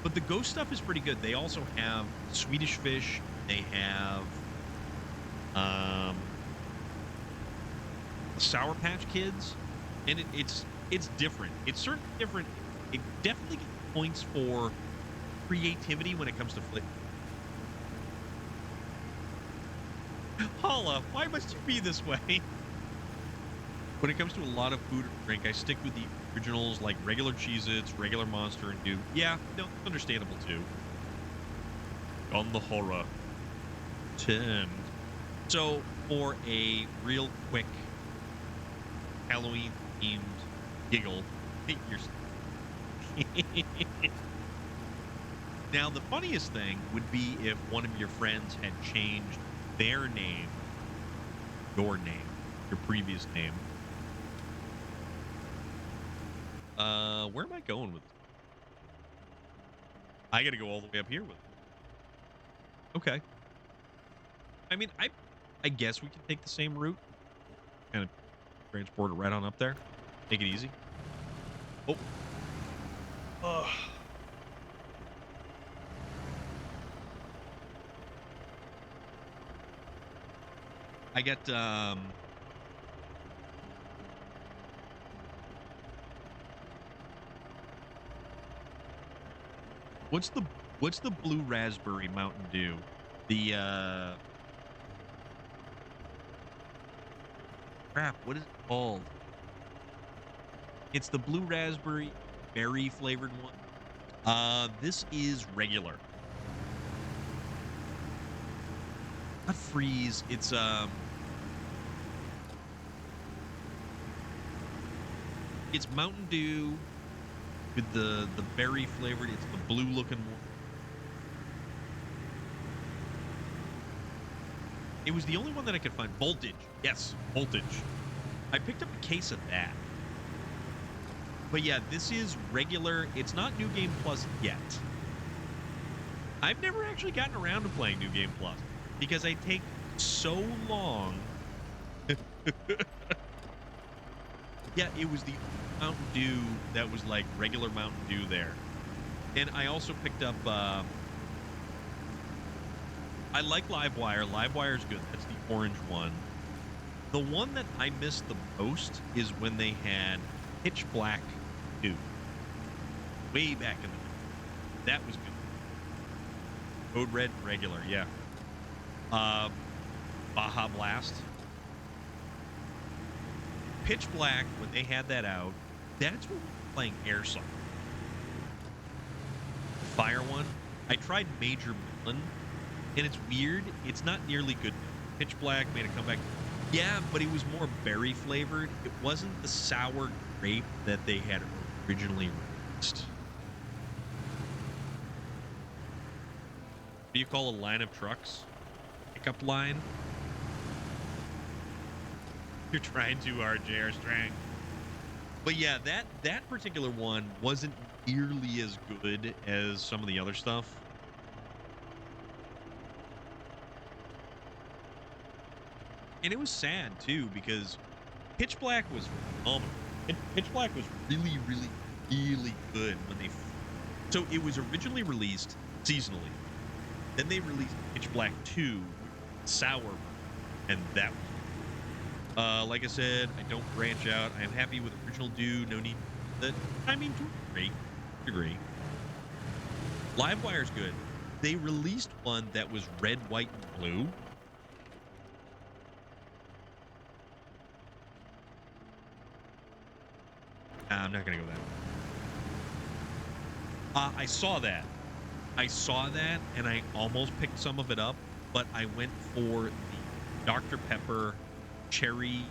But the Ghost stuff is pretty good. They also have Swedish Fish. They have Sour Patch Kids, and it's different. It's certainly different. It definitely gets points for creativity when it comes to flavor. Paula, why must you be this way? When it comes to a lot of food or drink, I stick with the originals like regular Cheez-Its, regular Monster, and Dew. Yeah, no, understandable too. On the horror. 10. So, for a real quick Halloween-themed giggle, now, the funniest thing would be if one of your friends had changed their name, your previous name. Where am I going with this? I gotta go all the way up here with it. Okay. I mean, I guess we can take the same route. Kind of Transport it right on up there. Make it easy. Oh. Ugh. I got what's the blue raspberry Mountain Dew? The crap, what is it called? It's the blue raspberry berry flavored one. This is regular. Not freeze, it's Mountain Dew with the berry flavored. It's the blue looking one. It was the only one that I could find. Voltage. Yes, Voltage. I picked up a case of that. But yeah, this is regular. It's not New Game Plus yet. I've never actually gotten around to playing New Game Plus because I take so long. Yeah, it was the Mountain Dew that was like regular Mountain Dew there. And I also picked up, I like Livewire. Livewire's good. That's the orange one. The one that I missed the most is when they had Pitch Black 2. Way back in the day. That was good. Code Red regular, yeah. Baja Blast. Pitch Black, when they had that out, that's when we were playing Airsoft. Fire one. I tried Major Millen, and it's weird. It's not nearly good. Pitch Black made a comeback. Yeah, but it was more berry flavored. It wasn't the sour grape that they had originally released. What do you call a line of trucks? Pickup line? You're trying too hard, JR Strang. But yeah, that particular one wasn't nearly as good as some of the other stuff. And it was sad too because Pitch Black was phenomenal. Pitch Black was really, really, really good when they. So it was originally released seasonally. Then they released Pitch Black 2, sour, and that. Like I said, I don't branch out. I am happy with original Dew. No need that. I mean, to a degree. Livewire's good. They released one that was red, white, and blue. I'm not gonna go that. I saw that. And I almost picked some of it up, but I went for the Dr. Pepper cherry.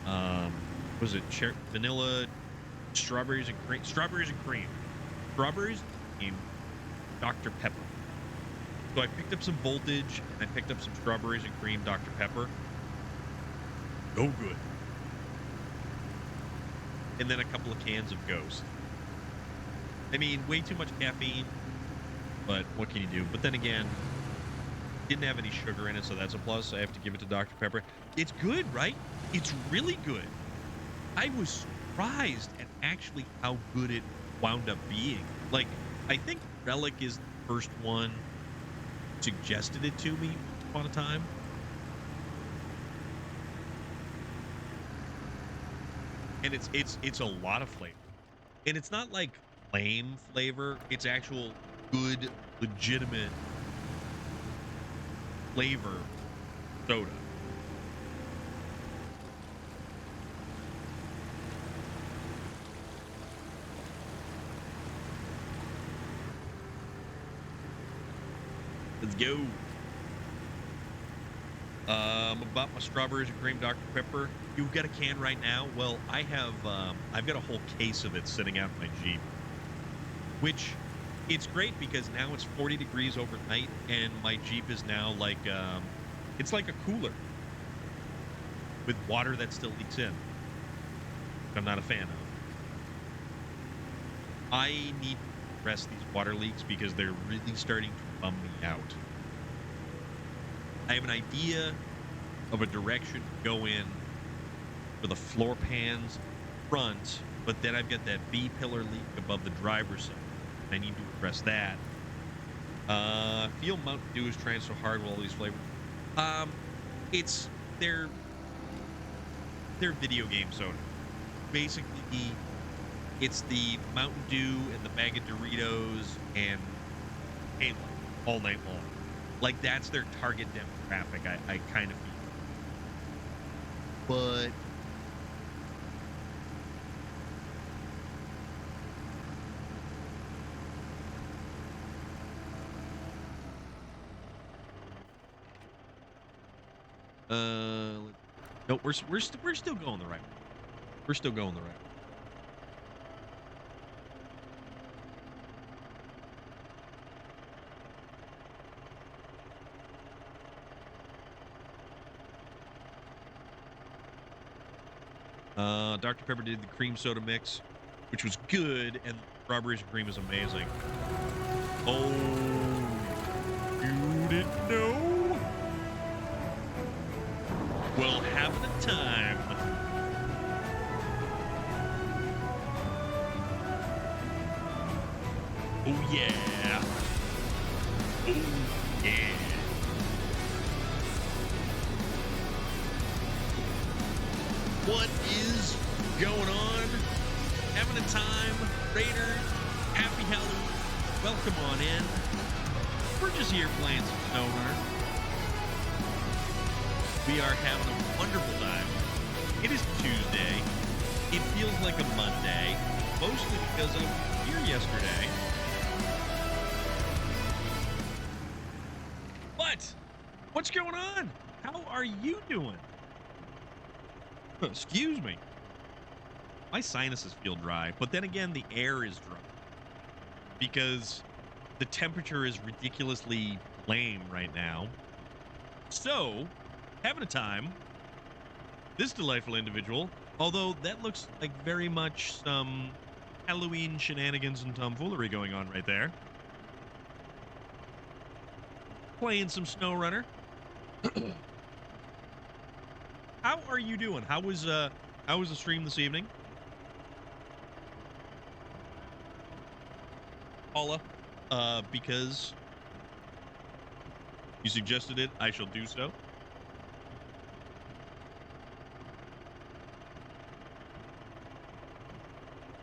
Was it vanilla, strawberries and cream? Strawberries and cream. Dr. Pepper. So I picked up some Voltage, and I picked up some strawberries and cream Dr. Pepper. So good. And then a couple of cans of Ghost. I mean, way too much caffeine, but what can you do? But then again, didn't have any sugar in it, so that's a plus. I have to give it to Dr. Pepper. It's good, right? It's really good. I was surprised at actually how good it wound up being. Like, I think Relic is the first one suggested it to me once upon a time. And it's a lot of flavor. And it's not like lame flavor. It's actual good, legitimate flavor soda. Let's go. About my strawberries and cream Dr. Pepper. You've got a can right now. Well, I have. I've got a whole case of it sitting out in my Jeep, which it's great because now it's 40 degrees overnight, and my Jeep is now like it's like a cooler with water that still leaks in. I'm not a fan of. I need to address these water leaks because they're really starting to bum me out. I have an idea of a direction to go in, for the floor pans front, but then I've got that B pillar leak above the driver's side. I need to address that. Feel Mountain Dew is trying so hard with all these flavors. It's their video game soda. Basically, it's the Mountain Dew and the bag of Doritos and Halo all night long. Like, that's their target demographic, I kind of feel. But no, we're still going the right way. We're still going the right way. Dr. Pepper did the cream soda mix, which was good, and strawberries and cream is amazing. Oh, you didn't know? Well, having a time. Oh, yeah. Oh, yeah. What is going on? Having a time, Raiders. Happy Halloween. Welcome on in. We're just here playing some SnowRunner. We are having a wonderful time. It is Tuesday. It feels like a Monday, mostly because I was here yesterday. What? What's going on? How are you doing? Excuse me. My sinuses feel dry, but then again, the air is dry because the temperature is ridiculously lame right now. So, having a time. This delightful individual, although that looks like very much some Halloween shenanigans and tomfoolery going on right there. Playing some SnowRunner. How are you doing? How was the stream this evening? Paula, because you suggested it, I shall do so.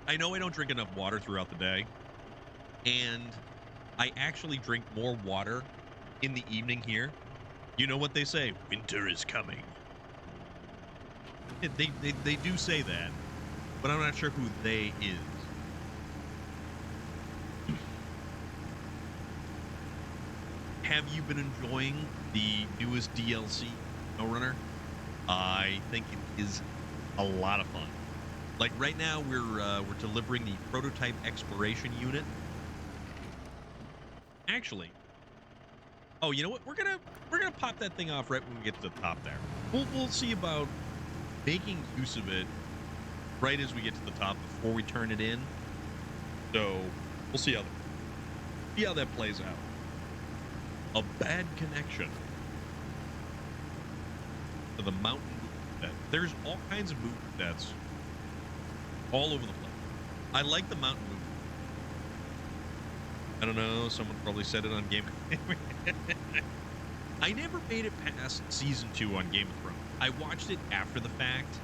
I know I don't drink enough water throughout the day, and I actually drink more water in the evening here. You know what they say, winter is coming. They do say that, but I'm not sure who they is. Have you been enjoying the newest DLC, SnowRunner? I think it is a lot of fun. Like right now, we're delivering the prototype exploration unit. Actually, oh, you know what? We're gonna pop that thing off right when we get to the top there. We'll see about making use of it right as we get to the top before we turn it in. So we'll see how that plays out. A bad connection to the mountain movement set. There's all kinds of movement sets all over the place. I like the mountain movement. I don't know, someone probably said it on Game I never made it past season 2 on Game of Thrones. I watched it after the fact,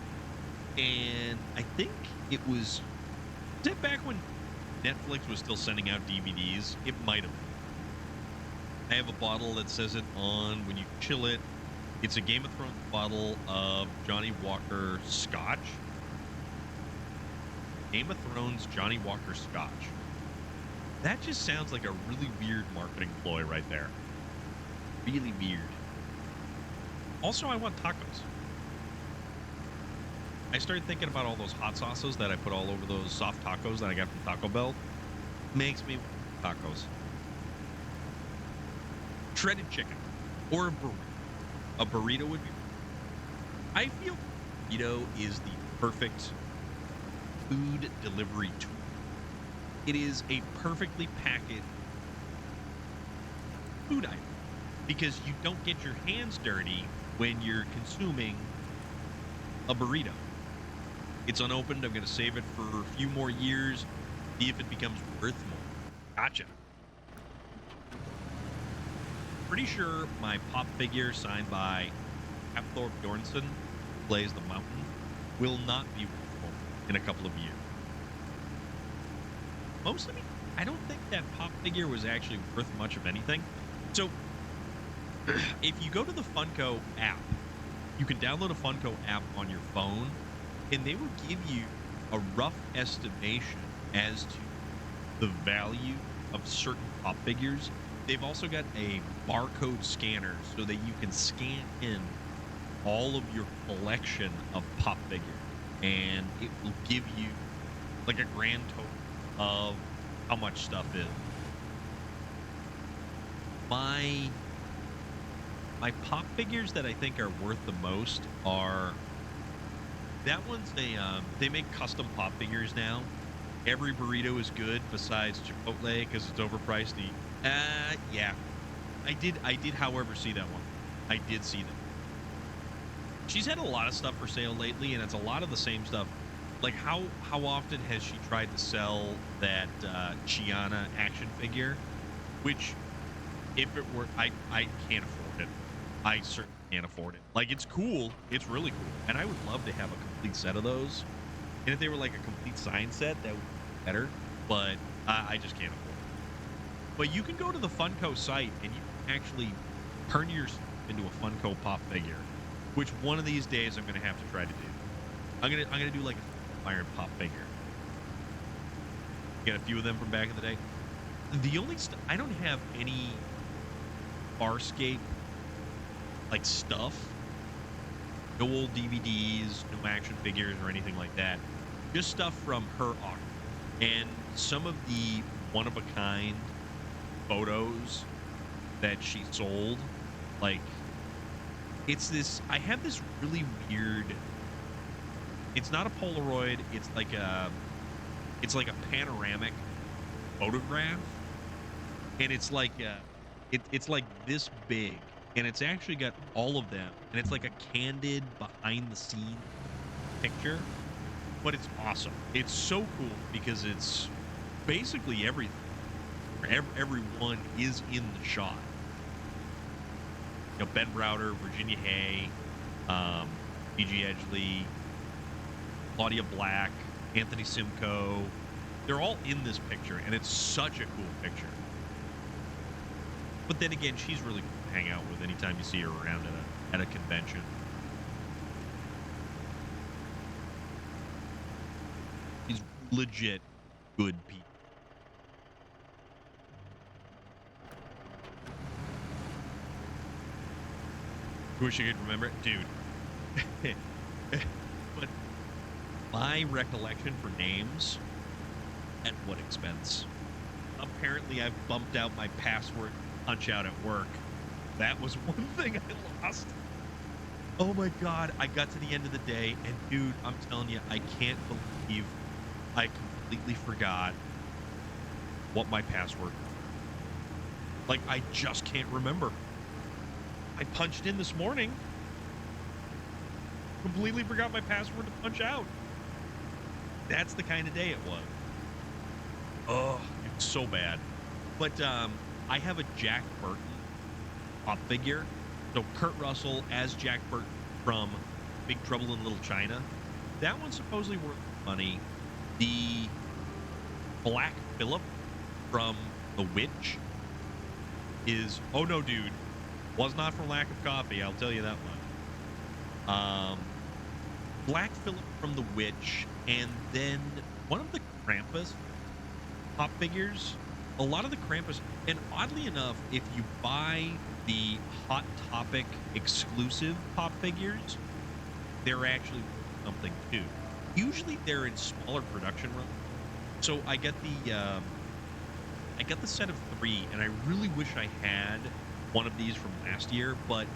and I think it was it back when Netflix was still sending out DVDs? It might have. I have a bottle that says it on when you chill it. It's a Game of Thrones bottle of Johnny Walker Scotch. Game of Thrones Johnny Walker Scotch. That just sounds like a really weird marketing ploy right there. Really weird. Also, I want tacos. I started thinking about all those hot sauces that I put all over those soft tacos that I got from Taco Bell. Makes me want tacos. Shredded chicken. Or a burrito. A burrito would be... I feel burrito is the perfect food delivery tool. It is a perfectly packaged food item because you don't get your hands dirty when you're consuming a burrito. It's unopened. I'm going to save it for a few more years, see if it becomes worth more. Gotcha. Pretty sure my pop figure signed by Apthor Bjornsson, plays the Mountain, will not be worth more in a couple of years. Mostly, I don't think that pop figure was actually worth much of anything. So, if you go to the Funko app, you can download a Funko app on your phone, and they will give you a rough estimation as to the value of certain pop figures. They've also got a barcode scanner so that you can scan in all of your collection of pop figures, and it will give you like a grand total of how much stuff is. My pop figures that I think are worth the most are that one's they make custom pop figures now. Every burrito is good besides Chipotle because it's overpriced. Yeah, I did however see that one. I did see that. She's had a lot of stuff for sale lately, and it's a lot of the same stuff. Like how often has she tried to sell that Chiana action figure? Which, if it were, I can't afford it. I certainly can't afford it. Like, it's cool. It's really cool. And I would love to have a complete set of those. And if they were like a complete sign set, that would be better. But I just can't afford it. But you can go to the Funko site and you can actually turn yourself into a Funko pop figure, which one of these days I'm going to have to try to do. I'm gonna do like a iron pop figure. Get a few of them from back in the day. The only I don't have any Farscape like stuff. No old DVDs, no action figures or anything like that. Just stuff from her art. And some of the one-of-a-kind photos that she sold, like, it's this, I have this really weird, it's not a Polaroid, it's like a panoramic photograph. And it's like, it's like this big. And it's actually got all of them. And it's like a candid behind-the-scenes picture. But it's awesome. It's so cool because it's basically everything. Everyone is in the shot. You know, Ben Browder, Virginia Hay, E.G. Edgley, Claudia Black, Anthony Simcoe. They're all in this picture, and it's such a cool picture. But then again, she's really cool to hang out with anytime you see her around at a convention. She's legit good people. Wish I could remember it, dude. But my recollection for names, at what expense? Apparently, I've bumped out my password punch out at work. That was one thing I lost. Oh my god, I got to the end of the day, and dude, I'm telling you, I can't believe I completely forgot what my password was. Like, I just can't remember. I punched in this morning, completely forgot my password to punch out. That's the kind of day it was. Oh, it's so bad. But I have a Jack Burton pop figure. So Kurt Russell as Jack Burton from Big Trouble in Little China. That one's supposedly worth money. The Black Phillip from The Witch is, oh no, dude, was not for lack of coffee, I'll tell you that much. Black Phillip from The Witch, and then one of the Krampus pop figures. A lot of the Krampus, and oddly enough, if you buy the Hot Topic exclusive pop figures, they're actually something too. Usually they're in smaller production runs. So I get the set of 3, and I really wish I had one of these from last year, but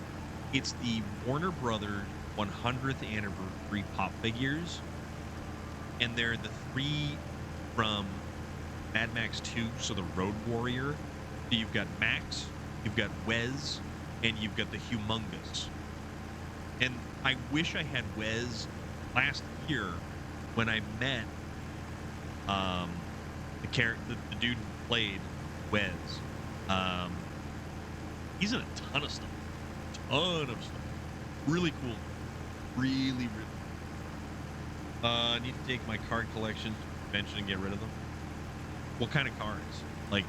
it's the Warner Brothers 100th anniversary pop figures, and they're the 3 from Mad Max 2, so the Road Warrior. So you've got Max, you've got Wez, and you've got the Humongous. And I wish I had Wez last year, when I met the dude who played Wes. He's in a ton of stuff. Really cool. Really. I need to take my card collection to the convention and get rid of them. What kind of cards? Like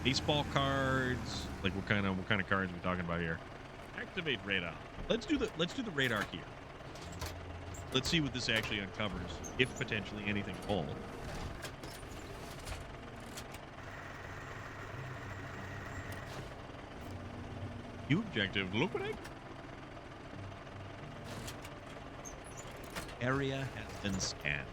baseball cards? Like what kind of cards are we talking about here? Activate radar. Let's do the radar here. Let's see what this actually uncovers, if potentially anything at all. New objective. Look what I... Area has been scanned.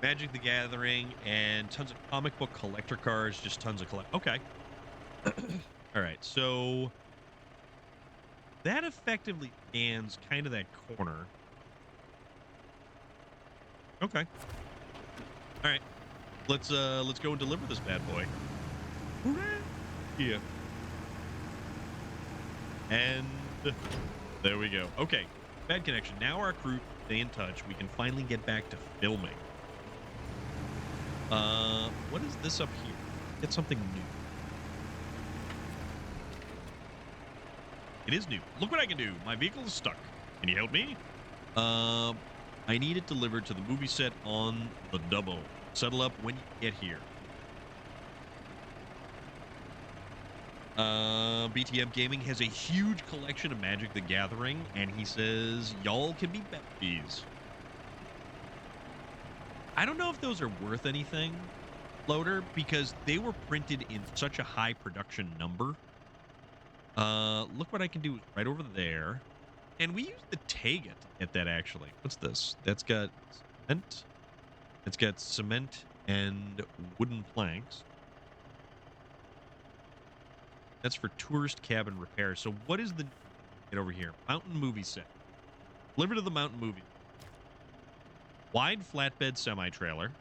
Magic the Gathering and tons of comic book collector cards, just tons of Okay. All right, so that effectively scans kind of that corner. Okay. All right. Let's go and deliver this bad boy. Yeah. And there we go. Okay. Bad connection. Now our crew stay in touch. We can finally get back to filming. What is this up here? Get something new. It is new. Look what I can do. My vehicle is stuck. Can you help me? I need it delivered to the movie set on the double. Settle up when you get here. BTM Gaming has a huge collection of Magic the Gathering, and he says y'all can be besties. I don't know if those are worth anything, Loader, because they were printed in such a high production number. Look what I can do right over there. And we used the Tega to get that, actually. What's this? That's got cement. It's got cement and wooden planks. That's for tourist cabin repair. So what is the... Get over here. Mountain movie set. Deliver to the mountain movie. Wide flatbed semi-trailer.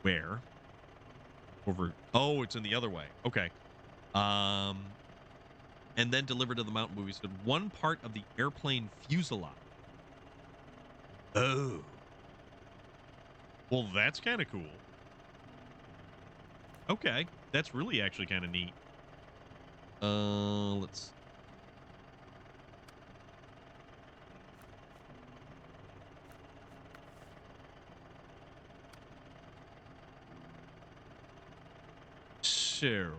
Where? Over... Oh, it's in the other way. Okay. And then delivered to the mountain movie set. One part of the airplane fuselage. Oh. Well, that's kind of cool. Okay. That's really actually kind of neat. Let's... So,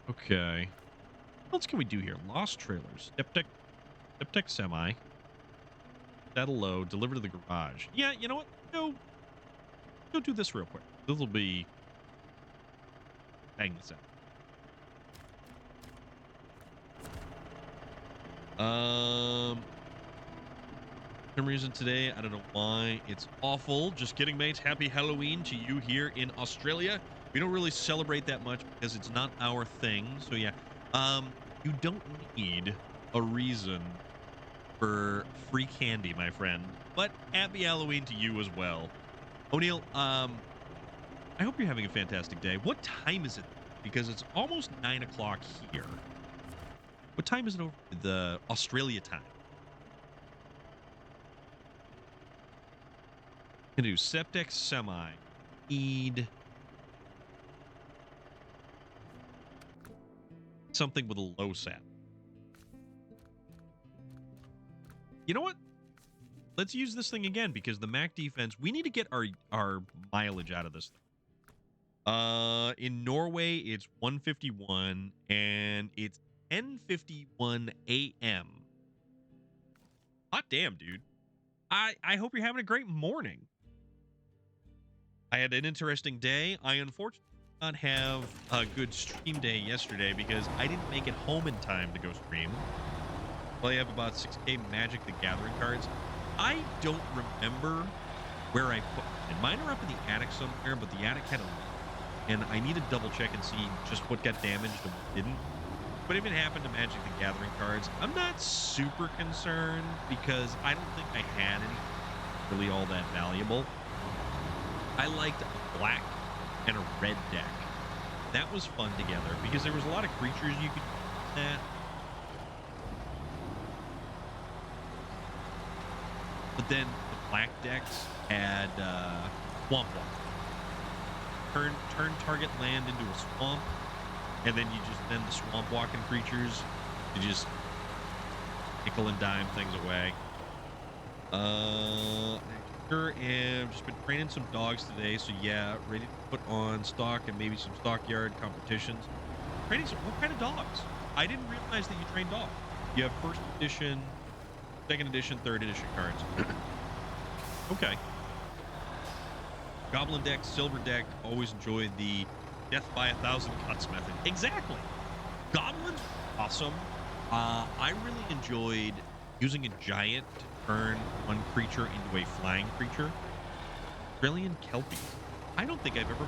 okay. What else can we do here? Lost trailers. Step-tech semi. That'll load. Deliver to the garage. Yeah, you know what? Go do this real quick. This will be... Bang this out. For some reason today, I don't know why, it's awful. Just kidding, mates. Happy Halloween to you here in Australia. We don't really celebrate that much because it's not our thing. So yeah, you don't need a reason for free candy, my friend. But happy Halloween to you as well. O'Neill, I hope you're having a fantastic day. What time is it? Because it's almost 9 o'clock here. What time is it over the Australia time? I'm gonna do Septex Semi. Need something with a low sat. You know what? Let's use this thing again because the Mac defense, we need to get our mileage out of this thing. In Norway, it's 1:51 and it's 10:51 a.m. Hot damn, dude. I hope you're having a great morning. I had an interesting day. I unfortunately did not have a good stream day yesterday because I didn't make it home in time to go stream. Well, I have about 6K Magic the Gathering cards. I don't remember where I put them. Mine are up in the attic somewhere, but the attic had a leak. And I need to double check and see just what got damaged and what didn't. But if it happened to Magic the Gathering cards, I'm not super concerned because I don't think I had any really all that valuable. I liked a black and a red deck. That was fun together because there was a lot of creatures you could that. But then the black decks had Swamp Walk. Turn target land into a swamp, and then you just the swamp walking creatures, you just nickel and dime things away. Sure, and just been training some dogs today, so yeah, ready to put on stock and maybe some stockyard competitions. Training some what kind of dogs? I didn't realize that you train dogs. You have first edition, second edition, third edition cards. Okay. Goblin deck, silver deck, always enjoyed the death by 1,000 cuts method. Exactly. Goblins, awesome. I really enjoyed using a giant to turn one creature into a flying creature. Brilliant Kelpie. I don't think I've ever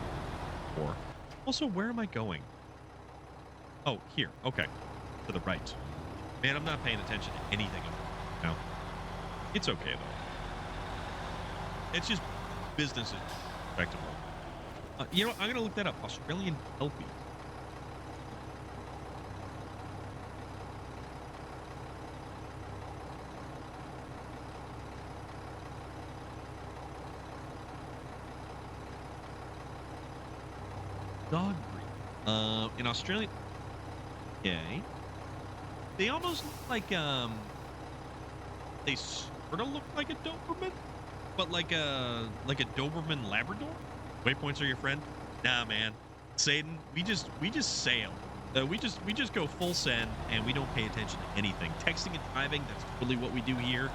before. Also, where am I going? Oh, here. Okay. To the right. Man, I'm not paying attention to anything now. It's okay, though. It's just business effectively. You know, I'm going to look that up. Australian Kelpie. Dog breed. In Australia. Okay. They almost look like, they sort of look like a Doberman, but like a Doberman Labrador. Waypoints are your friend? Nah, man. Satan, we just sail. We just go full send and we don't pay attention to anything. Texting and driving, that's really what we do here.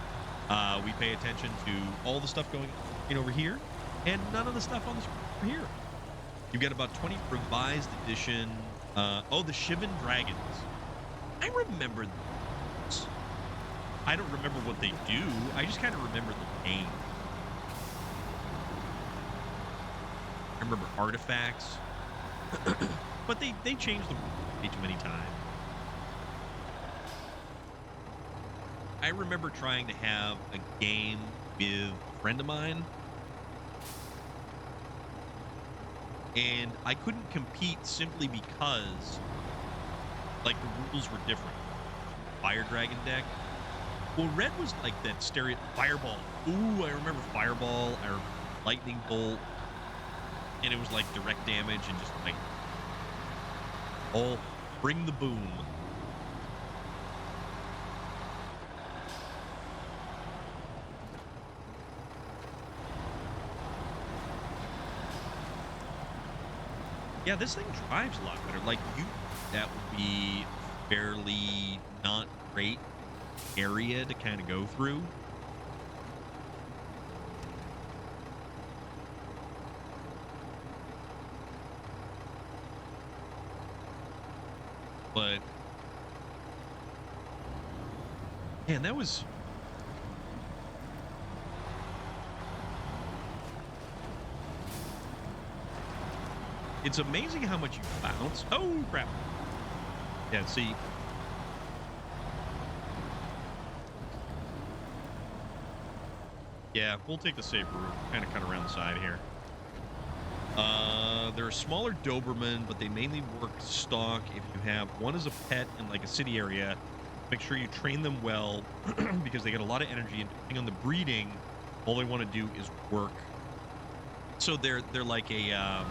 We pay attention to all the stuff going on over here and none of the stuff on the screen over here. You've got about 20 revised edition. Oh, the Shivan Dragons. I remember those. I don't remember what they do. I just kind of remember the name. I remember artifacts. But they changed them way too many times. I remember trying to have a game with a friend of mine. And I couldn't compete simply because, like, the rules were different. Fire Dragon deck. Well, red was like that stereo Fireball. Ooh, I remember Fireball or Lightning Bolt. And it was like direct damage and just like, oh, bring the boom. Yeah, this thing drives a lot better. Like, that would be fairly not great area to kind of go through. But, man, that was... It's amazing how much you bounce. Oh, crap. Yeah, see. Yeah, we'll take the safer route. Kind of cut around the side here. They're a smaller Doberman, but they mainly work stock if you have one as a pet in like a city area. Make sure you train them well because they get a lot of energy, and depending on the breeding, all they want to do is work. So they're like a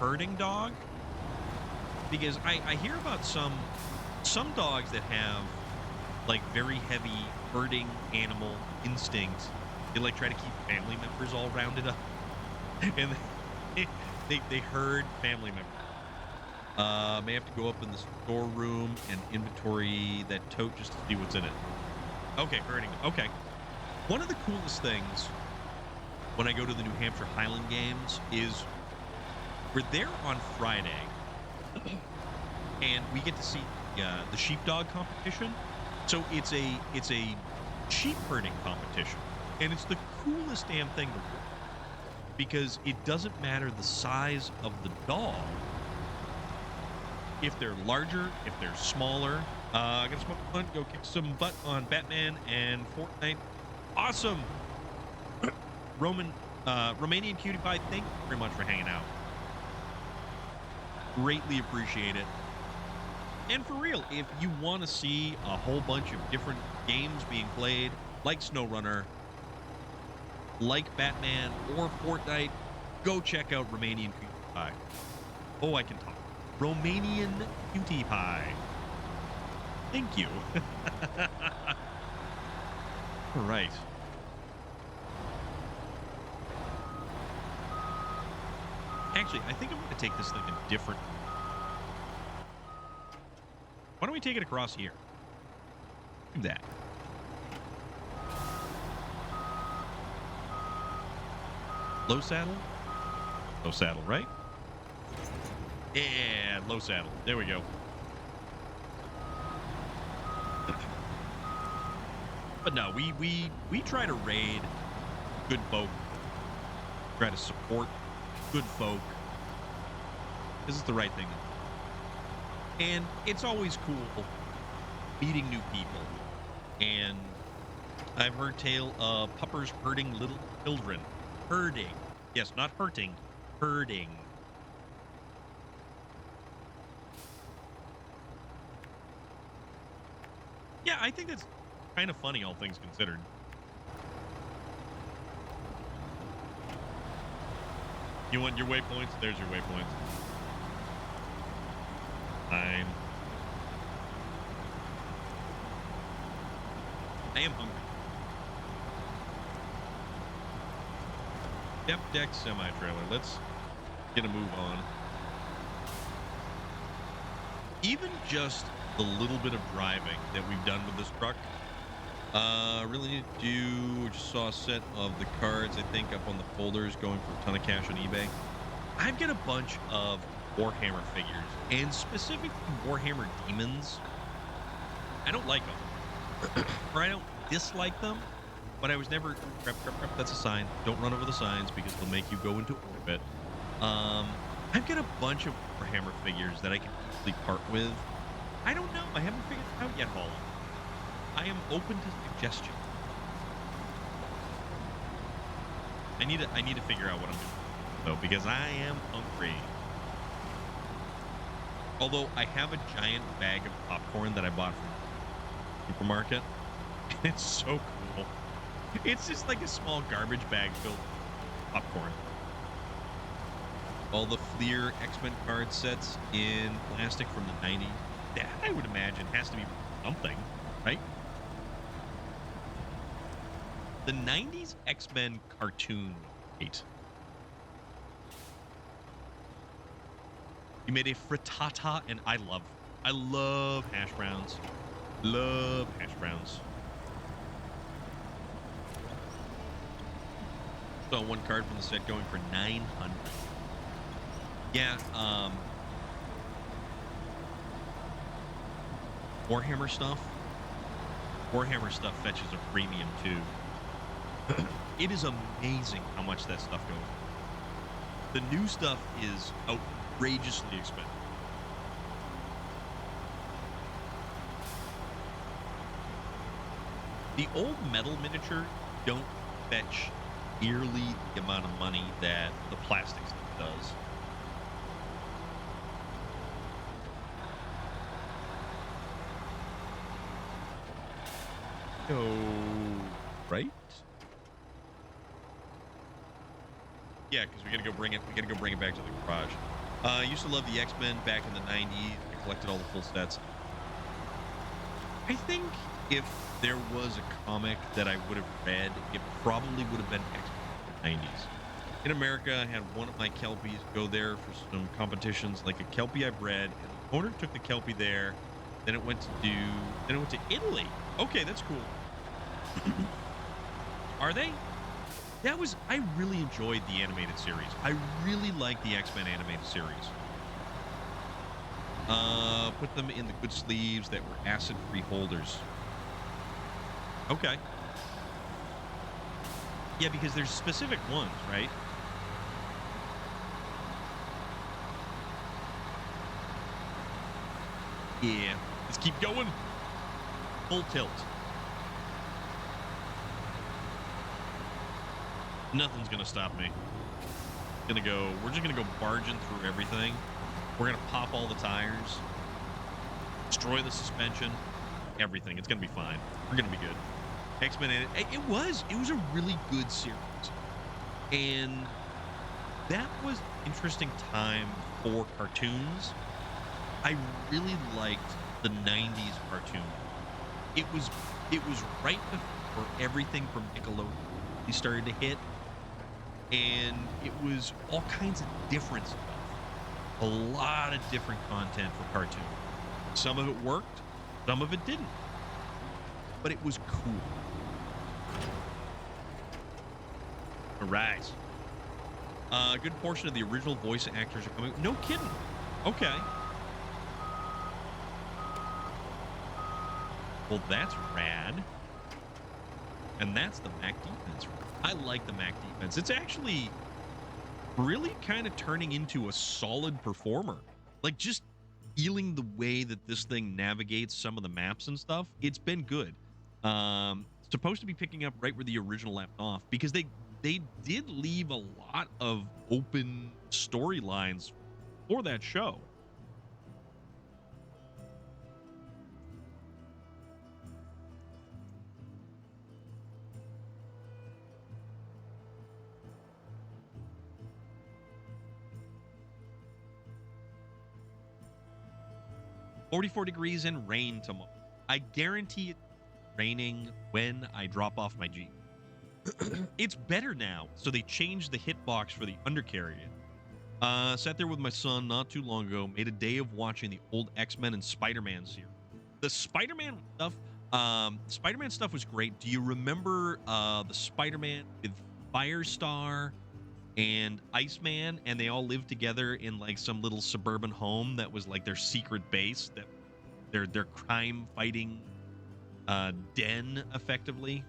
herding dog, because I hear about some dogs that have like very heavy herding animal instincts. They like try to keep family members all rounded up, and they herd family members. May have to go up in the storeroom and inventory that tote just to see what's in it. Okay, herding. Okay. One of the coolest things when I go to the New Hampshire Highland Games is we're there on Friday, and we get to see the sheepdog competition. So it's a sheep herding competition, and it's the coolest damn thing to watch because it doesn't matter the size of the dog. if they're larger, if they're smaller. Gonna smoke a blunt, go kick some butt on Batman and Fortnite. Awesome. Romanian cutie pie, thank you very much for hanging out. Greatly appreciate it. And for real, if you want to see a whole bunch of different games being played, like SnowRunner, like Batman, or Fortnite, go check out Romanian Cutie Pie. Oh, I can talk. Romanian Cutie Pie. Thank you. All right. Actually, I think I'm going to take this thing a different. Why don't we take it across here? Do that. Low saddle? Low saddle, right? Yeah, low saddle. There we go. But no, we try to raid good folk. Try to support good folk. This is the right thing. And it's always cool meeting new people. And I've heard tale of puppers herding little children. Herding. Yes, not hurting. Herding. Yeah, I think that's kind of funny, all things considered. You want your waypoints? There's your waypoints. Fine. I am hungry. Depth deck semi-trailer. Let's get a move on. Even just the little bit of driving that we've done with this truck, really need to do. Just saw a set of the cards, I think, up on the folders going for a ton of cash on eBay. I've got a bunch of Warhammer figures, and specifically Warhammer Demons. I don't like them, or I don't dislike them, but I was never. Crap, that's a sign. Don't run over the signs because they'll make you go into orbit. I've got a bunch of Warhammer figures that I can easily part with. I don't know. I haven't figured it out yet, Holland. I am open to suggestion. I need to figure out what I'm doing, though, because I am hungry. Although I have a giant bag of popcorn that I bought from the supermarket. And it's so cool. It's just like a small garbage bag filled with popcorn. All the Fleer X-Men card sets in plastic from the 90s. That, I would imagine, has to be something, right? The 90s X-Men cartoon was great. You made a frittata, and I love hash browns. Love hash browns. Saw one card from the set going for 900. Yeah, Warhammer stuff. Warhammer stuff fetches a premium too. It is amazing how much that stuff goes. The new stuff is outrageously expensive. The old metal miniatures don't fetch nearly the amount of money that the plastic stuff does. Right? Yeah, because we gotta go bring it. We gotta go bring it back to the garage. I used to love the X-Men back in the '90s. I collected all the full sets. I think if there was a comic that I would have read, it probably would have been X-Men in the '90s. In America, I had one of my Kelpies go there for some competitions, like a Kelpie I bred, and the owner took the Kelpie there. Then it went to Italy. Okay, that's cool. Are they? I really enjoyed the animated series. I really liked the X-Men animated series. Put them in the good sleeves that were acid-free holders. Okay. Yeah, because there's specific ones, right? Yeah, let's keep going. Full tilt. Nothing's gonna stop me. We're just gonna go barging through everything. We're gonna pop all the tires, destroy the suspension, everything. It's gonna be fine. We're gonna be good. X-Men, it was a really good series, and that was an interesting time for cartoons. I really liked the 90s cartoon. It was right before everything from Nickelodeon started to hit, and it was all kinds of different stuff. A lot of different content for cartoons. Some of it worked, some of it didn't. But it was cool. All right. A good portion of the original voice actors are coming. No kidding. Okay. Well, that's rad. And that's the Mac defense. I like the Mac defense. It's actually really kind of turning into a solid performer. Like, just feeling the way that this thing navigates some of the maps and stuff, it's been good. Supposed to be picking up right where the original left off, because they did leave a lot of open storylines for that show. "44 degrees and rain tomorrow. I guarantee it's raining when I drop off my Jeep." It's better now, so they changed the hitbox for the undercarriage. Sat there with my son not too long ago, made a day of watching the old X-Men and Spider-Man series. The Spider-Man stuff was great. Do you remember the Spider-Man with Firestar and Iceman, and they all lived together in like some little suburban home that was like their secret base, that their crime fighting den, effectively?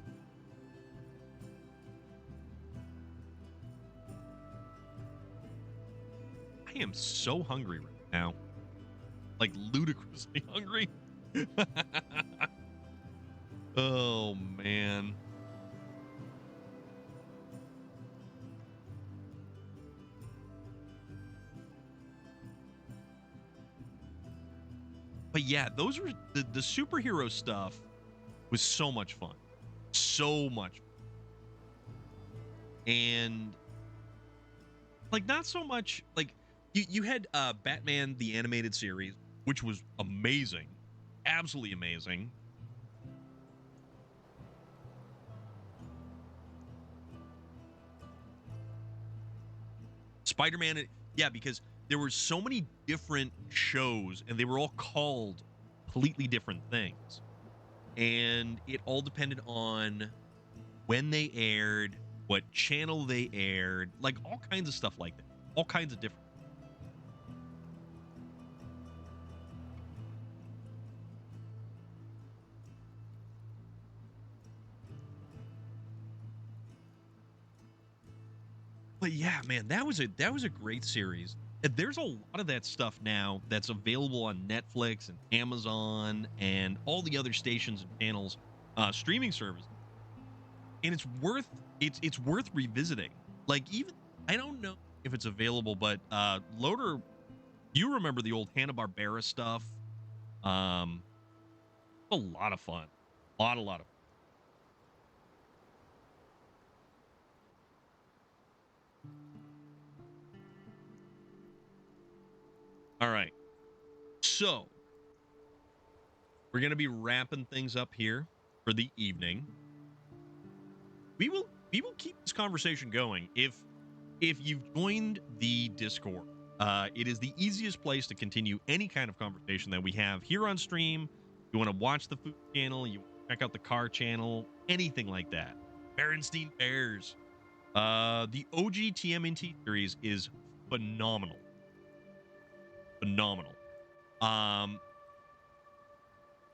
I am so hungry right now. Like, ludicrously hungry. Oh, man. But yeah, those were the superhero stuff was so much fun. So much. And like, not so much like you had Batman the animated series, which was amazing. Absolutely amazing. Spider-Man, yeah, because there were so many different shows and they were all called completely different things. And it all depended on when they aired, what channel they aired, like all kinds of stuff like that. All kinds of different. But yeah, man, that was a great series. And there's a lot of that stuff now that's available on Netflix and Amazon and all the other stations and channels, streaming service, and it's worth revisiting. Like, even, I don't know if it's available, but Loader, you remember the old Hanna-Barbera stuff? Um, a lot of fun, a lot of. All right, so we're gonna be wrapping things up here for the evening. We will keep this conversation going. If you've joined the Discord, it is the easiest place to continue any kind of conversation that we have here on stream. You want to watch the food channel, you check out the car channel, anything like that. Berenstein Bears. The OG TMNT series is phenomenal. Phenomenal.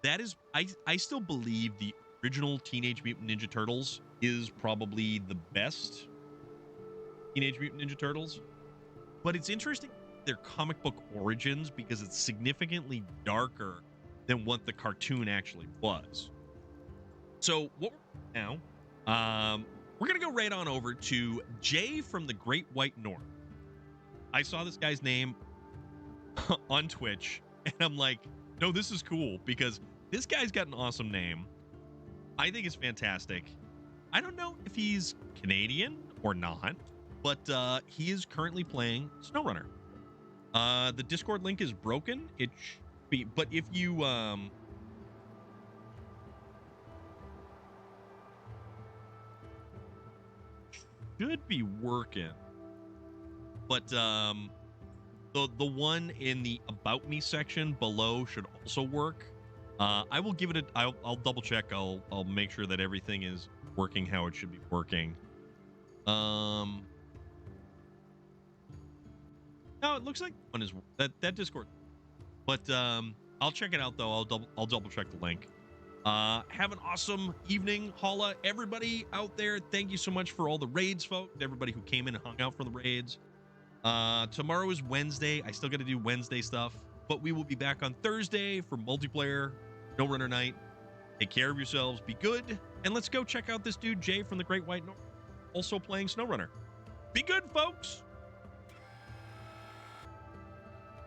That is, I still believe the original Teenage Mutant Ninja Turtles is probably the best Teenage Mutant Ninja Turtles. But it's interesting their comic book origins because it's significantly darker than what the cartoon actually was. So what we're now, we're gonna go right on over to Jay from the Great White North. I saw this guy's name on Twitch, and I'm like, no, this is cool because this guy's got an awesome name. I think it's fantastic. I don't know if he's Canadian or not, but he is currently playing SnowRunner. The Discord link is broken. It should be, but if you should be working, but the one in the About Me section below should also work. I will give it a. I'll double check. I'll make sure that everything is working how it should be working. No, it looks like one is that Discord, but I'll check it out though. I'll double check the link. Have an awesome evening, holla everybody out there. Thank you so much for all the raids, folks. Everybody who came in and hung out for the raids. Tomorrow is Wednesday. I still got to do Wednesday stuff, but we will be back on Thursday for multiplayer SnowRunner night. Take care of yourselves, be good, and let's go check out this dude Jay from the Great White North, also playing SnowRunner. Be good, folks.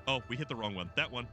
Oh, we hit the wrong one. That one.